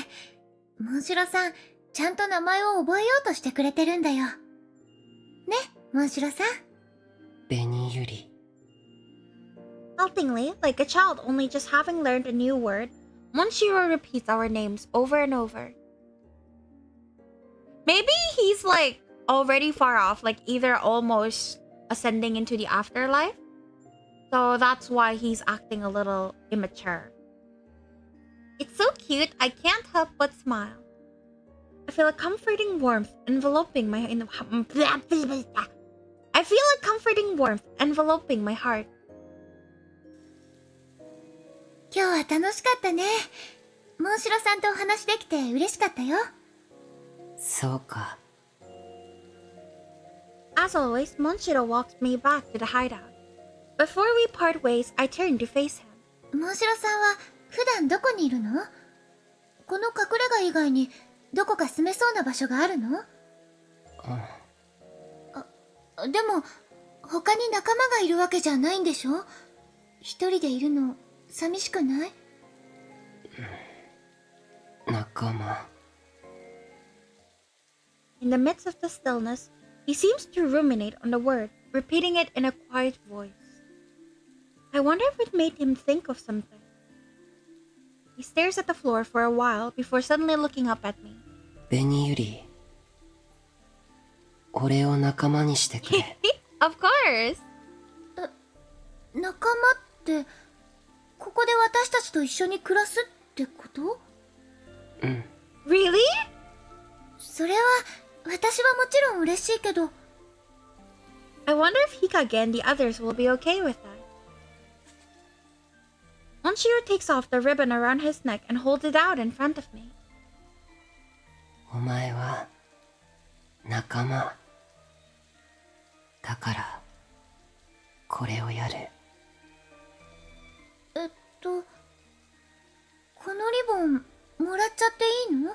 モンシロさん、ちゃんと名前を覚えようとしてくれてるんだよ。ね、モンシロさん。ベニユリ。Haltingly, like a child only just having learned a new word, Monshiro repeats our names over and over. Maybe he's like already far off, like either almost ascending into the afterlife. So that's why he's acting a little immature. It's so cute, I can't help but smile. I feel a comforting warmth enveloping my heart. 今日は楽しかったね。モンシロさんとお話できて嬉しかったよ。そうか。As always, Monshiro walks me back to the hideout. Before we part ways, I turn to face him. モンシロさんは普段どこにいるの？この隠れ家以外にどこか住めそうな場所があるの？でも他に仲間がいるわけじゃないんでしょ？一人でいるの寂しくない？仲間。In the midst of the stillness, he seems to ruminate on the word, repeating it in a quiet voice. I wonder if it made him think of something. He stares at the floor for a while before suddenly looking up at me. ベニユリ。俺を仲間にしてくれ。Of course! 仲間って、ここで私たちと一緒に暮らすってこと？うん。Really? それは、私はもちろん嬉しいけど。I wonder if Hikage and the others will be okay with that. Monshiro takes off the ribbon around his neck and holds it out in front of me. お前は仲間。だから、これをやる。このリボン、もらっちゃっていいの？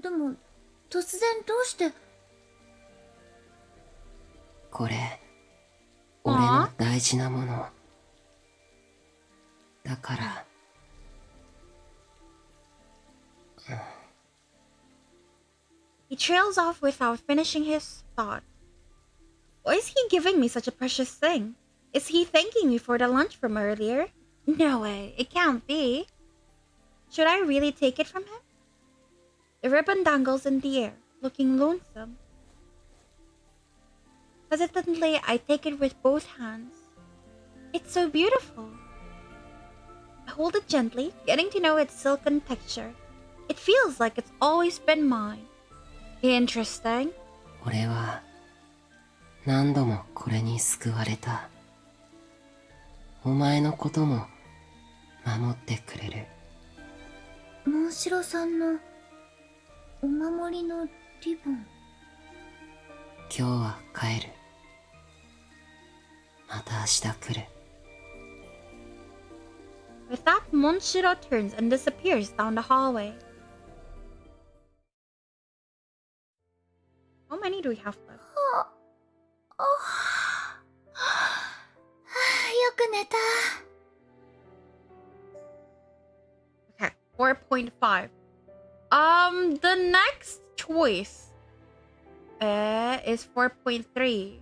でも、突然どうして。これ、俺の大事なもの。だから。He trails off without finishing his thought. Why is he giving me such a precious thing? Is he thanking me for the lunch from earlier? No way, it can't be. Should I really take it from him? The ribbon dangles in the air, looking lonesome. Hesitantly, I take it with both hands. It's so beautiful. I hold it gently, getting to know its silken texture. It feels like it's always been mine. Interesting. 俺は何度もこれに救われた。お前のことも守ってくれる。モンシロさんのお守りのリボン。今日は帰る。また明日来る。With that, Monshiro turns and disappears down the hallway. How many do we have left? よく寝た。Okay, 4.5. The next choice is 4.3.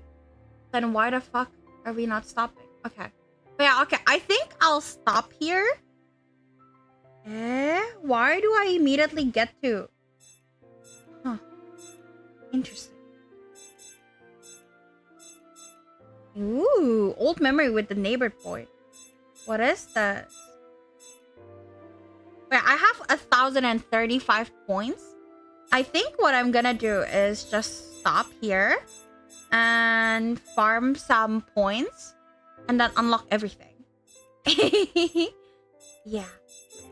Then why the fuck are we not stopping? Okay. But yeah, okay, I think I'll stop here. Why do I immediately get to... Huh. Interesting. Ooh, old memory with the neighbor boy. What is this? Wait, I have 1,035 points. I think what I'm gonna do is just stop here and farm some points and then unlock everything. Yeah.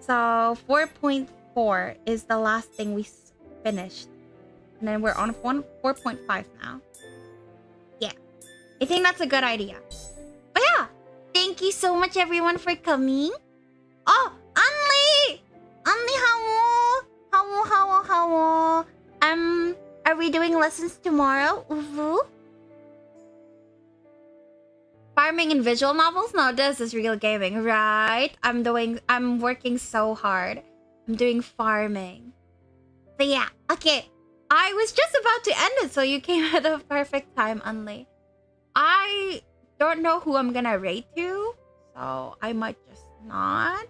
So 4.4 is the last thing we finished. And then we're on 4.5 now. Yeah. I think that's a good idea. But yeah, thank you so much everyone for coming. Oh, Anli! Anli, how? Are we doing lessons tomorrow? Uvu? Farming in visual novels? No, this is real gaming, right? I'm working so hard. I'm doing farming. But yeah, okay. I was just about to end it, so you came at the perfect time, Anli. I don't know who I'm gonna rate to, so I might just not.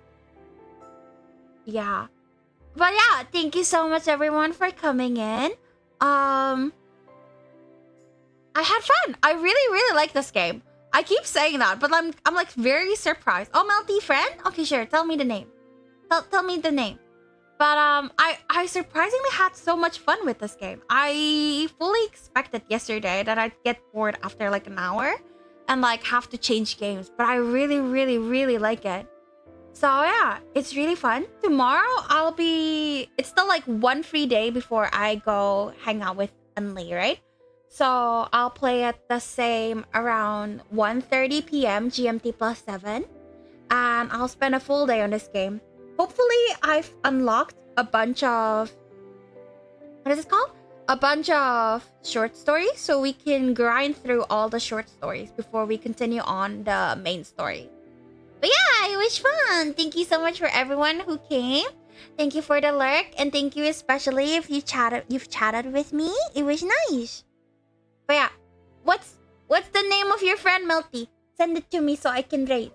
Yeah. But yeah, thank you so much everyone for coming in. I had fun. I really like this game. I keep saying that, but I'm like very surprised. Oh, Melty friend? Okay, sure. Tell me the name. Tell me the name. But I surprisingly had so much fun with this game. I fully expected yesterday that I'd get bored after like an hour and like have to change games. But I really like it. So yeah, it's really fun. Tomorrow it's still like one free day before I go hang out with Unli, right? So I'll play at the same around 1:30 p.m. GMT +7. And I'll spend a full day on this game. Hopefully I've unlocked a bunch of... What is it called? A bunch of short stories. So we can grind through all the short stories before we continue on the main story. But yeah, it was fun. Thank you so much for everyone who came. Thank you for the lurk. And thank you especially if you've chatted with me. It was nice. But yeah, what's the name of your friend, Melty? Send it to me so I can rate.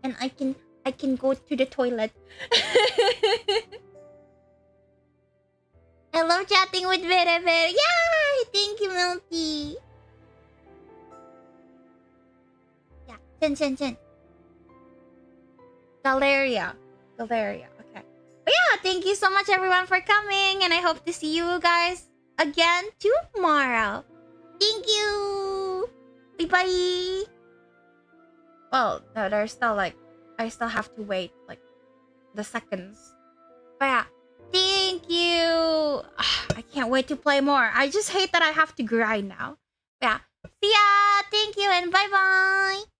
And I can go to the toilet. I love chatting with Vera Vera. Yay! Thank you, Melty. Yeah, send. Galeria. Okay. But yeah, thank you so much everyone for coming. And I hope to see you guys again tomorrow. Thank you. Bye-bye. Well, no, there's still like... I still have to wait like the seconds. But yeah, thank you. I can't wait to play more. I just hate that I have to grind now. But yeah, see ya. Thank you and bye-bye.